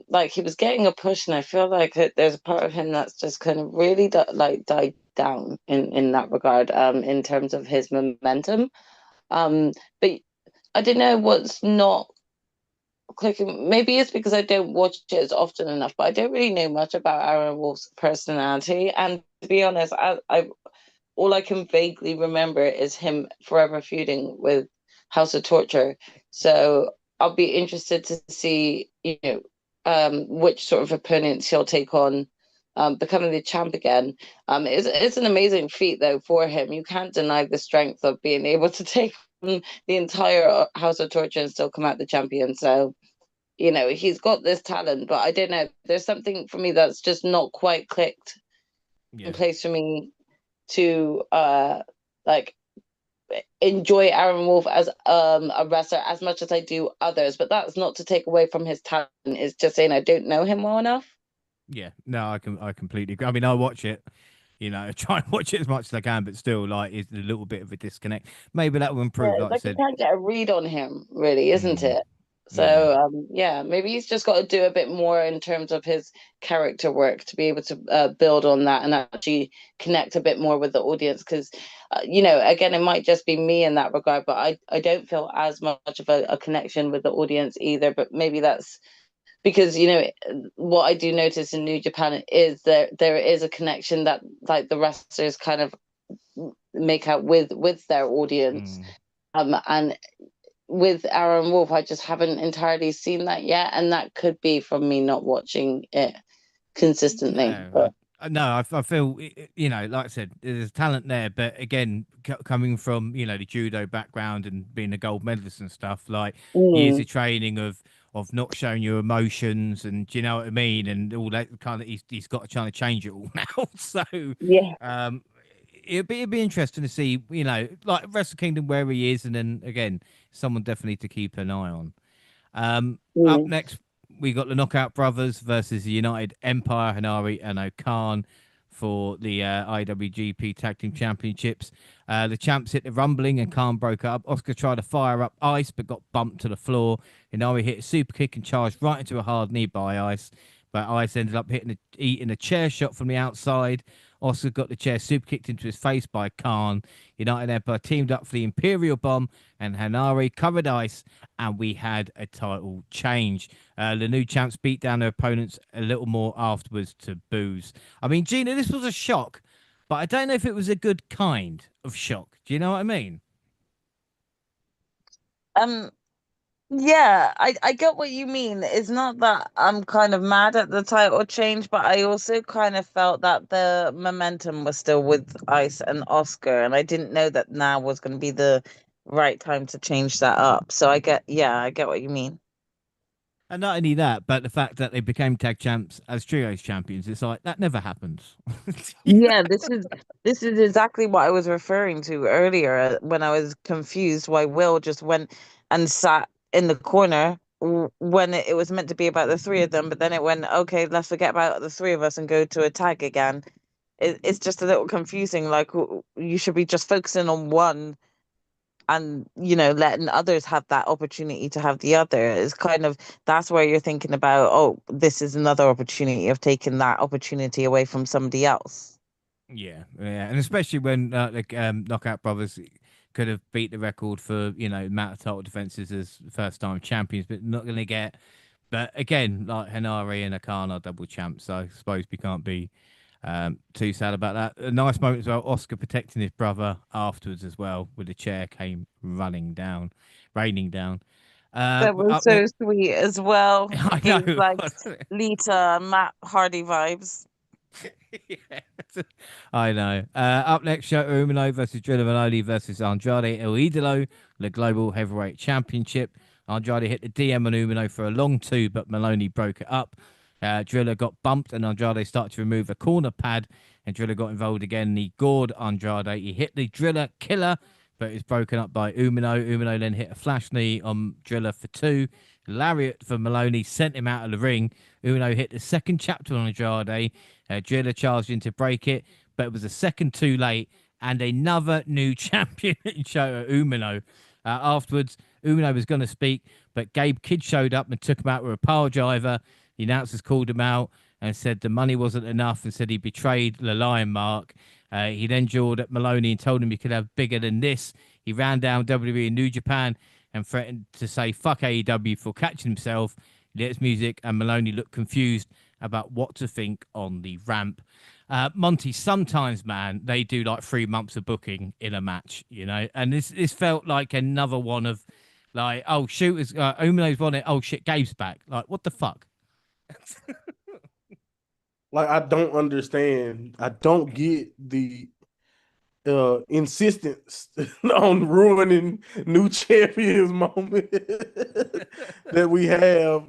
like he was getting a push, and I feel like there's a part of him that's just kind of really died down in that regard, in terms of his momentum. But I don't know what's not clicking. Maybe it's because I don't watch it as often enough, but I don't really know much about Aaron Wolf's personality. And to be honest, I all I can vaguely remember is him forever feuding with House of Torture. So I'll be interested to see, which sort of opponents he'll take on, becoming the champ again. It's an amazing feat though for him. You can't deny the strength of being able to take on the entire House of Torture and still come out the champion. So, he's got this talent, but I don't know. There's something for me that's just not quite clicked in place for me to like enjoy Aaron Wolf as a wrestler as much as I do others. But that's not to take away from his talent. It's just saying I don't know him well enough. Yeah, no, I completely agree. I mean, I watch it, I try and watch it as much as I can, but still, like, it's a little bit of a disconnect. Maybe that will improve, Yeah, like I like you said. can't get a read on him, really, isn't it? Yeah. So maybe he's just got to do a bit more in terms of his character work to be able to build on that and actually connect a bit more with the audience. Because again, it might just be me in that regard, but I don't feel as much of a connection with the audience either. But maybe that's because what I do notice in New Japan is there is a connection that like the wrestlers kind of make out with their audience. And with Aaron Wolf, I just haven't entirely seen that yet, and that could be from me not watching it consistently. No, I feel like I said, there's talent there, but again, coming from the judo background and being a gold medalist and stuff, like years of training of not showing your emotions, and do you know what I mean, and all that kind of, he's got to try to change it all now. So yeah, it'd be interesting to see, like Wrestle Kingdom where he is, and then again, someone definitely to keep an eye on. Up next, we got the Knockout Brothers versus the United Empire, Hanari and Okan for the IWGP Tag Team Championships. The champs hit the rumbling and Khan broke up. Oscar tried to fire up Ice but got bumped to the floor. Hanari hit a super kick and charged right into a hard knee by Ice, but Ice ended up eating a chair shot from the outside. Oscar got the chair super kicked into his face by Khan. United Empire teamed up for the Imperial Bomb, and Hanari covered Ice, and we had a title change. The new champs beat down their opponents a little more afterwards to booze. I mean, Gina, this was a shock, but I don't know if it was a good kind of shock. Do you know what I mean? Yeah, I get what you mean. It's not that I'm kind of mad at the title change, but I also kind of felt that the momentum was still with Ice and Oscar, and I didn't know that now was going to be the right time to change that up. So I get what you mean. And not only that, but the fact that they became tag champs as trios champions, it's like that never happens. Yeah, this is exactly what I was referring to earlier when I was confused why Will just went and sat in the corner when it was meant to be about the three of them, but then it went, okay, let's forget about the three of us and go to a tag again. It's just a little confusing. Like you should be just focusing on one and letting others have that opportunity to have the other. It's kind of, that's where you're thinking about, oh, this is another opportunity of taking that opportunity away from somebody else. Yeah, and especially when the Knockout Brothers could have beat the record for amount of title defenses as first time champions, but not going to get. But again, like Henare and Akana double champs, so I suppose we can't be too sad about that. A nice moment as well. Oscar protecting his brother afterwards as well, with the chair came raining down. That was Up so next, sweet as well. I It gave know. like Lita and Matt Hardy vibes. Yeah, I know. Up next, Shota Umino versus Drilla Maloney versus Andrade El Idolo, the Global Heavyweight Championship. Andrade hit the DM on Umino for a long two, but Maloney broke it up. Drilla got bumped, and Andrade started to remove a corner pad, and Drilla got involved again. And he gored Andrade. He hit the Drilla killer, but it was broken up by Umino. Umino then hit a flash knee on Drilla for two. Lariat for Maloney sent him out of the ring. Umino hit the second chapter on Andrade. Drilla charged in to break it, but it was a second too late, and another new champion in Shota Umino. Afterwards, Umino was going to speak, but Gabe Kidd showed up and took him out with a pile driver. The announcers called him out and said the money wasn't enough and said he betrayed the lion mark. He then jawed at Maloney and told him he could have bigger than this. He ran down WWE in New Japan and threatened to say fuck AEW for catching himself. He lit his music, and Maloney looked confused about what to think on the ramp. Monty, sometimes, man, they do like 3 months of booking in a match, and this felt like another one of like, oh, shoot, Umino's won it. Oh, shit, Gabe's back. Like, what the fuck? Like, I don't understand. I don't get the insistence on ruining new champions moment that we have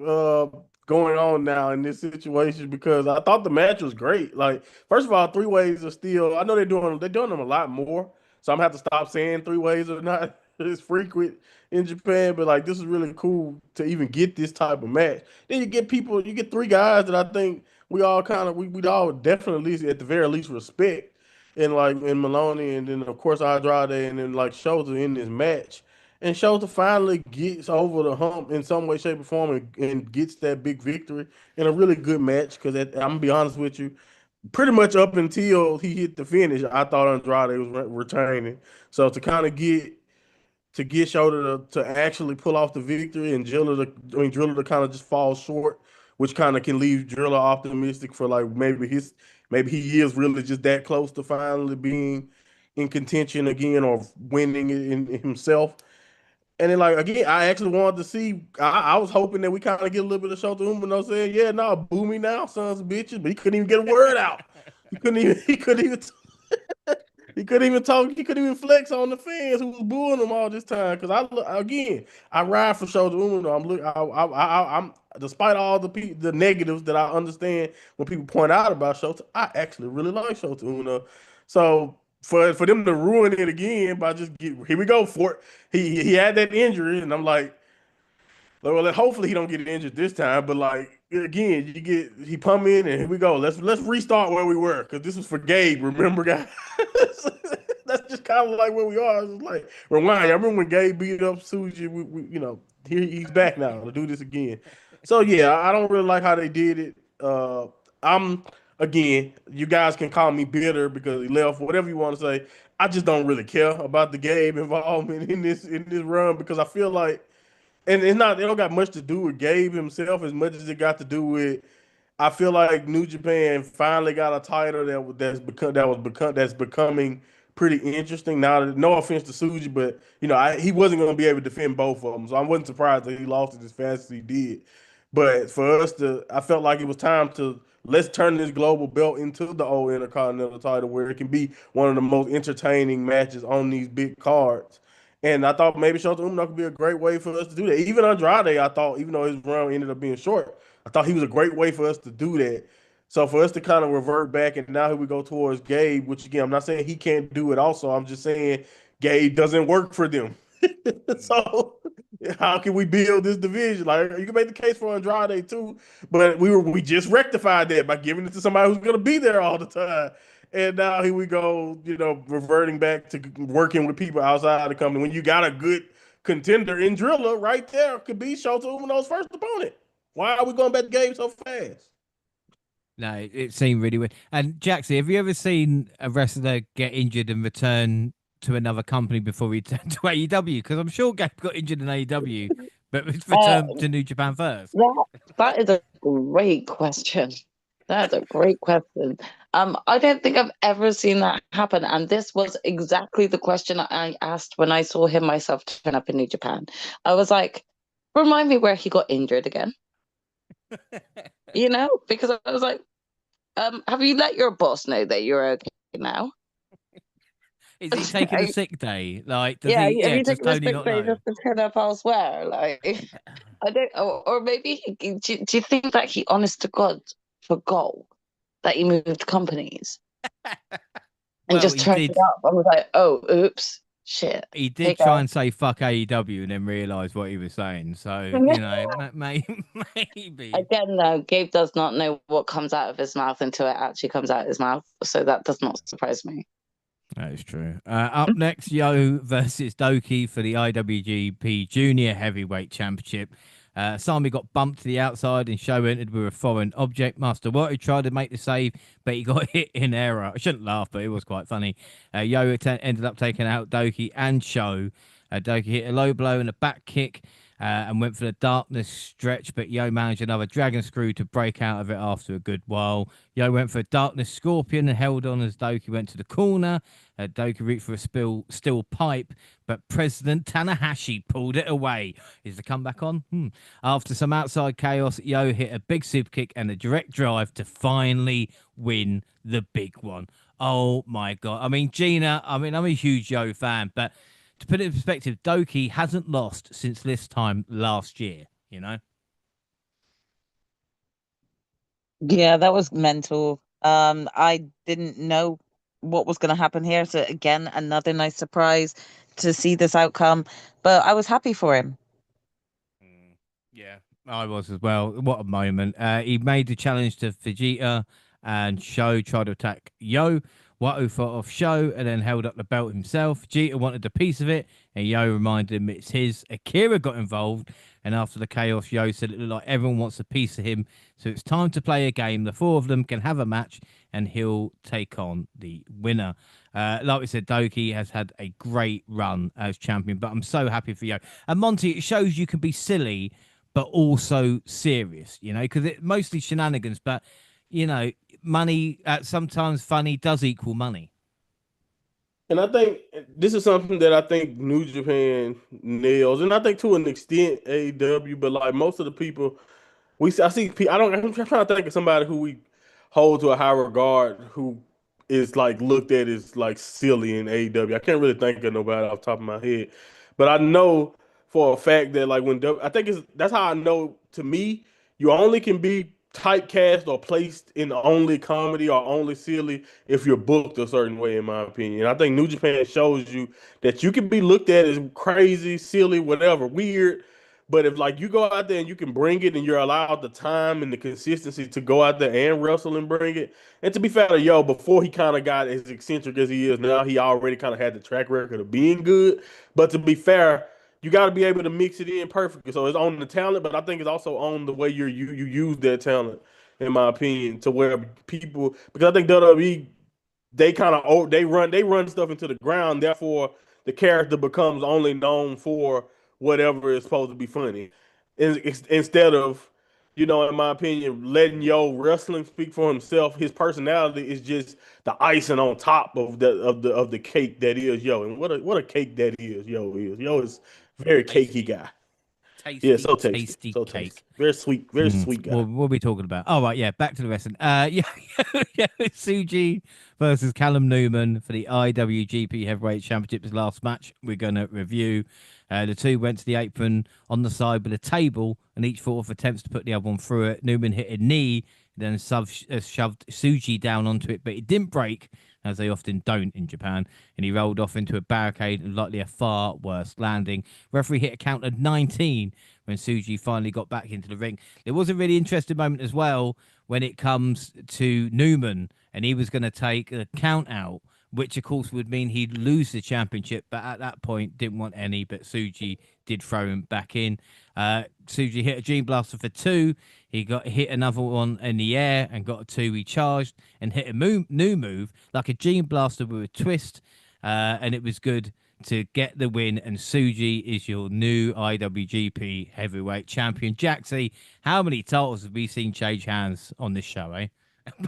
going on now in this situation, because I thought the match was great. Like, first of all, three ways are still, I know they're doing them a lot more, so I'm gonna have to stop saying three ways are not as frequent in Japan, but like, this is really cool to even get this type of match. Then you get three guys that I think we all kind of we'd all definitely at the very least respect, and like in Maloney, and then of course Andrade, and then like Shota in this match. And Shota finally gets over the hump in some way, shape, or form, and gets that big victory in a really good match. Because I'm gonna be honest with you, pretty much up until he hit the finish, I thought Andrade was retaining. So to get Shota to actually pull off the victory, and Driller to kind of just fall short, which kind of can leave Driller optimistic for like maybe he is really just that close to finally being in contention again or winning it in himself. And then like again, I actually wanted to see. I was hoping that we kind of get a little bit of Shota Umino saying, "Yeah, no, boo me now, sons of bitches," but he couldn't even get a word out. He couldn't even. He couldn't even. He couldn't even talk. He couldn't even flex on the fans who was booing him all this time. Because I ride for Shota Umino. I'm despite all the negatives that I understand when people point out about Shota, I actually really like Shota Umino. So for them to ruin it again by here we go for it. He had that injury, and I'm like, well, hopefully he don't get injured this time. But like again, he come in and here we go. Let's restart where we were, because this was for Gabe. Remember, guys? That's just kind of like where we are. It's like rewind. I remember when Gabe beat up Suji. Here he's back now to do this again. So yeah, I don't really like how they did it. I'm again, you guys can call me bitter because he left, whatever you want to say. I just don't really care about the Gabe involvement in this run, because I feel like, and it don't got much to do with Gabe himself as much as it got to do with, I feel like New Japan finally got a title that's becoming pretty interesting. Now, no offense to Suji, but he wasn't going to be able to defend both of them, so I wasn't surprised that he lost it as fast as he did. But for us I felt like it was time to let's turn this global belt into the old Intercontinental title, where it can be one of the most entertaining matches on these big cards. And I thought maybe Shota Umino could be a great way for us to do that. Even Andrade, I thought, even though his run ended up being short, I thought he was a great way for us to do that. So for us to kind of revert back, and now here we go towards Gabe, which again, I'm not saying he can't do it also. I'm just saying Gabe doesn't work for them. So how can we build this division? Like, you can make the case for Andrade too, but we just rectified that by giving it to somebody who's gonna be there all the time. And now here we go, reverting back to working with people outside the company when you got a good contender in Driller right there could be Shota Umino's first opponent. Why are we going back to Gabe so fast? No, it seemed really weird. And Jackson, have you ever seen a wrestler get injured and return to another company before he turned to AEW? Because I'm sure Gabe got injured in AEW, but returned to New Japan first. That is a great question. That's a great question. I don't think I've ever seen that happen, and this was exactly the question I asked when I saw him myself turn up in New Japan. I was like, "Remind me where he got injured again." Because I was like, "Have you let your boss know that you're okay now?" Is he taking a sick day? Like, does Yeah, he? have Yeah, you does taken this Tony big not day know? just to turn up elsewhere? Like, I don't, or maybe do you think that he, honest to God, forgot that he moved companies and Well, just he turned did. up and was like, "Oh, oops, shit." He Hey did try guys. and say "fuck AEW" and then realise what he was saying. So maybe. Again, though, Gabe does not know what comes out of his mouth until it actually comes out of his mouth, so that does not surprise me. That is true. Up next, Yo versus Doki for the IWGP Junior Heavyweight Championship. Sami got bumped to the outside and Show entered with a foreign object. Master Wato tried to make the save, but he got hit in error. I shouldn't laugh, but it was quite funny. Yo ended up taking out Doki and Show. Doki hit a low blow and a back kick and went for the darkness stretch, but Yo managed another dragon screw to break out of it after a good while. Yo went for a darkness scorpion and held on as Doki went to the corner. Doki reached for a steel pipe, but President Tanahashi pulled it away. Is the comeback on? After some outside chaos, Yo hit a big super kick and a direct drive to finally win the big one. Oh my God. I mean, Gina, I'm a huge Yo fan, but to put it in perspective, Doki hasn't lost since this time last year, Yeah, that was mental. I didn't know what was going to happen here. So again, another nice surprise to see this outcome, but I was happy for him. Yeah, I was as well. What a moment. He made the challenge to Vegeta and Sho tried to attack Yo. Watu fought off Sho and then held up the belt himself. Vegeta wanted a piece of it and Yo reminded him it's his. Akira got involved and after the chaos, Yo said it looked like everyone wants a piece of him. So it's time to play a game. The four of them can have a match and he'll take on the winner. Like we said, Doki has had a great run as champion, but I'm so happy for Yo. And Monty, it shows you can be silly but also serious, because it mostly shenanigans, but money sometimes funny does equal money. And I think this is something that I think New Japan nails, and I think to an extent AEW, but like most of the people I see. I'm trying to think of somebody who we hold to a high regard who is like looked at as like silly in AEW. I can't really think of nobody off the top of my head, but I know for a fact that like I think that's how I know. To me, you only can be typecast or placed in only comedy or only silly if you're booked a certain way, in my opinion. I think New Japan shows you that you can be looked at as crazy, silly, whatever, weird, but if like you go out there and you can bring it and you're allowed the time and the consistency to go out there and wrestle and bring it. And to be fair to Yo, before he kind of got as eccentric as he is now, he already kind of had the track record of being good. But to be fair, you got to be able to mix it in perfectly. So it's on the talent, but I think it's also on the way you use that talent, in my opinion, to where people, because I think WWE, they run stuff into the ground. Therefore, the character becomes only known for whatever is supposed to be funny, instead of, in my opinion, letting Yo wrestling speak for himself. His personality is just the icing on top of the cake that is Yo, and what a cake that is. Yo is very cakey Tasty, guy. Yeah, tasty, so tasty, tasty so tasty. cake. Very sweet guy. What are we talking about? Oh, right, yeah, back to the wrestling. Yeah, Suji versus Callum Newman for the IWGP Heavyweight Championships last match. We're going to review. The two went to the apron on the side with a table, and each thought of attempts to put the other one through it. Newman hit a knee, then shoved Suji down onto it, but it didn't break, as they often don't in Japan, and he rolled off into a barricade and likely a far worse landing. Referee hit a count of 19 when Suji finally got back into the ring. There was a really interesting moment as well when it comes to Newman, and he was going to take a count out, which of course would mean he'd lose the championship, but at that point didn't want any, but Suji did throw him back in. Suji hit a Gene Blaster for 2. He got hit another one in the air and got a 2. He charged and hit a new move like a Gene Blaster with a twist. and it was good to get the win. And Suji is your new IWGP Heavyweight Champion. Jaxie, how many titles have we seen change hands on this show, eh?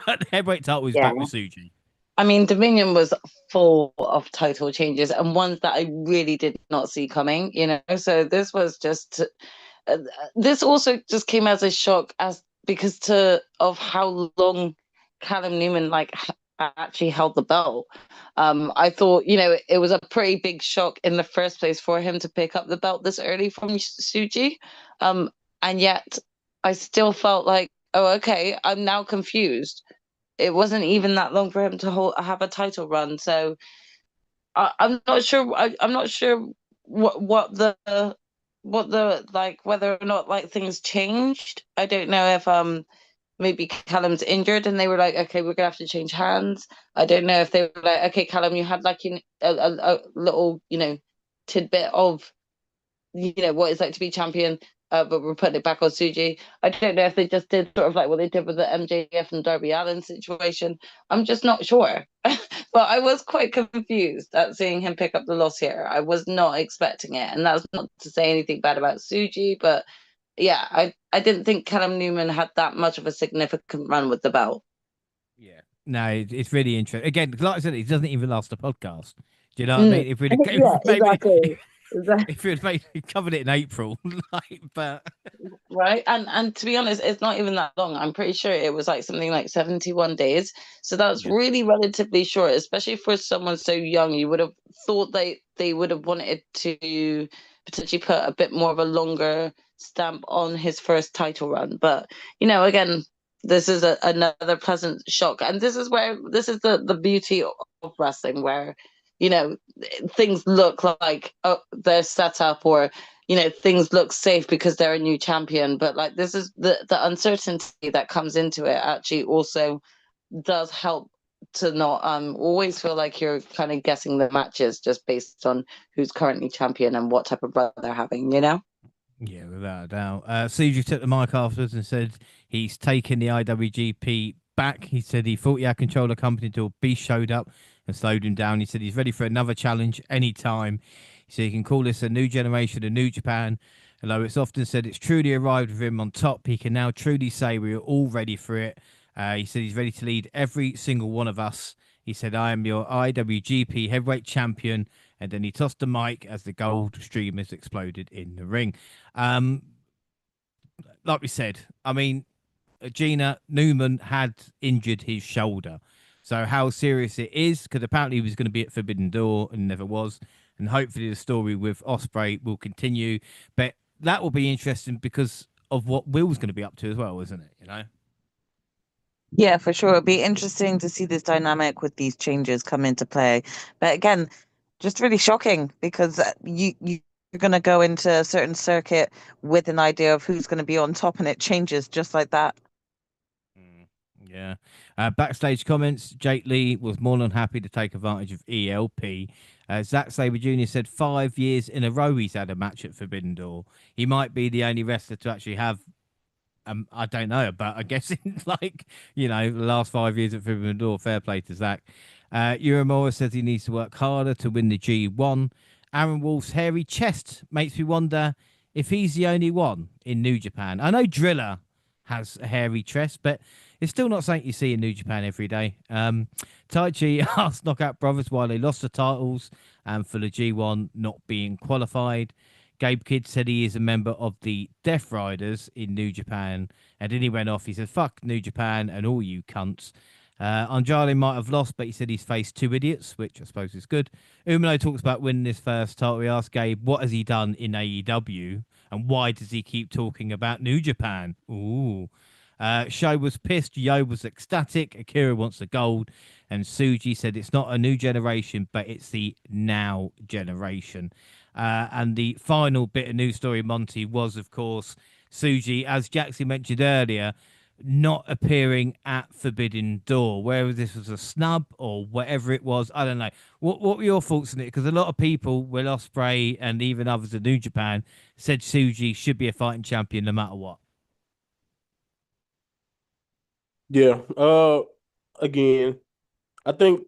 But the heavyweight title is Yeah. back with Suji. I mean, Dominion was full of title changes and ones that I really did not see coming, you know. So this was just, this also just came as a shock because of how long Callum Newman actually held the belt. I thought, you know, it was a pretty big shock in the first place for him to pick up the belt this early from Suji, and yet I still felt like, oh, okay, I'm now confused. It wasn't even that long for him to have a title run, so I'm not sure. I'm not sure what the like whether or not like things changed. I don't know if maybe Callum's injured and they were like, okay, we're gonna have to change hands. I don't know if they were like, okay, Callum, you had like a little, you know, tidbit of, you know, what it's like to be champion, but we're putting it back on Suji. I don't know if they just did sort of like what they did with the MJF and Darby Allin situation. I'm just not sure. But I was quite confused at seeing him pick up the loss here. I was not expecting it. And that's not to say anything bad about Suji, but yeah, I didn't think Callum Newman had that much of a significant run with the belt. Yeah. No, it's really interesting. Again, like I said, it doesn't even last a podcast. Do you know what I mean? If we'd Yeah, maybe exactly. if we'd maybe covered it in April, like, but Right. And to be honest, it's not even that long. I'm pretty sure it was like something like 71 days. So that's yeah. really relatively short, especially for someone so young. You would have thought they would have wanted to potentially put a bit more of a longer stamp on his first title run. But, you know, again, this is another pleasant shock. And this is the beauty of wrestling, where, you know, things look like, oh, they're set up, or, you know, things look safe because they're a new champion, but like this is the uncertainty that comes into it actually also does help to not always feel like you're kind of guessing the matches just based on who's currently champion and what type of run they're having, you know. Yeah, without a doubt. CJ took the mic afterwards and said he's taken the IWGP back. He said he thought he had control of the company until Beast showed up and slowed him down. He said he's ready for another challenge anytime. He said he can call this a new generation, a new Japan. Although it's often said it's truly arrived with him on top, he can now truly say we are all ready for it. He said he's ready to lead every single one of us. He said, I am your IWGP heavyweight champion. And then he tossed the mic as the gold streamers exploded in the ring. Um, like we said, I mean, Gina Newman had injured his shoulder. So how serious it is, because apparently he was going to be at Forbidden Door and never was. And hopefully the story with Osprey will continue. But that will be interesting because of what Will's going to be up to as well, isn't it? You know? Yeah, for sure. It'd be interesting to see this dynamic with these changes come into play. But again, just really shocking because you're going to go into a certain circuit with an idea of who's going to be on top, and it changes just like that. Yeah. Backstage comments, Jake Lee was more than happy to take advantage of ELP. Zack Sabre Jr. said 5 years in a row he's had a match at Forbidden Door. He might be the only wrestler to actually have, I don't know, but I guess in like, you know, the last 5 years at Forbidden Door, fair play to Zack. Uemura says he needs to work harder to win the G1. Aaron Wolf's hairy chest makes me wonder if he's the only one in New Japan. I know Driller has a hairy chest, but it's still not something you see in New Japan every day. Taichi asked Knockout Brothers why they lost the titles and for the G1 not being qualified. Gabe Kidd said he is a member of the Death Riders in New Japan. And then he went off. He said, fuck New Japan and all you cunts. Andrade might have lost, but he said he's faced two idiots, which I suppose is good. Umino talks about winning his first title. We asked Gabe, what has he done in AEW? And why does he keep talking about New Japan? Ooh. Sho was pissed. Yo was ecstatic. Akira wants the gold. And Suji said it's not a new generation, but it's the now generation. And the final bit of news story, Monty, was, of course, Suji, as Jaxie mentioned earlier, not appearing at Forbidden Door. Whether this was a snub or whatever it was, I don't know. What were your thoughts on it? Because a lot of people, Will Ospreay and even others in New Japan, said Suji should be a fighting champion no matter what. Yeah. Again, I think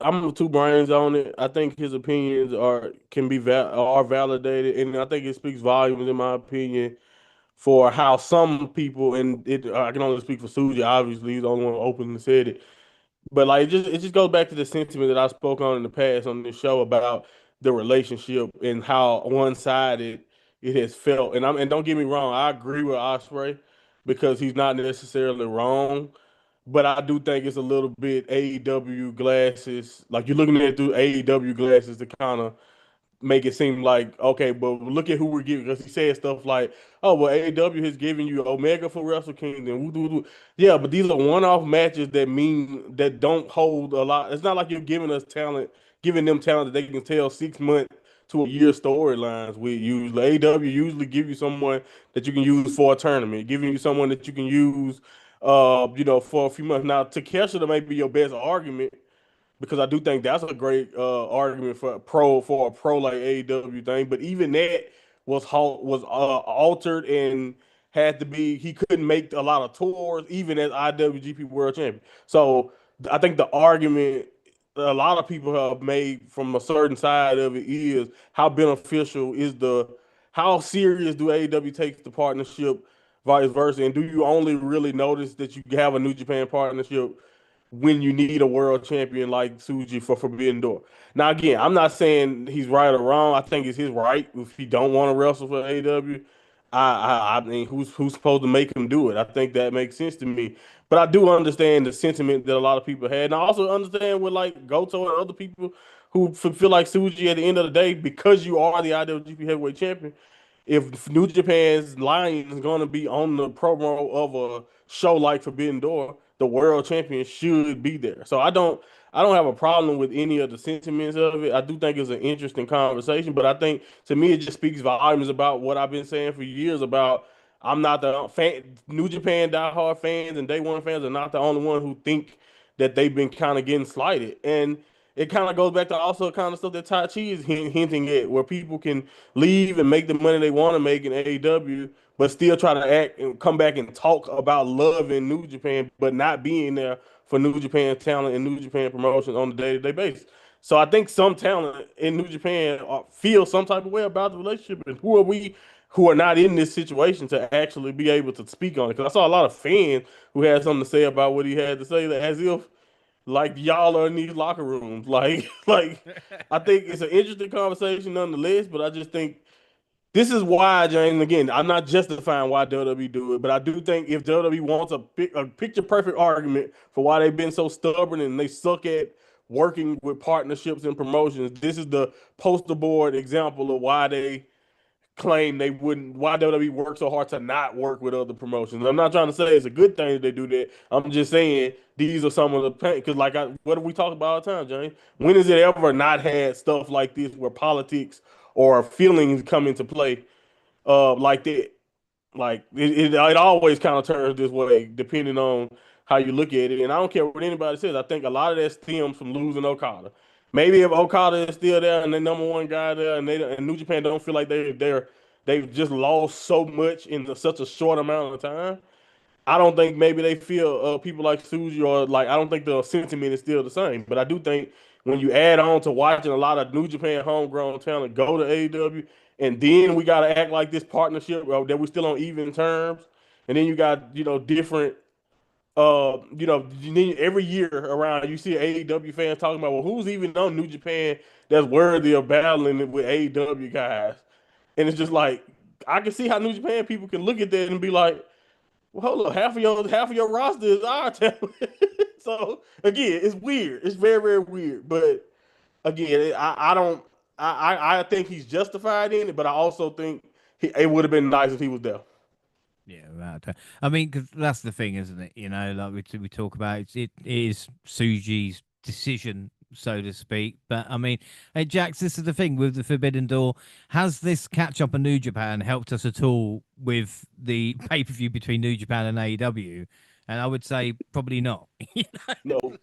I'm two brains on it. I think his opinions are validated, and I think it speaks volumes, in my opinion, for how some people, and I can only speak for Suji. Obviously, he's the only one who openly said it. But like it just goes back to the sentiment that I spoke on in the past on this show about the relationship and how one-sided it has felt. And don't get me wrong, I agree with Osprey because he's not necessarily wrong. But I do think it's a little bit AEW glasses. Like you're looking at it through AEW glasses to kind of make it seem like okay, but look at who we're giving because he said stuff like, "Oh, well, AEW has given you Omega for Wrestle Kingdom." Woo, woo, woo. Yeah, but these are one-off matches that don't hold a lot. It's not like you're giving us talent, giving them talent that they can tell 6 month to a year storylines with. Usually, AEW usually give you someone that you can use for a tournament, giving you someone that you can use, for a few months. Now, Takeshita may be your best argument because I do think that's a great argument for a pro like AEW thing. But even that was altered and had to be. He couldn't make a lot of tours even as IWGP World Champion. So I think the argument a lot of people have made from a certain side of it is how beneficial is the how serious do AEW take the partnership, vice versa, and do you only really notice that you have a New Japan partnership when you need a world champion like Suji for Forbidden Door. Now, again, I'm not saying he's right or wrong. I think it's his right if he don't want to wrestle for AEW. I mean, who's supposed to make him do it? I think that makes sense to me. But I do understand the sentiment that a lot of people had, and I also understand with like Goto and other people who feel like Suji at the end of the day, because you are the IWGP Heavyweight Champion, if New Japan's line is going to be on the promo of a show like Forbidden Door, the world champion should be there. So I don't have a problem with any of the sentiments of it. I do think it's an interesting conversation, but I think to me it just speaks volumes about what I've been saying for years about I'm not the fan. New Japan diehard fans and Day One fans are not the only one who think that they've been kind of getting slighted. And it kind of goes back to also kind of stuff that Tai Chi is hinting at, where people can leave and make the money they want to make in AEW, but still try to act and come back and talk about love in New Japan, but not being there for New Japan talent and New Japan promotion on a day-to-day basis. So I think some talent in New Japan feel some type of way about the relationship, and who are we who are not in this situation to actually be able to speak on it? Because I saw a lot of fans who had something to say about what he had to say, that as if like y'all are in these locker rooms. Like I think it's an interesting conversation nonetheless, but I just think this is why, James. Again, I'm not justifying why WWE do it, but I do think if WWE wants a picture perfect argument for why they've been so stubborn and they suck at working with partnerships and promotions, this is the poster board example of why they claim they wouldn't why WWE works so hard to not work with other promotions. I'm not trying to say it's a good thing that they do that. I'm just saying these are some of the pain because what do we talk about all the time, James? When has it ever not had stuff like this where politics or feelings come into play like that? Like it always kind of turns this way depending on how you look at it. And I don't care what anybody says. I think a lot of that stems from losing Okada. Maybe if Okada is still there and the number one guy there, and New Japan don't feel like they've just lost so much in such a short amount of time. I don't think maybe they feel people like Suji or like I don't think the sentiment is still the same. But I do think when you add on to watching a lot of New Japan homegrown talent go to AEW, and then we got to act like this partnership that we're still on even terms, and then you got different every year around you see AEW fans talking about well who's even on New Japan that's worthy of battling with AEW guys, and it's just like I can see how New Japan people can look at that and be like well, hold on, half of your roster is our talent. So again, it's weird. It's very, very weird. But again, I don't I think he's justified in it, but I also think it would have been nice if he was there. Yeah, right. I mean, 'cause that's the thing, isn't it? You know, like we talk about, it is Suji's decision, so to speak. But I mean, hey, Jax, this is the thing with the Forbidden Door. Has this catch up on New Japan helped us at all with the pay per view between New Japan and AEW? And I would say probably not. You know? No.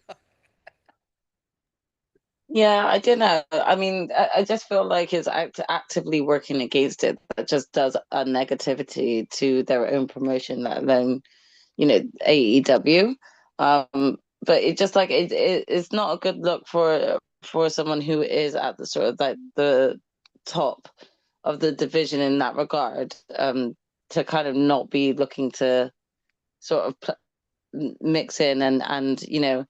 Yeah, I don't know. I mean, I just feel like it's actively working against it. That just does a negativity to their own promotion, let alone, AEW. but it just like it's not a good look for someone who is at the sort of like the top of the division in that regard, to kind of not be looking to sort of mix in and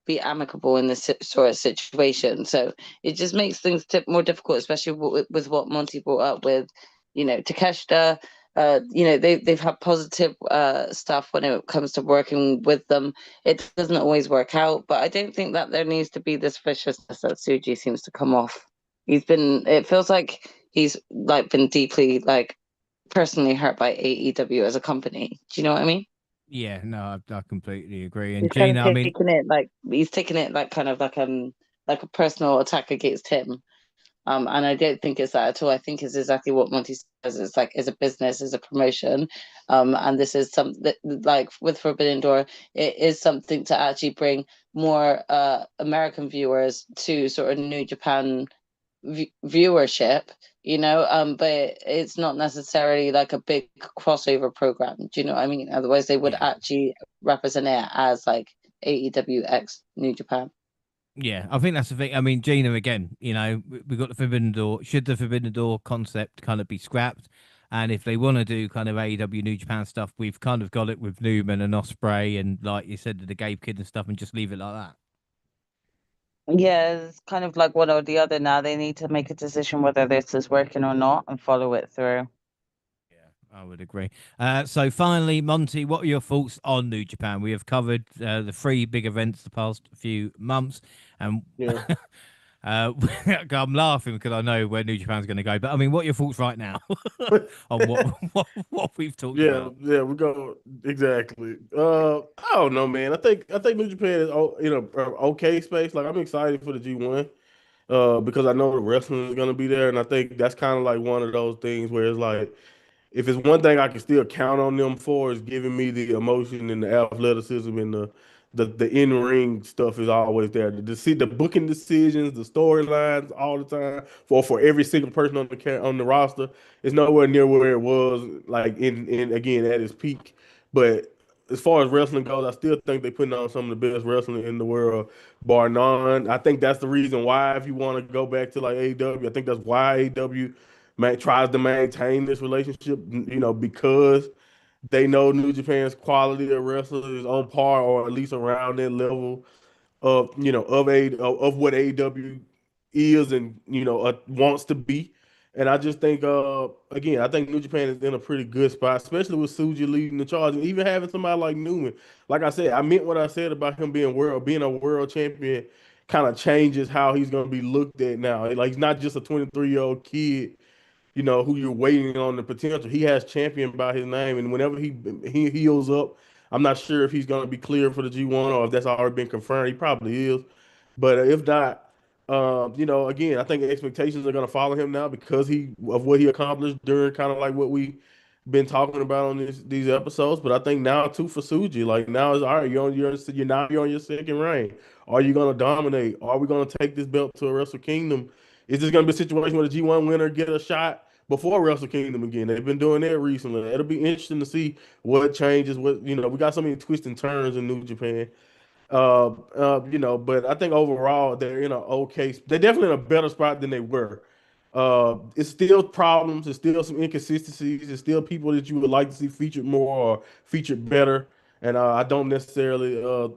be amicable in this sort of situation. So it just makes things more difficult, especially with what Monty brought up with, Takeshita. They've had positive stuff when it comes to working with them. It doesn't always work out, but I don't think that there needs to be this viciousness that Suji seems to come off. It feels like he's like been deeply like personally hurt by AEW as a company. Do you know what I mean? Yeah, no, I completely agree. And He's kind of Gina, I mean, taking it like kind of like a personal attack against him. And I don't think it's that at all. I think it's exactly what Monty says. It's like is a business, is a promotion, and this is something like with Forbidden Door. It is something to actually bring more American viewers to sort of New Japan viewership, but it's not necessarily like a big crossover program. Do you know what I mean? Otherwise, they would yeah. actually represent it as like AEW X New Japan. Yeah, I think that's the thing. I mean, Gina, again, we've got the Forbidden Door. Should the Forbidden Door concept kind of be scrapped? And if they want to do kind of AEW New Japan stuff, we've kind of got it with Newman and Osprey and, like you said, the Gabe Kid and stuff, and just leave it like that. Yeah, it's kind of like one or the other now. They need to make a decision whether this is working or not and follow it through. Yeah, I would agree. So finally, Monty, what are your thoughts on New Japan? We have covered the three big events the past few months, and Yeah. I'm laughing because I know where New Japan's going to go. But I mean, what are your thoughts right now on what we've talked Yeah, about? yeah, we go exactly. I don't know, man. I think New Japan is in a okay space. Like I'm excited for the G1, because I know the wrestling is gonna be there, and I think that's kind of like one of those things where it's like if it's one thing I can still count on them for is giving me the emotion and the athleticism and the in ring stuff is always there. To see the booking decisions, the storylines all the time for every single person on the roster is nowhere near where it was like in again at its peak. But as far as wrestling goes, I still think they're putting on some of the best wrestling in the world, bar none. I think that's the reason why, if you want to go back to like AEW, I think that's why AEW tries to maintain this relationship, because they know New Japan's quality of wrestling is on par or at least around that level of what AEW is and wants to be. And I just think again, I think New Japan is in a pretty good spot, especially with Suji leading the charge and even having somebody like Newman. Like I said, I meant what I said about him being a world champion kind of changes how he's going to be looked at now. Like he's not just a 23-year-old kid, who you're waiting on the potential. He has champion by his name, and whenever he heals up, I'm not sure if he's going to be clear for the G1 or if that's already been confirmed. He probably is, but if not, again, I think expectations are going to follow him now because of what he accomplished during kind of like what we been talking about on these episodes. But I think now too for Suji, like now is all right. You're on your second reign. Are you going to dominate? Are we going to take this belt to a Wrestle Kingdom? Is this going to be a situation where the G1 winner get a shot before Wrestle Kingdom again? They've been doing that recently. It'll be interesting to see what changes. We got so many twists and turns in New Japan. But I think overall they're in a okay. They're definitely in a better spot than they were. It's still problems. It's still some inconsistencies. It's still people that you would like to see featured more or featured better. And I don't necessarily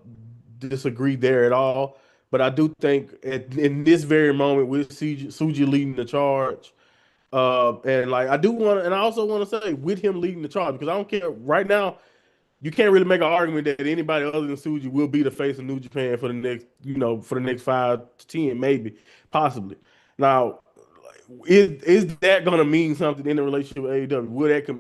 disagree there at all. But I do think in this very moment with Suji leading the charge, and like I do want to, and I also want to say with him leading the charge because I don't care right now. You can't really make an argument that anybody other than Suji will be the face of New Japan for the next 5 to 10, maybe, possibly. Now, is that going to mean something in the relationship with AEW?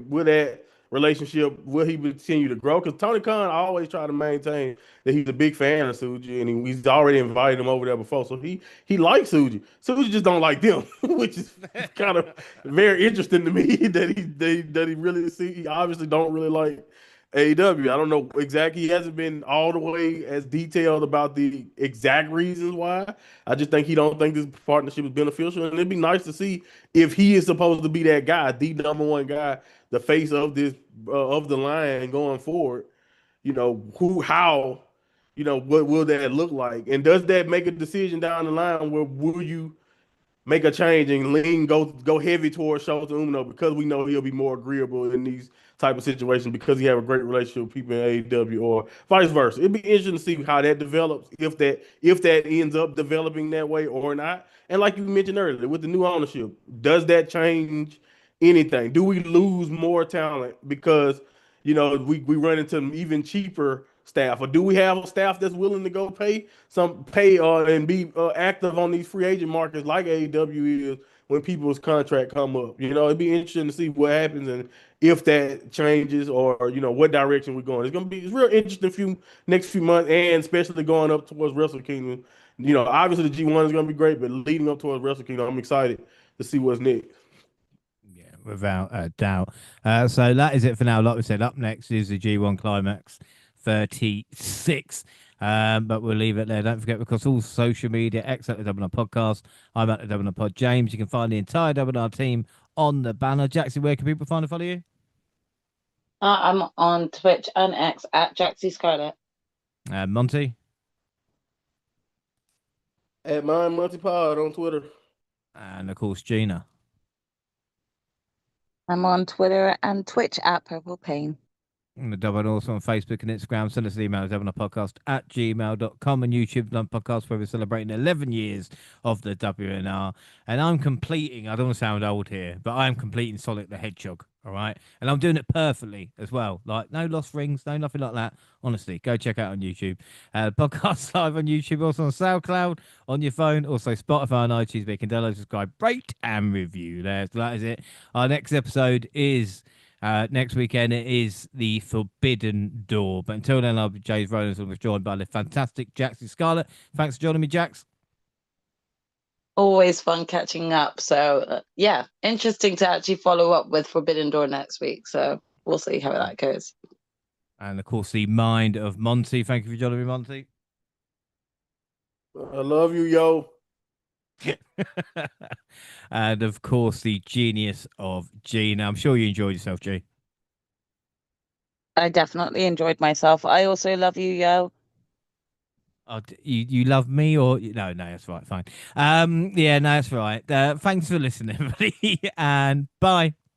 Will that relationship will he continue to grow? Because Tony Khan always tried to maintain that he's a big fan of Suji, and he's already invited him over there before, so he likes Suji. Suji just don't like them, which is kind of very interesting to me that he really see. He obviously don't really like AEW. I don't know exactly. He hasn't been all the way as detailed about the exact reasons why. I just think he don't think this partnership is beneficial, and it'd be nice to see if he is supposed to be that guy, the number one guy, the face of this of the line going forward. How what will that look like? And does that make a decision down the line where will you make a change and go heavy towards Shota Umino because we know he'll be more agreeable in these type of situations because he have a great relationship with people in AEW or vice versa. It'd be interesting to see how that develops if that ends up developing that way or not. And like you mentioned earlier, with the new ownership, does that change anything? Do we lose more talent because we run into even cheaper staff, or do we have a staff that's willing to go pay and be active on these free agent markets like AEW is when people's contract come up? It'd be interesting to see what happens and if that changes or what direction we're going. It's real interesting next few months, and especially going up towards Wrestle Kingdom. Obviously the G1 is gonna be great, but leading up towards Wrestle Kingdom, I'm excited to see what's next. Yeah, without a doubt. So that is it for now. Like we said, up next is the G1 Climax 36. But we'll leave it there. Don't forget, because all social media, X at the WNR Podcast. I'm at the WNR Pod James. You can find the entire WNR team on the banner. Jackson, where can people find and follow you? I'm on Twitch and X at Jaxie Scarlett. Monty? At mine Monty Pod on Twitter. And of course, Gina. I'm on Twitter and Twitch at Purple Pain. And the double also on Facebook and Instagram. Send us an email at podcast@gmail.com and YouTube podcast where we're celebrating 11 years of the WNR. And I'm completing, I don't want to sound old here, but I'm completing Sonic the Hedgehog. All right. And I'm doing it perfectly as well. Like, no lost rings, no nothing like that. Honestly, go check out on YouTube. Podcast live on YouTube, also on SoundCloud, on your phone, also Spotify and iTunes. But you can download, subscribe, rate, and review there. So that is it. Our next episode is. Next weekend it is the Forbidden Door. But until then, I'll be James Rowlands and was joined by the fantastic Jackson Scarlett. Thanks for joining me, Jax. Always fun catching up. So yeah, interesting to actually follow up with Forbidden Door next week. So we'll see how that goes. And of course, the mind of Monty. Thank you for joining me, Monty. I love you, yo. And of course, the genius of Gina. I'm sure you enjoyed yourself, G. I definitely enjoyed myself. I also love you, yo. Oh, you love me or no? That's right. Fine. Yeah, no, that's right. Thanks for listening, everybody, and bye.